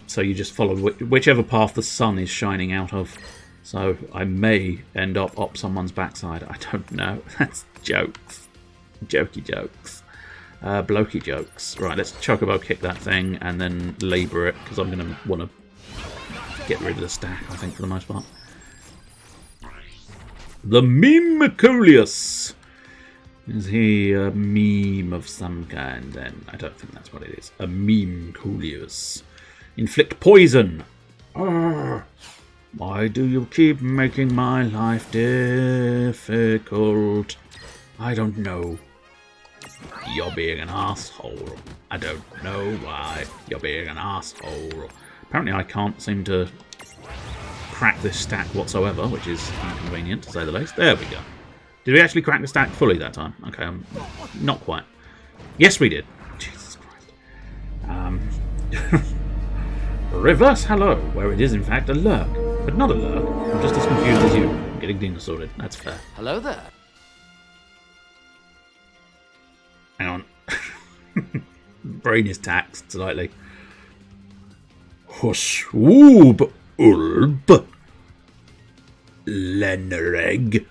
so you just follow whichever path the sun is shining out of. So I may end up someone's backside. I don't know. That's jokes. Jokey jokes. Blokey jokes. Right, let's chocobo kick that thing and then labour it, because I'm going to want to get rid of the stack, I think, for the most part. The Mimicolius. Is he a meme of some kind? Then I don't think that's what it is. A Mimicolius. Inflict poison. Arrgh. Why do you keep making my life difficult? I don't know. You're being an asshole. I don't know why you're being an asshole. Apparently I can't seem to crack this stack whatsoever, which is inconvenient to say the least. There we go. Did we actually crack the stack fully that time? Okay, not quite. Yes, we did. Jesus Christ. Reverse hello, where it is in fact a lurk. But not a lurk. I'm just as confused as you. I'm getting Dina sorted. That's fair. Hello there. Hang on. Brain is taxed slightly. Huswoob ulb Lenreg.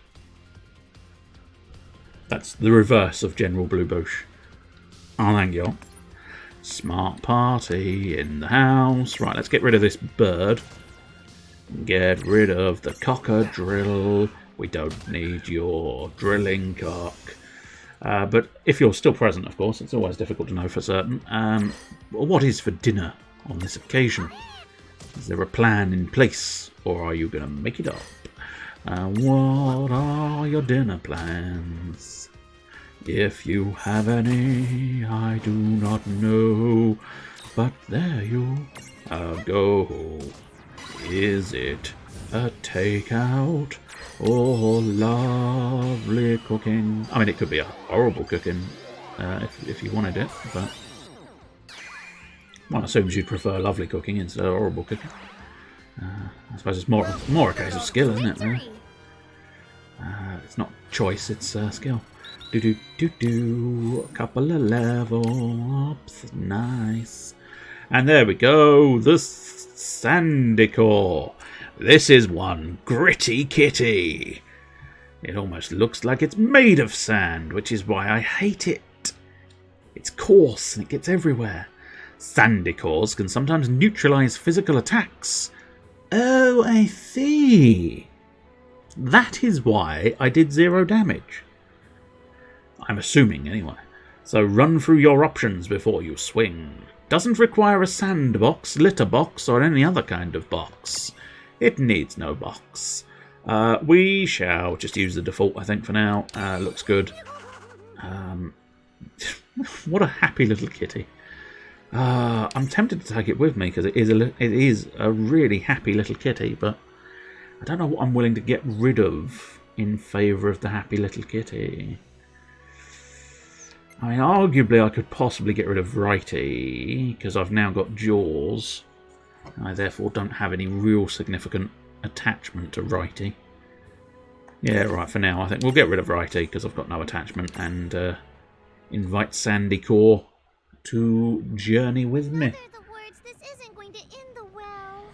That's the reverse of General Blue Bush. Oh, thank you. Smart party in the house. Right, let's get rid of this bird. Get rid of the cockadrill. We don't need your drilling cock. But if you're still present, of course, it's always difficult to know for certain. What is for dinner on this occasion? Is there a plan in place, or are you going to make it up? What are your dinner plans? If you have any, I do not know. But there you go. Is it a takeout or lovely cooking? I mean, it could be a horrible cooking if you wanted it, but one assumes you'd prefer lovely cooking instead of horrible cooking. I suppose it's more a case of skill, isn't it? Really? It's not choice, it's skill. A couple of level ups, nice. And there we go, the sandy core. This is one gritty kitty. It almost looks like it's made of sand, which is why I hate it. It's coarse and it gets everywhere. Sandy cores can sometimes neutralize physical attacks. Oh, I see. That is why I did 0 damage. I'm assuming, anyway. So run through your options before you swing. Doesn't require a sandbox, litter box, or any other kind of box. It needs no box. We shall just use the default, I think, for now. Looks good. What a happy little kitty. I'm tempted to take it with me because it is a really happy little kitty, but I don't know what I'm willing to get rid of in favour of the happy little kitty. I mean, arguably I could possibly get rid of Righty because I've now got Jaws. I therefore don't have any real significant attachment to Righty. Yeah, right, for now I think we'll get rid of Righty because I've got no attachment and invite Sandy Core to journey with me. This isn't going to end the well.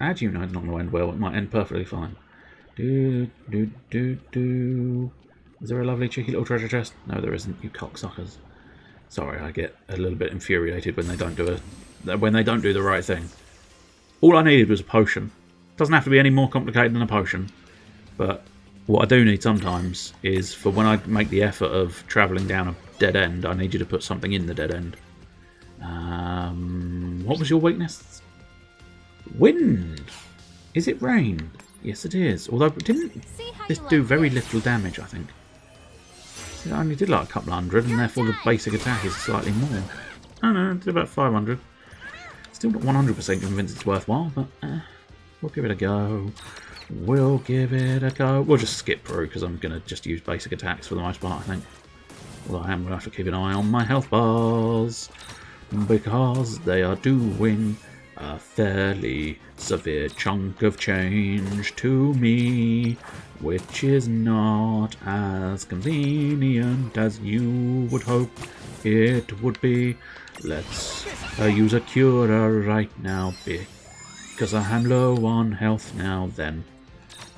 How do you know it's not going to end well? It might end perfectly fine. Is there a lovely cheeky little treasure chest? No, there isn't, you cocksuckers. Sorry, I get a little bit infuriated when they don't do the right thing. All I needed was a potion. Doesn't have to be any more complicated than a potion. But what I do need sometimes is for when I make the effort of travelling down a dead end, I need you to put something in the dead end. What was your weakness? Wind! Is it rain? Yes, it is. Although, didn't this do very little damage, I think? It only did like a couple hundred, and therefore the basic attack is slightly more. I don't know, it did about 500. Still not 100% convinced it's worthwhile, but we'll give it a go. We'll give it a go. We'll just skip through, because I'm going to just use basic attacks for the most part, I think. Although I am going to have to keep an eye on my health bars, because they are doing a fairly severe chunk of change to me, which is not as convenient as you would hope it would be. Let's use a cure right now, because I am low on health now. Then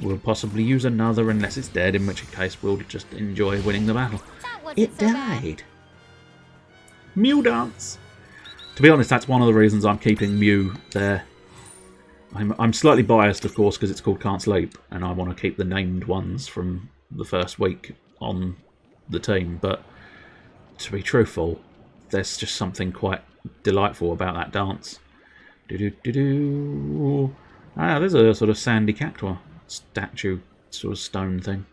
we'll possibly use another unless it's dead, in which case we'll just enjoy winning the battle. It died. Mew dance. To be honest, that's one of the reasons I'm keeping Mew there. I'm slightly biased, of course, because it's called Can't Sleep, and I want to keep the named ones from the first week on the team. But to be truthful, there's just something quite delightful about that dance. Ah, there's a sort of sandy cactuar statue, sort of stone thing.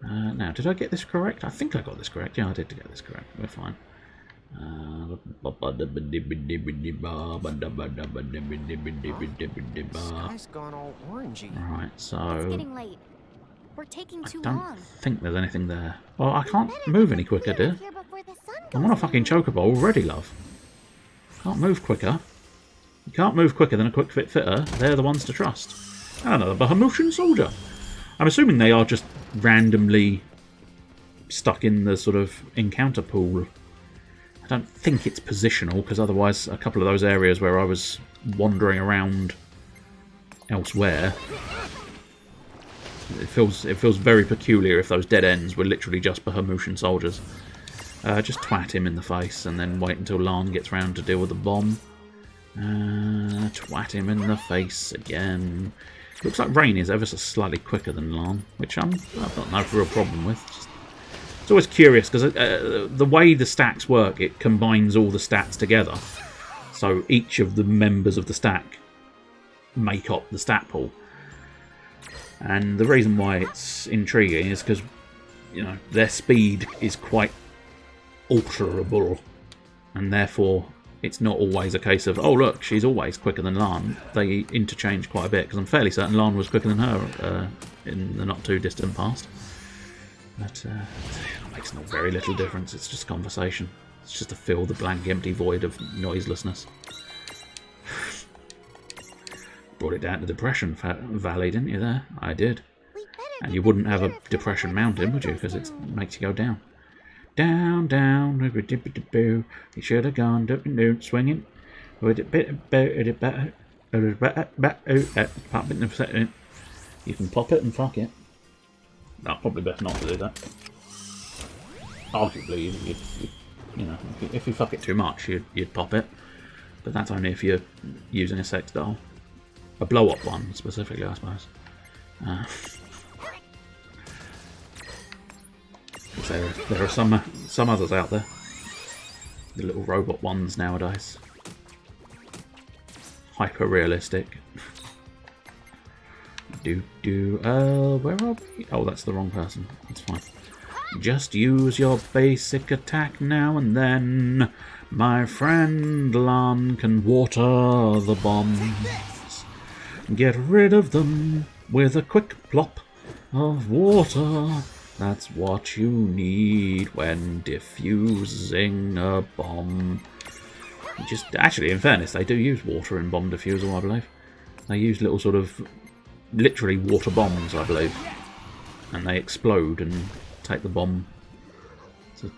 Now, did I get this correct? I think I got this correct. Yeah, I did get this correct. We're fine. Sky's gone all orangey. Right, so It's getting late. We're taking too I don't long. think there's anything there. Well, I can't move any quicker, dear. Here before the sun I'm on a fucking chocobo already, love. Can't move quicker. You can't move quicker than a quick fit fitter. They're the ones to trust. And another Bahamutian soldier. I'm assuming they are just randomly stuck in the sort of encounter pool. I don't think it's positional, because otherwise a couple of those areas where I was wandering around elsewhere, it feels very peculiar if those dead ends were literally just Bahamutian soldiers. Just twat him in the face and then wait until Lan gets round to deal with the bomb. Twat him in the face again. Looks like Rain is ever so slightly quicker than Lan, which I've got no real problem with. It's always curious because the way the stacks work, it combines all the stats together. So each of the members of the stack make up the stat pool. And the reason why it's intriguing is because, you know, their speed is quite alterable, and therefore it's not always a case of, oh look, she's always quicker than Lan. They interchange quite a bit, because I'm fairly certain Lan was quicker than her in the not too distant past. But it makes no very little difference. It's just conversation. It's just to fill the blank empty void of noiselessness. Brought it down to Depression Valley, didn't you there? I did. And you wouldn't have a Depression Mountain, would you? Because it makes you go down. Down, down, you should have gone, swinging. You can pop it and fuck it. No, probably best not to do that. Arguably, you know, if you fuck it too much, you'd pop it. But that's only if you're using a sex doll. A blow-up one, specifically, I suppose. There are some others out there. The little robot ones nowadays. Hyper-realistic. Where are we? Oh, that's the wrong person. That's fine. Just use your basic attack now and then. My friend Lan can water the bombs. Get rid of them with a quick plop of water. That's what you need when diffusing a bomb. Actually, in fairness, they do use water in bomb diffusal, I believe. They use little sort of, literally water bombs, I believe. And they explode and take the bomb. It's a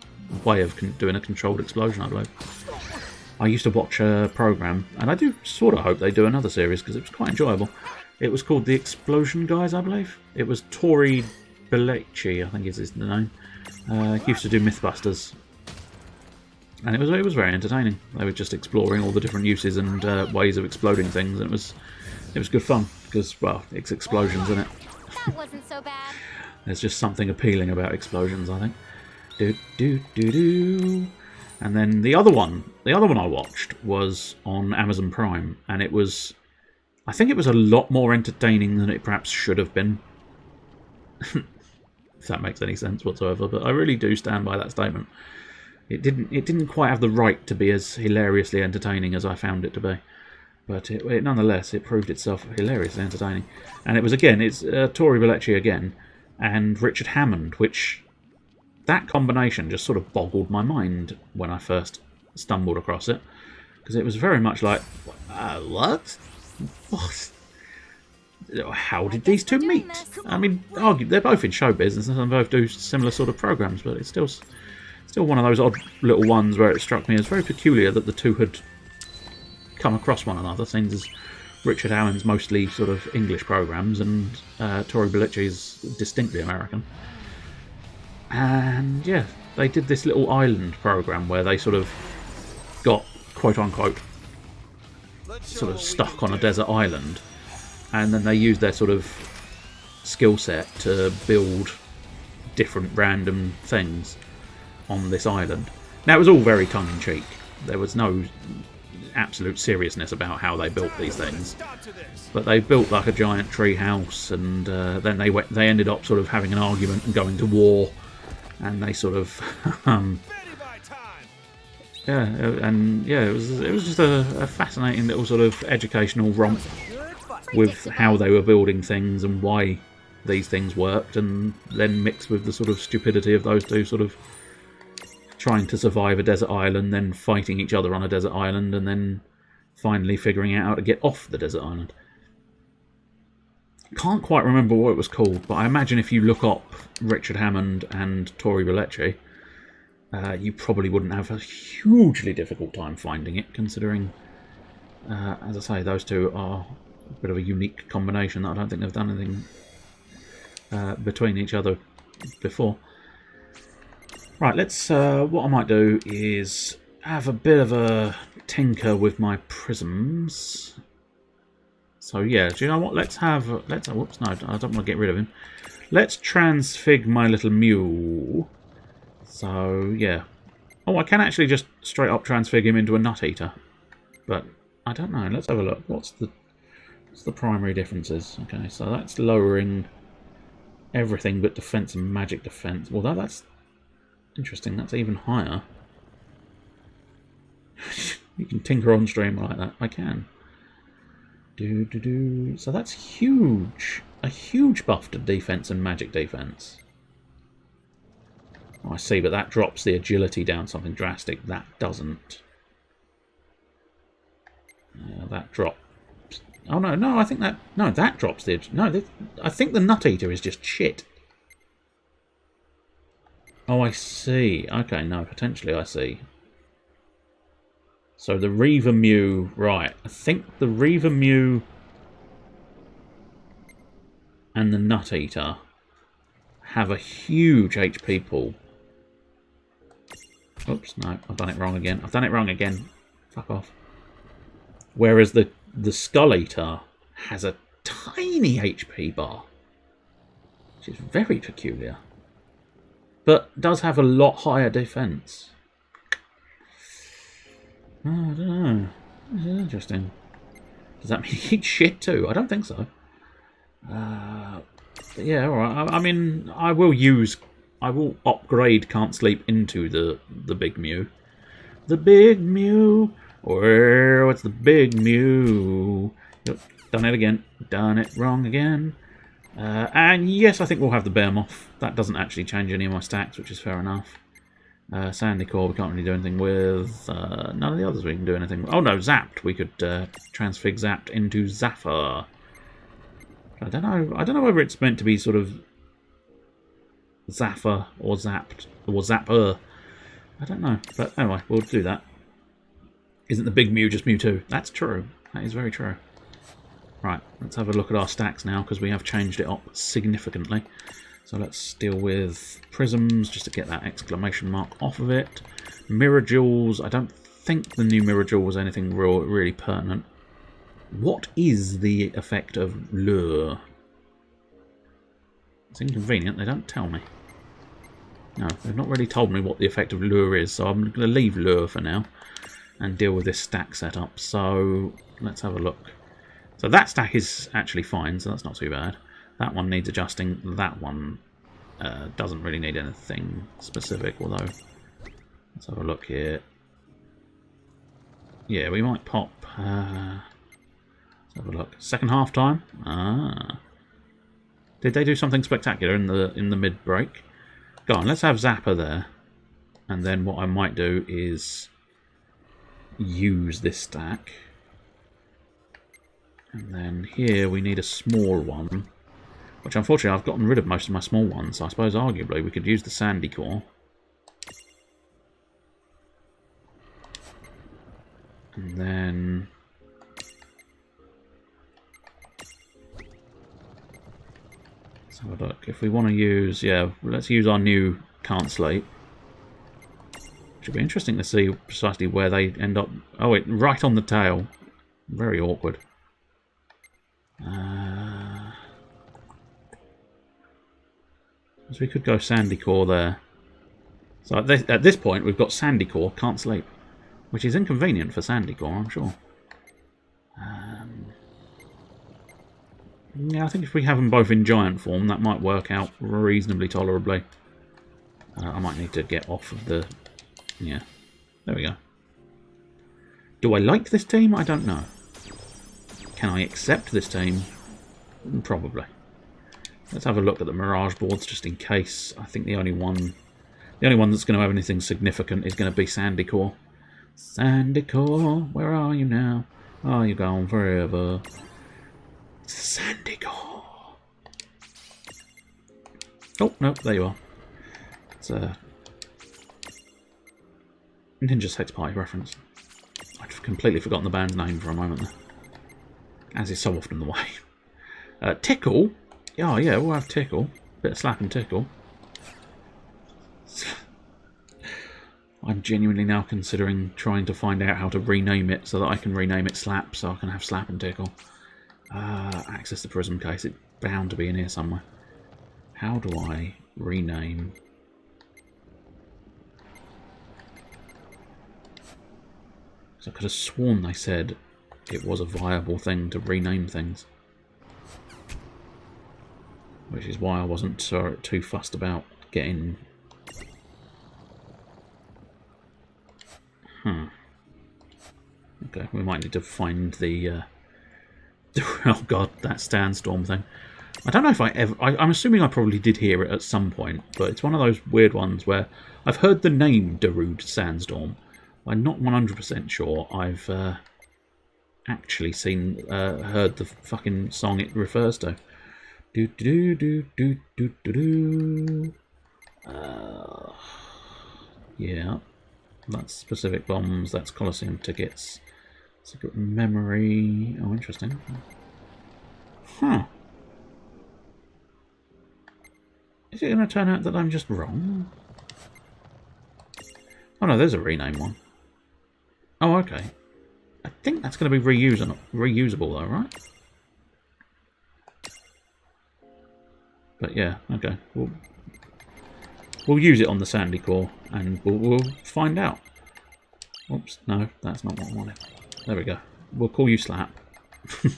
way of doing a controlled explosion, I believe. I used to watch a program, and I do sort of hope they do another series, because it was quite enjoyable. It was called The Explosion Guys, I believe. It was Tori Belleci, I think is his name. He used to do Mythbusters. And it was very entertaining. They were just exploring all the different uses and ways of exploding things, and it was good fun, because, well, it's explosions, isn't it? That wasn't so bad. There's just something appealing about explosions, I think. Do. And then the other one I watched was on Amazon Prime, and I think it was a lot more entertaining than it perhaps should have been. If that makes any sense whatsoever, but I really do stand by that statement. It didn't quite have the right to be as hilariously entertaining as I found it to be, but nonetheless it proved itself hilariously entertaining. And it's Tori Belleci again and Richard Hammond, which that combination just sort of boggled my mind when I first stumbled across it, because it was very much like, what? How did these two meet? I mean, they're both in show business and both do similar sort of programs, but it's still one of those odd little ones where it struck me as very peculiar that the two had come across one another, since as Richard Hammond's mostly sort of English programs and Tori Belleci's distinctly American. And yeah, they did this little island program where they sort of got, quote unquote, sort of stuck on a desert island, and then they used their sort of skill set to build different random things on this island. Now, it was all very tongue-in-cheek. There was no absolute seriousness about how they built these things. But they built like a giant tree house, and then they ended up sort of having an argument and going to war, and they sort of it was just a fascinating little sort of educational romp with how they were building things and why these things worked, and then mixed with the sort of stupidity of those two sort of trying to survive a desert island, then fighting each other on a desert island, and then finally figuring out how to get off the desert island. Can't quite remember what it was called, but I imagine if you look up Richard Hammond and Tori Bellecci, you probably wouldn't have a hugely difficult time finding it, considering, as I say, those two are a bit of a unique combination that I don't think they've done anything between each other before. Right, let's. What I might do is have a bit of a tinker with my prisms. So yeah, do you know what? Let's. Whoops, no, I don't want to get rid of him. Let's transfig my little mule. So yeah. Oh, I can actually just straight up transfig him into a nut eater. But I don't know. Let's have a look. What's the primary differences? Okay, so that's lowering everything but defense and magic defense. Well, that's interesting. That's even higher. You can tinker on stream like that. I can. So that's huge. A huge buff to defense and magic defense. Oh, I see, but that drops the agility down something drastic. That doesn't. That drops. Oh no! I think that that drops the. No, I think the nut eater is just shit. Oh, I see. Okay, no, potentially I see. So the Reaver Mew, right. I think the Reaver Mew and the Nut Eater have a huge HP pool. Oops, no, I've done it wrong again. Fuck off. Whereas the Skull Eater has a tiny HP bar, which is very peculiar. But does have a lot higher defense. Oh, I don't know. This is interesting. Does that mean he eats shit too? I don't think so. But yeah, alright. I mean, I will upgrade Can't Sleep into the Big Mew. The Big Mew! Oh, it's the Big Mew! Yep, done it again. Done it wrong again. And yes, I think we'll have the Bear Moth. That doesn't actually change any of my stacks, which is fair enough. Sandy Core we can't really do anything with. None of the others we can do anything with. Oh no, Zapped. We could transfig Zapped into Zaffer. I don't know whether it's meant to be sort of Zaffer or Zapped or Zapper. I don't know. But anyway, we'll do that. Isn't the Big Mew just Mewtwo? That's true. That is very true. Right, let's have a look at our stacks now, because we have changed it up significantly. So let's deal with prisms, just to get that exclamation mark off of it. Mirror Jewels, I don't think the new Mirror Jewel was anything really pertinent. What is the effect of Lure? It's inconvenient, they don't tell me. No, they've not really told me what the effect of Lure is, so I'm going to leave Lure for now and deal with this stack setup. So let's have a look. So that stack is actually fine, so that's not too bad. That one needs adjusting. That one doesn't really need anything specific, although let's have a look here. Yeah, we might pop. Let's have a look. Second half time. Did they do something spectacular in the mid break? Go on, let's have Zapper there, and then what I might do is use this stack. And then here we need a small one, which unfortunately I've gotten rid of most of my small ones, so I suppose arguably we could use the Sandy Core. And then let's have a look. If we want to use, yeah, let's use our new Can't Sleep. Should be interesting to see precisely where they end up. Oh, wait, right on the tail. Very awkward. So we could go Sandy Core there. So at this point we've got Sandy Core, Can't Sleep. which is inconvenient for Sandy Core, I'm sure. Yeah, I think if we have them both in giant form, that might work out reasonably tolerably. I might need to get off of the... Yeah, there we go. Do I like this team? I don't know. Can I accept this team? Probably. Let's have a look at the Mirage boards just in case. I think the only one that's going to have anything significant is going to be Sandy Core. Sandy Core, where are you now? Are you gone forever? Sandy Core. Oh, no, there you are. It's a Ninja Sex Party reference. I'd completely forgotten the band's name for a moment there. As is so often the way. Tickle? Oh yeah, we'll have Tickle. Bit of slap and tickle. I'm genuinely now considering trying to find out how to rename it so that I can rename it Slap, so I can have Slap and Tickle. Access the Prism case. It's bound to be in here somewhere. How do I rename... So I could have sworn they said it was a viable thing to rename things. Which is why I wasn't too fussed about getting... Okay, we might need to find the... Oh god, that Sandstorm thing. I don't know if I ever... I'm assuming I probably did hear it at some point, but it's one of those weird ones where I've heard the name Darude Sandstorm. I'm not 100% sure I've actually heard the fucking song it refers to. Do do do do do do do. Yeah, that's Specific Bombs. That's Coliseum tickets. Secret Memory. Oh, interesting. Huh. Is it going to turn out that I'm just wrong? Oh no, there's a rename one. Oh, okay. I think that's going to be reusable though, right? But yeah, okay. We'll use it on the Sandy Core and we'll find out. Oops, no, that's not what I wanted. There we go. We'll call you Slap. There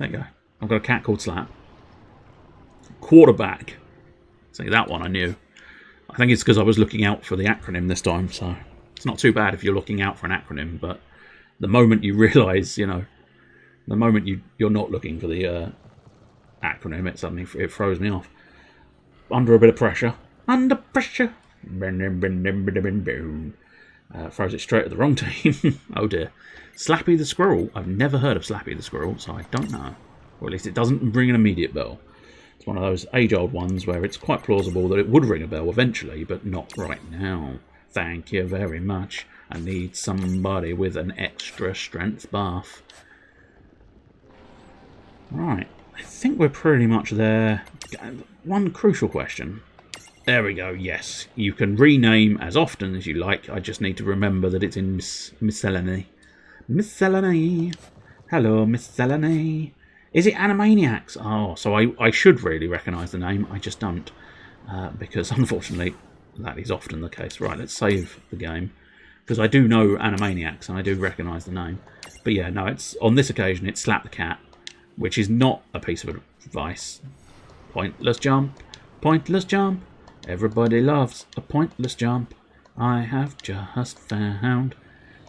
you go. I've got a cat called Slap. Quarterback. See, that one I knew. I think it's because I was looking out for the acronym this time, so it's not too bad if you're looking out for an acronym, but the moment you realise, you know, the moment you're not looking for the acronym, it throws me off. Under a bit of pressure. Under pressure. Throws it straight at the wrong team. Oh dear. Slappy the Squirrel. I've never heard of Slappy the Squirrel, so I don't know. Or at least it doesn't ring an immediate bell. It's one of those age-old ones where it's quite plausible that it would ring a bell eventually, but not right now. Thank you very much. I need somebody with an extra strength buff. Right. I think we're pretty much there. One crucial question. There we go, yes. You can rename as often as you like. I just need to remember that it's in Miscellany. Miscellany. Hello, Miscellany. Is it Animaniacs? Oh, so I should really recognise the name. I just don't. Because, unfortunately, that is often the case. Right, let's save the game. Because I do know Animaniacs, and I do recognise the name. But yeah, no, it's on this occasion, it's Slap the Cat, which is not a piece of advice. Pointless jump. Pointless jump. Everybody loves a pointless jump. I have just found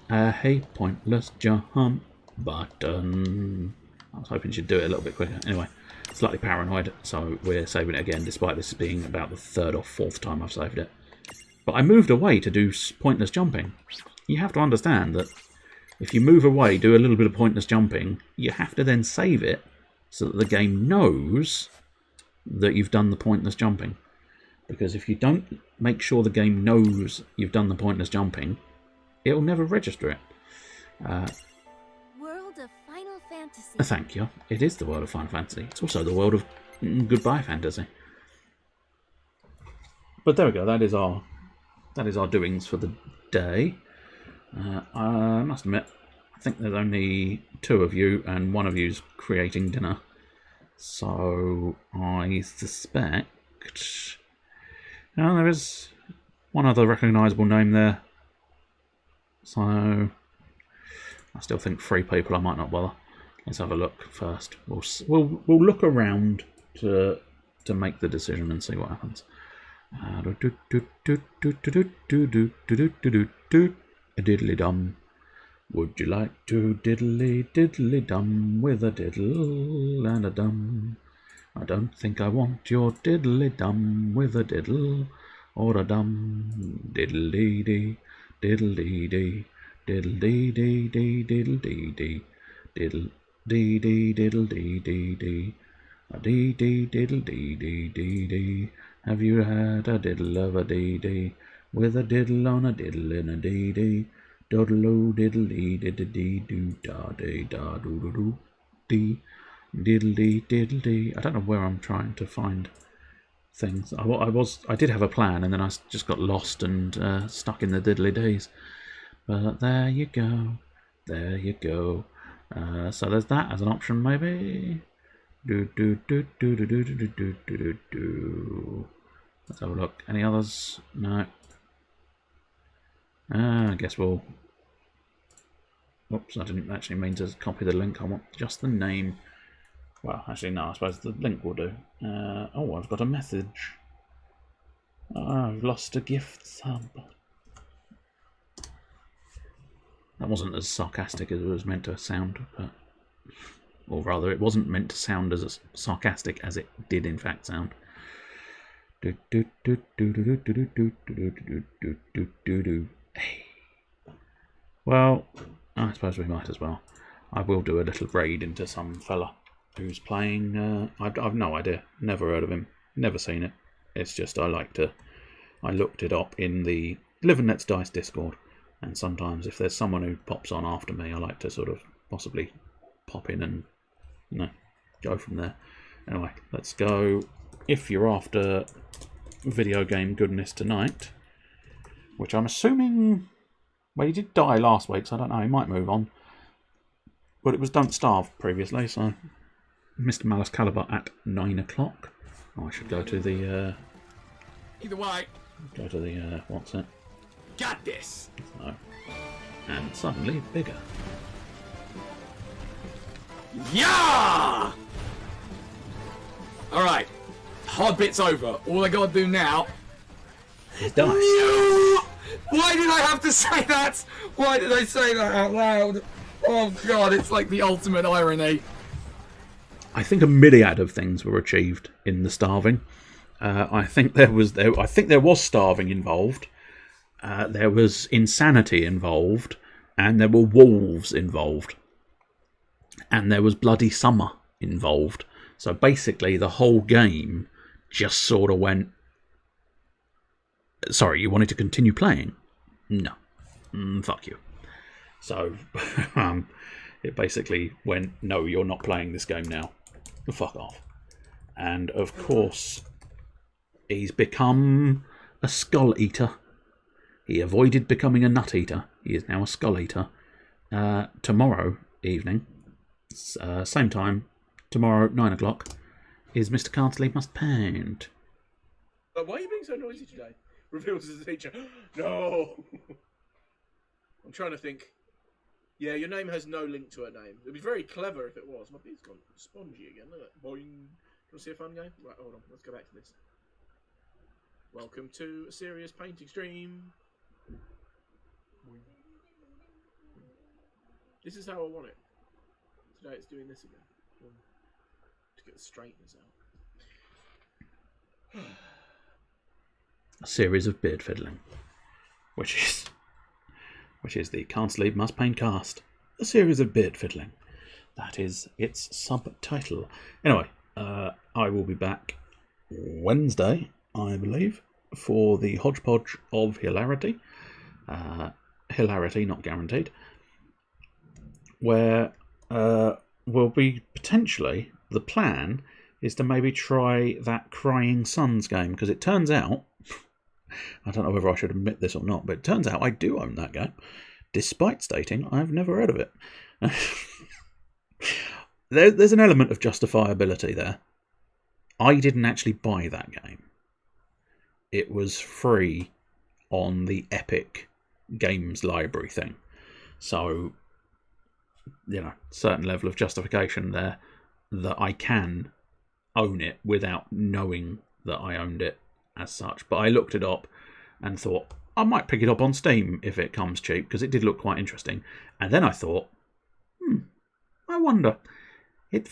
a pointless jump button. I was hoping she'd do it a little bit quicker. Anyway, slightly paranoid, so we're saving it again, despite this being about the third or fourth time I've saved it. But I moved away to do pointless jumping. You have to understand that if you move away, do a little bit of pointless jumping, you have to then save it so that the game knows that you've done the pointless jumping. Because if you don't make sure the game knows you've done the pointless jumping, it'll never register it. World of Final Fantasy. Thank you. It is the world of Final Fantasy. It's also the world of Goodbye Fantasy. But there we go. That is our doings for the day. I must admit, I think there's only 2 of you, and one of you's creating dinner. So I suspect. No, there is one other recognisable name there. So I still think 3 people. I might not bother. Let's have a look first. We'll look around to make the decision and see what happens. Diddly dum. Would you like to diddly dum with a diddle and a dum? I don't think I want your diddly dum with a diddle or a dum. Diddly dee, diddly dee, diddly dee dee, diddly dee, diddle dee dee, diddle dee dee dee, a dee dee diddle dee dee dee dee. Have you had a diddle of a dee dee with a diddle on a diddle in a dee dee? Doddle diddle dee diddle dee doo da dee da doo doo doo dee. Diddly diddly. I don't know where I'm trying to find things. I did have a plan, and then I just got lost and stuck in the diddly days. But there you go. There you go. So there's that as an option, maybe. Do do do do do do do do do do do. Let's have a look. Any others? No. I guess we'll. Oops! I didn't actually mean to copy the link. I want just the name. Well, actually, no, I suppose the link will do. Oh, I've got a message. I've lost a gift sub. That wasn't as sarcastic as it was meant to sound, but... Or rather, it wasn't meant to sound as sarcastic as it did in fact sound. Well, I suppose we might as well. I will do a little raid into some fella who's playing. I've no idea, never heard of him, never seen it. It's just I looked it up in the Live and Let's Dice Discord, and sometimes if there's someone who pops on after me, I like to sort of possibly pop in and go from there. Anyway, let's go. If you're after video game goodness tonight, which I'm assuming, well, he did die last week, so I don't know, he might move on. But it was Don't Starve previously, so Mr. Malice Caliber at 9 o'clock. Oh, I should go to the... Either way. Go to the... what's it? Got this! So, and suddenly bigger. Yeah! Alright. Hard bit's over. All I gotta do now... is dice. Why did I have to say that? Why did I say that out loud? Oh god, it's like the ultimate irony. I think a myriad of things were achieved in the starving. I think there was starving involved. There was insanity involved, and there were wolves involved, and there was bloody summer involved. So basically, the whole game just sort of went. Sorry, you wanted to continue playing? No, fuck you. So it basically went, no, you're not playing this game now. Fuck off. And of course, he's become a skull eater. He avoided becoming a nut eater. He is now a skull eater. Tomorrow evening, same time, tomorrow 9 o'clock, is Mr. Can't Sleep Must Paint. Why are you being so noisy today? Reveals as a teacher. No! I'm trying to think. Yeah, your name has no link to a name. It'd be very clever if it was. My beard's gone spongy again. Look at that. Boing. Do you want to see a fun game? Right, hold on. Let's go back to this. Welcome to a serious painting stream. This is how I want it. Today it's doing this again. To get the straighteners out. A series of beard fiddling, which is the Can't Sleep Must Paint cast. A series of beard fiddling. That is its subtitle. Anyway, I will be back Wednesday, I believe, for the hodgepodge of hilarity. Hilarity, not guaranteed. Where will be potentially, the plan is to maybe try that Crying Sons game, because it turns out, I don't know whether I should admit this or not, but it turns out I do own that game, despite stating I've never heard of it. There's an element of justifiability there. I didn't actually buy that game. It was free on the Epic Games Library thing. So, you know, certain level of justification there that I can own it without knowing that I owned it as such. But I looked it up and thought, I might pick it up on Steam if it comes cheap, because it did look quite interesting. And then I thought, I wonder. It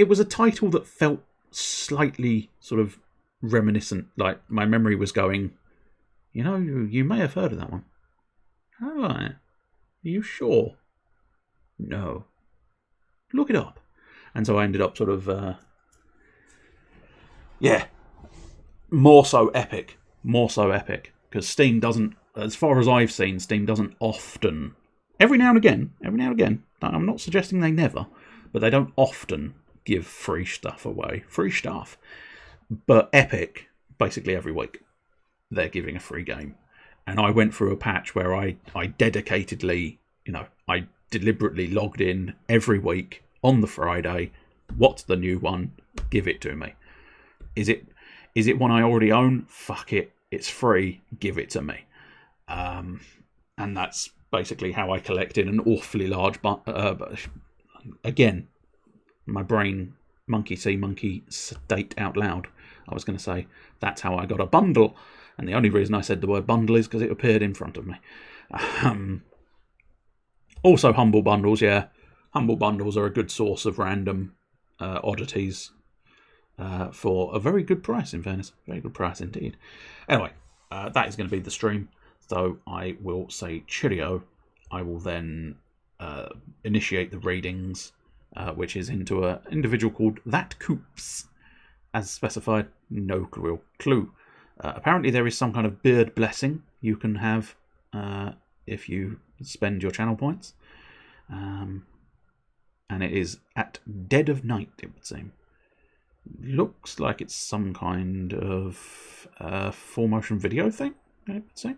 was a title that felt slightly sort of reminiscent. Like my memory was going, you know, you may have heard of that one. Have I? Are you sure? No. Look it up. And so I ended up sort of, more so epic. Because Steam doesn't, as far as I've seen, Steam doesn't often, every now and again, I'm not suggesting they never, but they don't often give free stuff away. But Epic, basically every week, they're giving a free game. And I went through a patch where I dedicatedly, I deliberately logged in every week on the Friday. What's the new one? Give it to me. Is it one I already own? Fuck it. It's free. Give it to me. And that's basically how I collected an awfully large... again, my brain, monkey see, monkey state out loud. I was going to say, that's how I got a bundle. And the only reason I said the word bundle is because it appeared in front of me. Also, Humble Bundles, yeah. Humble Bundles are a good source of random oddities for a very good price, in fairness. Very good price indeed. Anyway, that is going to be the stream. So I will say cheerio. I will then initiate the readings, which is into an individual called That Coops. As specified, no real clue. Apparently there is some kind of bird blessing you can have if you spend your channel points. And it is at dead of night, it would seem. Looks like it's some kind of full motion video thing, I would say.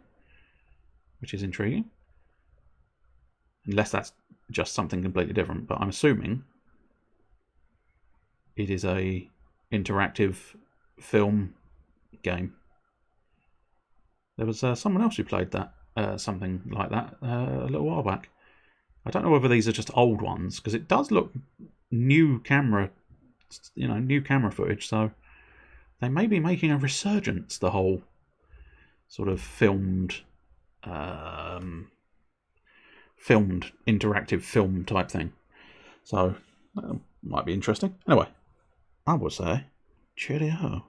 Which is intriguing. Unless that's just something completely different, but I'm assuming it is a interactive film game. There was someone else who played that, something like that, a little while back. I don't know whether these are just old ones, because it does look new camera, new camera footage, so they may be making a resurgence, the whole sort of filmed interactive film type thing. So, might be interesting. Anyway, I will say, cheerio.